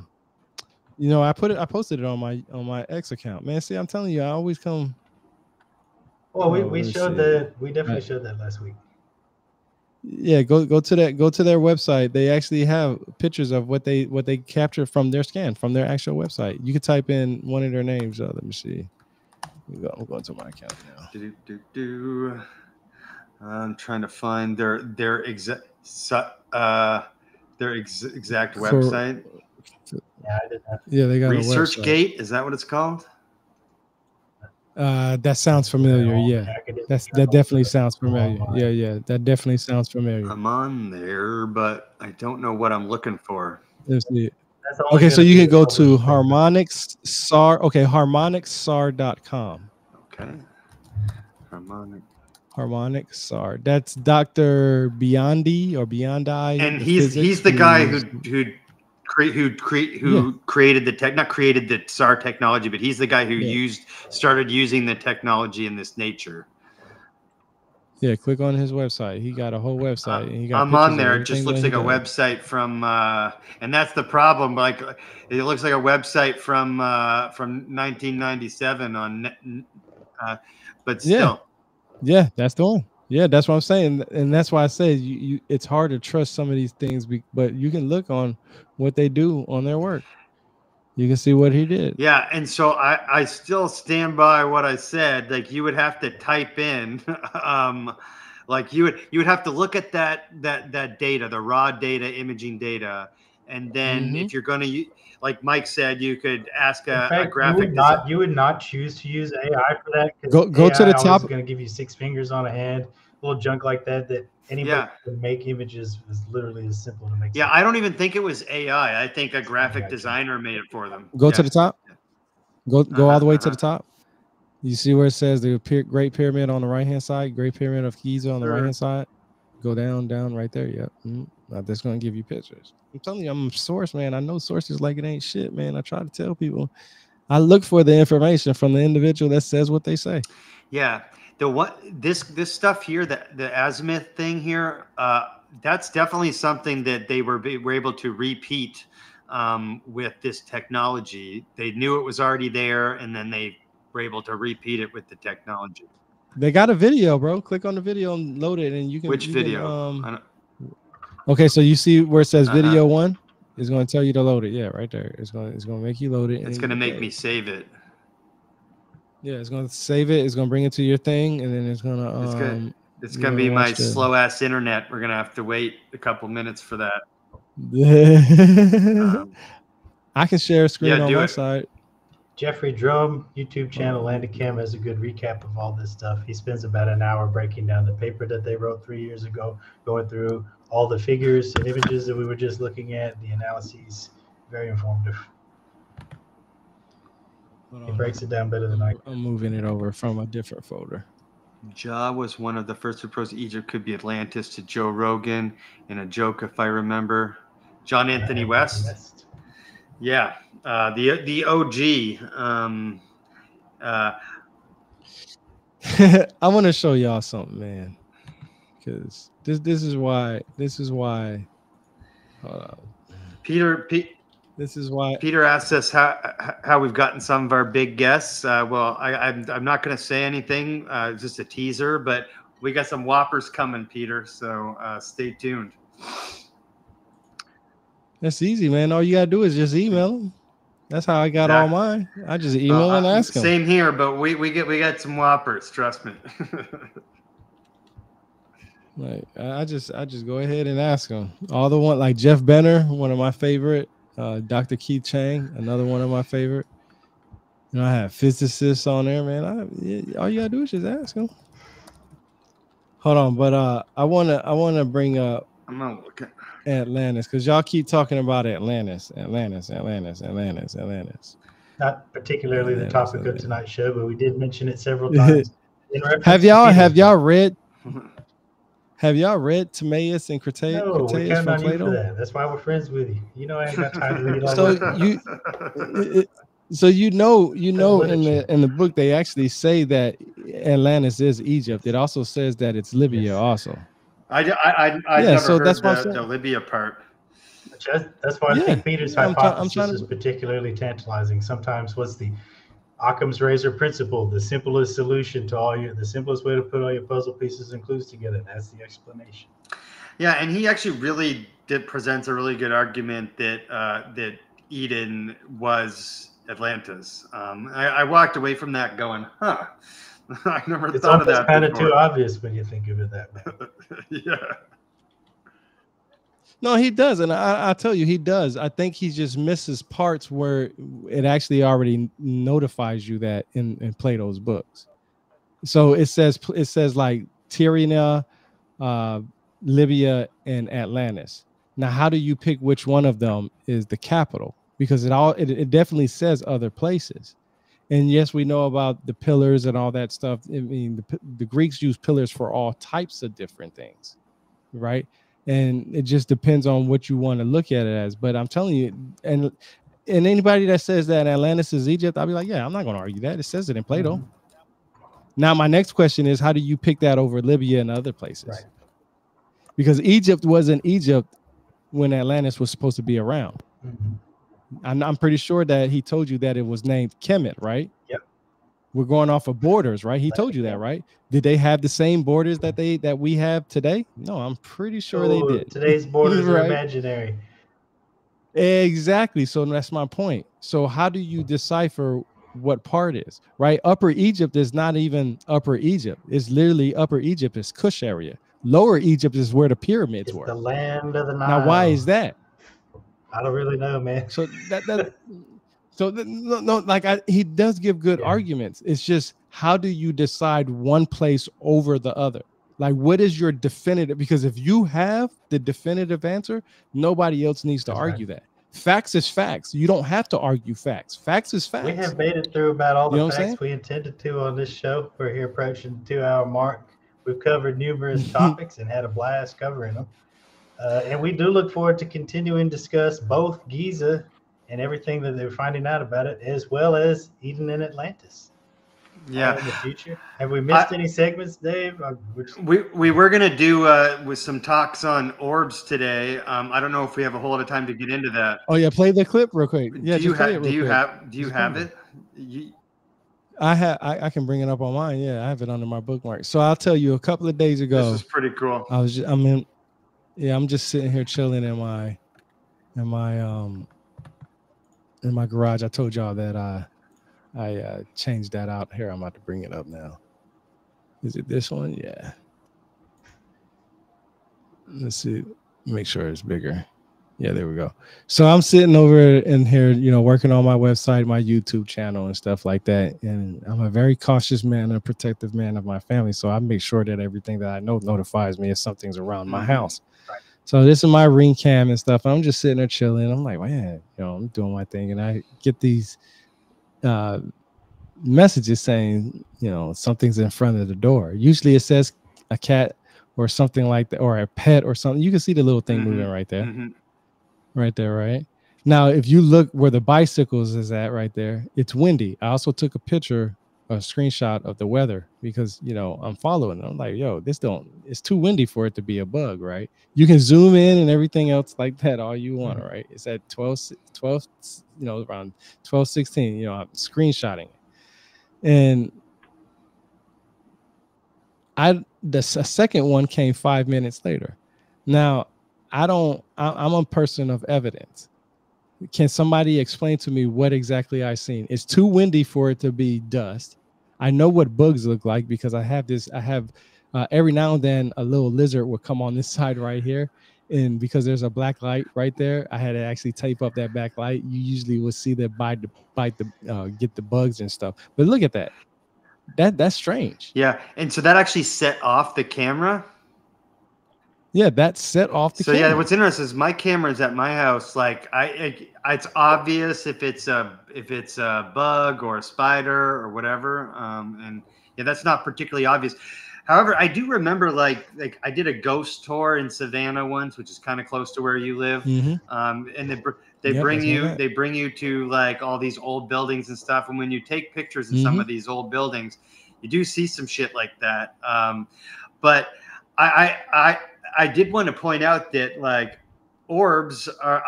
You know, I posted it on my X account. Man, see, I'm telling you, I always come. Well, we showed that. We definitely showed that last week. Yeah, go to their website. They actually have pictures of what they captured from their scan, from their actual website. You could type in one of their names. Let me see. I'm going to my account now. I'm trying to find their exact website. Yeah, I did that. Yeah, they got ResearchGate. Is that what it's called? That sounds familiar. Yeah, that definitely sounds familiar. Yeah, that definitely sounds familiar. I'm on there, but I don't know what I'm looking for. Let's see. Okay, so you can go to Harmonics SAR. Okay, harmonicsar.com. Okay. Harmonic SAR. That's Dr. Biondi or Biondi. And he's the guy who created not created the SAR technology, but he's the guy who started using the technology in this nature. Yeah, click on his website. He got a whole website. And he got I'm on there. It just looks like a website from, and that's the problem. Like, it looks like a website from 1997 on, but still. Yeah, that's the one. Yeah, that's what I'm saying, and that's why I said it's hard to trust some of these things, but you can look on what they do on their work. You can see what he did. Yeah, and so I still stand by what I said. Like, you would have to type in, like you would have to look at that data, the raw data, imaging data, and then if you're going to, like Mike said, you could ask a graphic. You would not choose to use AI for that. Go to the top. It's going to give you 6 fingers on a hand, little junk like that. That anybody can make images is literally as simple to make. Yeah, I don't even think it was AI. I think a graphic designer made it for them. Go to the top. Go all the way to the top. You see where it says the Great Pyramid on the right hand side, Great Pyramid of Giza on the right hand side. Go down right there. Yep. That's going to give you pictures. I'm telling you, I'm a source, man. I know sources like it ain't shit, man. I try to tell people. I look for the information from the individual that says what they say. Yeah. This stuff here, the azimuth thing here, that's definitely something that they were able to repeat with this technology. They knew it was already there, and then they were able to repeat it with the technology. They got a video, bro. Click on the video and load it, and you can. Which video? Okay, so you see where it says video 1? It's going to tell you to load it. Yeah, right there. It's going to make you load it. It's going to make me save it. Yeah, it's going to save it. It's going to bring it to your thing, and then it's going to. It's going to be my slow ass internet. We're going to have to wait a couple minutes for that. I can share a screen on my side. Jeffrey Drum YouTube channel Landicam has a good recap of all this stuff. He spends about an hour breaking down the paper that they wrote 3 years ago, going through all the figures and images that we were just looking at, the analyses. Very informative. He breaks it down better than I can. I'm moving it over from a different folder. Ja was one of the first to propose Egypt could be Atlantis to Joe Rogan in a joke, if I remember. John Anthony West. Yeah, the OG. I want to show y'all something, man, because this is why. Hold on. This is why Peter asked us how we've gotten some of our big guests. Well, I'm not going to say anything. Just a teaser, but we got some whoppers coming, Peter. So stay tuned. That's easy, man. All you gotta do is just email them. That's how I got all mine. I just email and ask them. Same here, but we got some whoppers. Trust me. Like I just go ahead and ask them. All the one like Jeff Benner, one of my favorite. Dr. Keith Chang, another one of my favorite. You know, I have physicists on there, man. All you gotta do is just ask them. Hold on, but I wanna bring up I'm gonna look at Atlantis, because y'all keep talking about Atlantis. Not particularly the Atlantis, topic of tonight's show, but we did mention it several times. In reference have to y'all Peter's book. read Timaeus and Critias No, we're counting from on you for Plato? that. That's why we're friends with you. You know I ain't got time to read all So that. you know in the book they actually say that Atlantis is Egypt. It also says that it's Libya. Yes. Also, I Yeah, never so heard that's what I'm saying. the Libya part. That's why I Yeah, think Peter's yeah, I'm hypothesis trying to- is particularly tantalizing. Sometimes what's the Occam's razor principle, the simplest solution to the simplest way to put all your puzzle pieces and clues together. That's the explanation. Yeah, and he actually really presents a really good argument that that Eden was Atlantis. I walked away from that going, huh. I never thought of that It's kind of before. too obvious when you think of it that way. Yeah. No, he does, and I tell you, he does. I think he just misses parts where it actually already notifies you that in Plato's books. So it says like Tyrrhenia, Libya, and Atlantis. Now, how do you pick which one of them is the capital? Because it definitely says other places. And yes, we know about the pillars and all that stuff. I mean, the Greeks use pillars for all types of different things, right? And it just depends on what you want to look at it as. But I'm telling you, and anybody that says that Atlantis is Egypt, I'll be like, yeah, I'm not going to argue that. It says it in Plato. Now, my next question is, how do you pick that over Libya and other places? Right. Because Egypt wasn't Egypt when Atlantis was supposed to be around. I'm pretty sure that he told you that it was named Kemet, right? Yep. We're going off of borders, right? He told you that, right? Did they have the same borders that we have today? No, I'm pretty sure they did. Today's borders Right? are imaginary. Exactly. So that's my point. So how do you decipher what part is, right? Upper Egypt is not even Upper Egypt. It's literally Upper Egypt is Kush area. Lower Egypt is where the pyramids were. The land of the Nile. Now, why is that? I don't really know, man. So he does give good arguments. It's just, how do you decide one place over the other? Like, what is your definitive? Because if you have the definitive answer, nobody else needs to argue that. Facts is facts. You don't have to argue facts. Facts is facts. We have made it through about all the facts saying? we intended to on this show. We're here approaching the 2-hour mark. We've covered numerous topics and had a blast covering them. And we do look forward to continuing to discuss both Giza and everything that they're finding out about it, as well as Eden and Atlantis. Yeah. In the future. Have we missed any segments, Dave? We were going to do with some talks on orbs today. I don't know if we have a whole lot of time to get into that. Oh yeah, play the clip real quick. Yeah, do you have it? I can bring it up on mine. Yeah, I have it under my bookmark. So I'll tell you, a couple of days ago, this is pretty cool. I'm just sitting here chilling in my garage. I told y'all that I changed that out. Here, I'm about to bring it up now. Is it this one? Yeah. Let's see. Make sure it's bigger. Yeah, there we go. So I'm sitting over in here, working on my website, my YouTube channel and stuff like that. And I'm a very cautious man and a protective man of my family. So I make sure that everything that I know notifies me if something's around my house. Right. So this is my Ring Cam and stuff. I'm just sitting there chilling. I'm like, man, I'm doing my thing. And I get these messages saying, something's in front of the door. Usually it says a cat or something like that, or a pet or something. You can see the little thing moving right there. Right there, right? Now, if you look where the bicycles is at right there, it's windy. I also took a screenshot of the weather because, I'm following it. I'm like, yo, it's too windy for it to be a bug, right? You can zoom in and everything else like that all you want, right? It's at 12, around 12:16, I'm screenshotting it. And a second one came 5 minutes later. Now, I'm a person of evidence. Can somebody explain to me what exactly I seen? It's too windy for it to be dust. I know what bugs look like because I have every now and then a little lizard will come on this side right here. And because there's a black light right there, I had to actually tape up that black light. You usually will see that get the bugs and stuff. But look at that. That's strange. Yeah. And so that actually set off the camera? Yeah, that set off the So camera. yeah, what's interesting is my camera's at my house. Like it's obvious if it's a bug or a spider or whatever. And yeah, that's not particularly obvious. However, I do remember like I did a ghost tour in Savannah once, which is kind of close to where you live. And they bring you to like all these old buildings and stuff. And when you take pictures in some of these old buildings, you do see some shit like that. But I did want to point out that like orbs are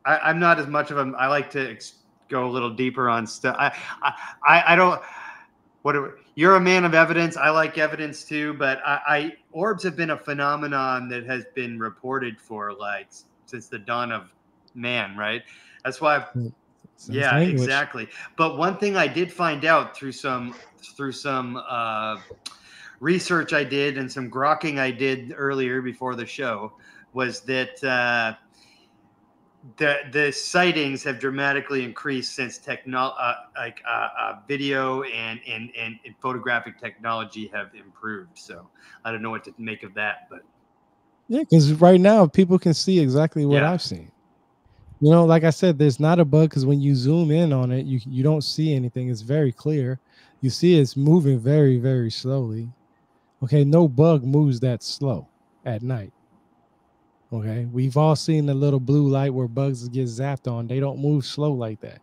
I'm not as much of them. I like to go a little deeper on stuff. I don't. You're a man of evidence. I like evidence too, but orbs have been a phenomenon that has been reported for like since the dawn of man, right? That's why. Yeah, language. Exactly. But one thing I did find out through some research I did and some grokking I did earlier before the show was that the sightings have dramatically increased since video and photographic technology have improved. So I don't know what to make of that, but yeah, because right now people can see exactly what I've seen. You know, like I said, there's not a bug because when you zoom in on it, you don't see anything. It's very clear. You see it's moving very, very slowly. Okay, no bug moves that slow at night. Okay, we've all seen the little blue light where bugs get zapped on. They don't move slow like that.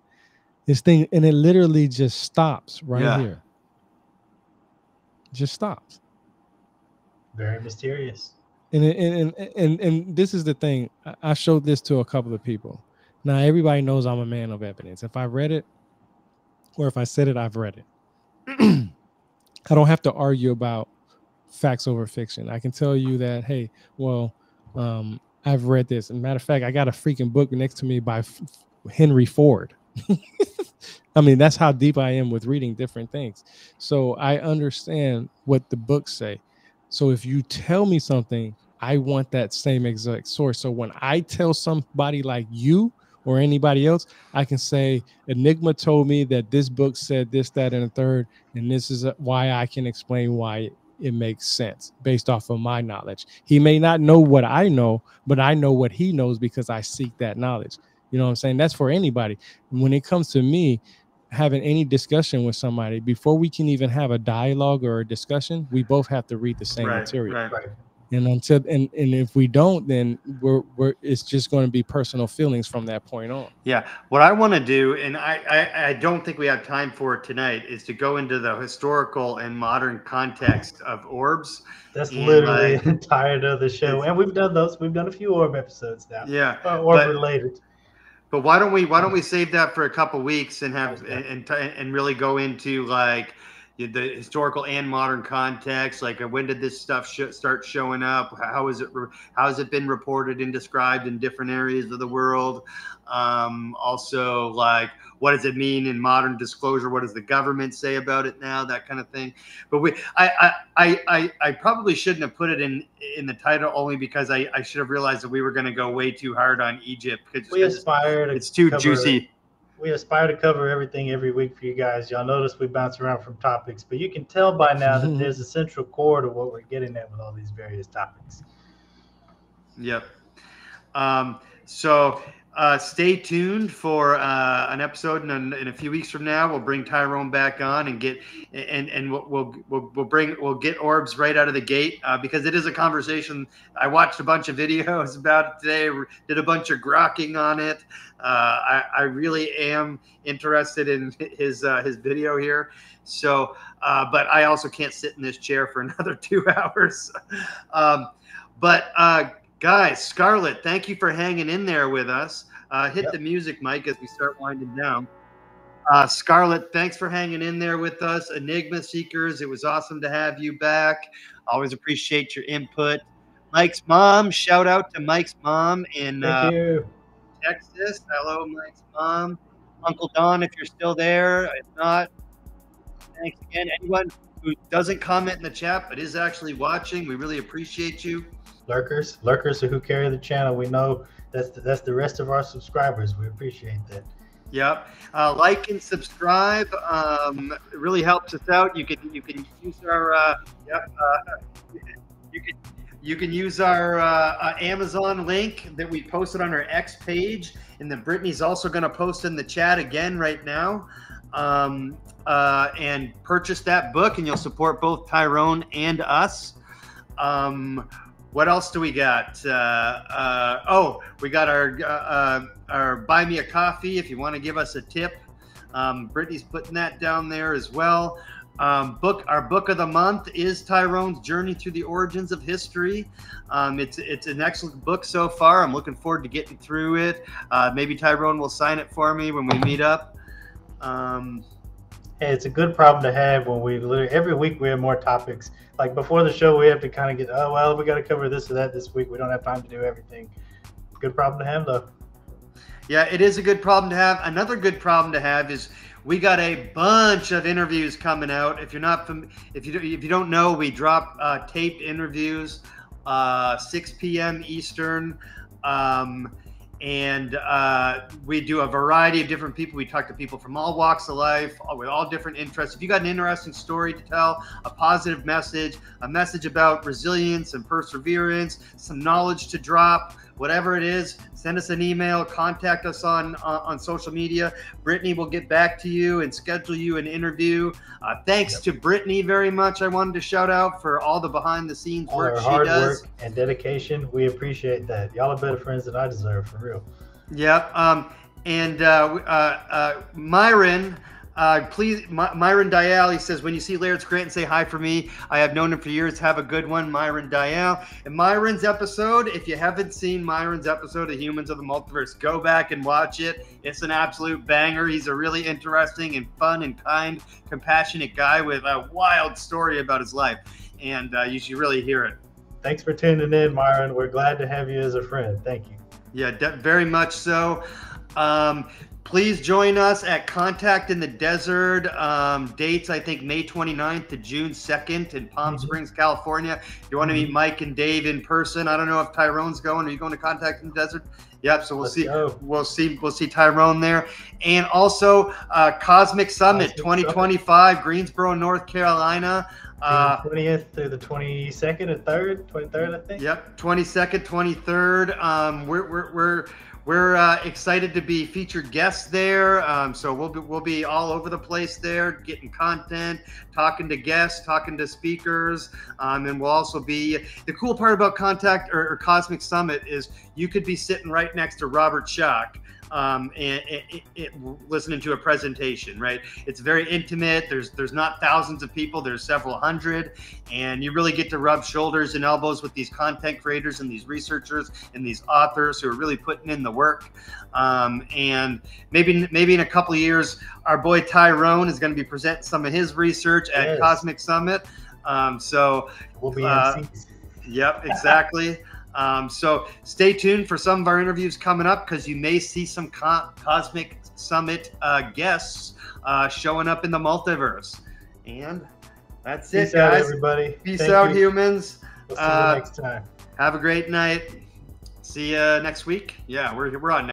This thing, and it literally just stops right here. Just stops. Very mysterious. And this is the thing. I showed this to a couple of people. Now everybody knows I'm a man of evidence. If I read it, or if I said it, I've read it. I don't have to argue about facts over fiction. I can tell you that, hey, well, I've read this. And matter of fact, I got a freaking book next to me by Henry Ford. I mean, that's how deep I am with reading different things. So I understand what the books say. So if you tell me something, I want that same exact source. So when I tell somebody like you or anybody else, I can say, Enigma told me that this book said this, that, and a third, and this is why I can explain why it makes sense based off of my knowledge. He may not know what I know, but I know what he knows because I seek that knowledge. You know what I'm saying? That's for anybody. When it comes to me having any discussion with somebody, before we can even have a dialogue or a discussion, we both have to read the same material. Right. And until and if we don't, then we're it's just going to be personal feelings from that point on. Yeah, what I want to do, and I don't think we have time for it tonight, is to go into the historical and modern context of orbs. That's literally the entire of the show, and we've done those. We've done a few orb episodes now. Yeah, orb related. But why don't we save that for a couple weeks and have and really go into like the historical and modern context, like when did this stuff start showing up? How has it been reported and described in different areas of the world? Also, like what does it mean in modern disclosure? What does the government say about it now? That kind of thing. But I probably shouldn't have put it in the title, only because I should have realized that we were going to go way too hard on Egypt. It's too juicy. We aspire to cover everything every week for you guys. Y'all notice we bounce around from topics, but you can tell by now that there's a central core to what we're getting at with all these various topics. Yep. So stay tuned for an episode in a few weeks from now. We'll bring Tyrone back on and get we'll get orbs right out of the gate because it is a conversation. I watched a bunch of videos about it today. Did a bunch of grokking on it. I really am interested in his video here. So, but I also can't sit in this chair for another 2 hours. Guys, Scarlett, thank you for hanging in there with us. Hit the music, Mike, as we start winding down. Scarlett, thanks for hanging in there with us. Enigma Seekers, it was awesome to have you back. Always appreciate your input. Mike's mom, shout out to Mike's mom in Texas. Hello, Mike's mom. Uncle Don, if you're still there. If not, thanks again. Anyone who doesn't comment in the chat but is actually watching, we really appreciate you. Lurkers who carry the channel. We know that's the rest of our subscribers. We appreciate that. Yep. Like and subscribe. It really helps us out. You can use our You can use our Amazon link that we posted on our X page, and then Brittany's also going to post in the chat again right now, and purchase that book, and you'll support both Tyrone and us. What else do we got? Oh, we got our Buy Me a Coffee if you want to give us a tip. Brittany's putting that down there as well. Our book of the month is Tyrone's Journey Through the Origins of History. It's an excellent book so far. I'm looking forward to getting through it. Maybe Tyrone will sign it for me when we meet up. Hey, it's a good problem to have when we literally every week we have more topics. Like before the show, we have to kind of get, oh, well, we got to cover this or that this week. We don't have time to do everything. Good problem to have, though. Yeah, it is a good problem to have. Another good problem to have is we got a bunch of interviews coming out. If you're not, if you don't know, we drop taped interviews, 6 p.m. Eastern, and we do a variety of different people. We talk to people from all walks of life, with all different interests. If you got an interesting story to tell, a positive message, a message about resilience and perseverance, some knowledge to drop, whatever it is, send us an email, contact us on social media. Brittany will get back to you and schedule you an interview. Thanks to Brittany very much. I wanted to shout out for all the behind the scenes work she hard does. Work and dedication. We appreciate that. Y'all are better friends than I deserve, for real. Yep. Myron, Myron Dial, he says, when you see Laird's Grant, say hi for me. I have known him for years. Have a good one, Myron Dial. And Myron's episode, if you haven't seen Myron's episode of Humans of the Multiverse, go back and watch it. It's an absolute banger. He's a really interesting and fun and kind, compassionate guy with a wild story about his life. And you should really hear it. Thanks for tuning in, Myron. We're glad to have you as a friend. Thank you. Yeah, very much so. Please join us at Contact in the Desert. Dates, I think, May 29th to June 2nd in Palm Springs, California. If you want to meet Mike and Dave in person, I don't know if Tyrone's going. Are you going to Contact in the Desert? Yep. So we'll see. We'll see Tyrone there, and also Cosmic Summit 2025, Greensboro, North Carolina. 20th through the 22nd or 23rd, I think. Yep, 22nd, 23rd. We're excited to be featured guests there. So we'll be all over the place there, getting content, talking to guests, talking to speakers, and we'll also be. The cool part about Contact or Cosmic Summit is you could be sitting right next to Robert Schoch. Listening to a presentation, right? It's very intimate. There's not thousands of people. There's several hundred, and you really get to rub shoulders and elbows with these content creators and these researchers and these authors who are really putting in the work. And maybe in a couple of years, our boy Tyrone is going to be presenting some of his research at Cosmic Summit. So we'll be MCs. Yep, exactly. So stay tuned for some of our interviews coming up, because you may see some Cosmic Summit guests showing up in the multiverse. And that's it, guys. Peace out, everybody. Peace out, humans. We'll see you next time. Have a great night. See you next week. Yeah, we're on.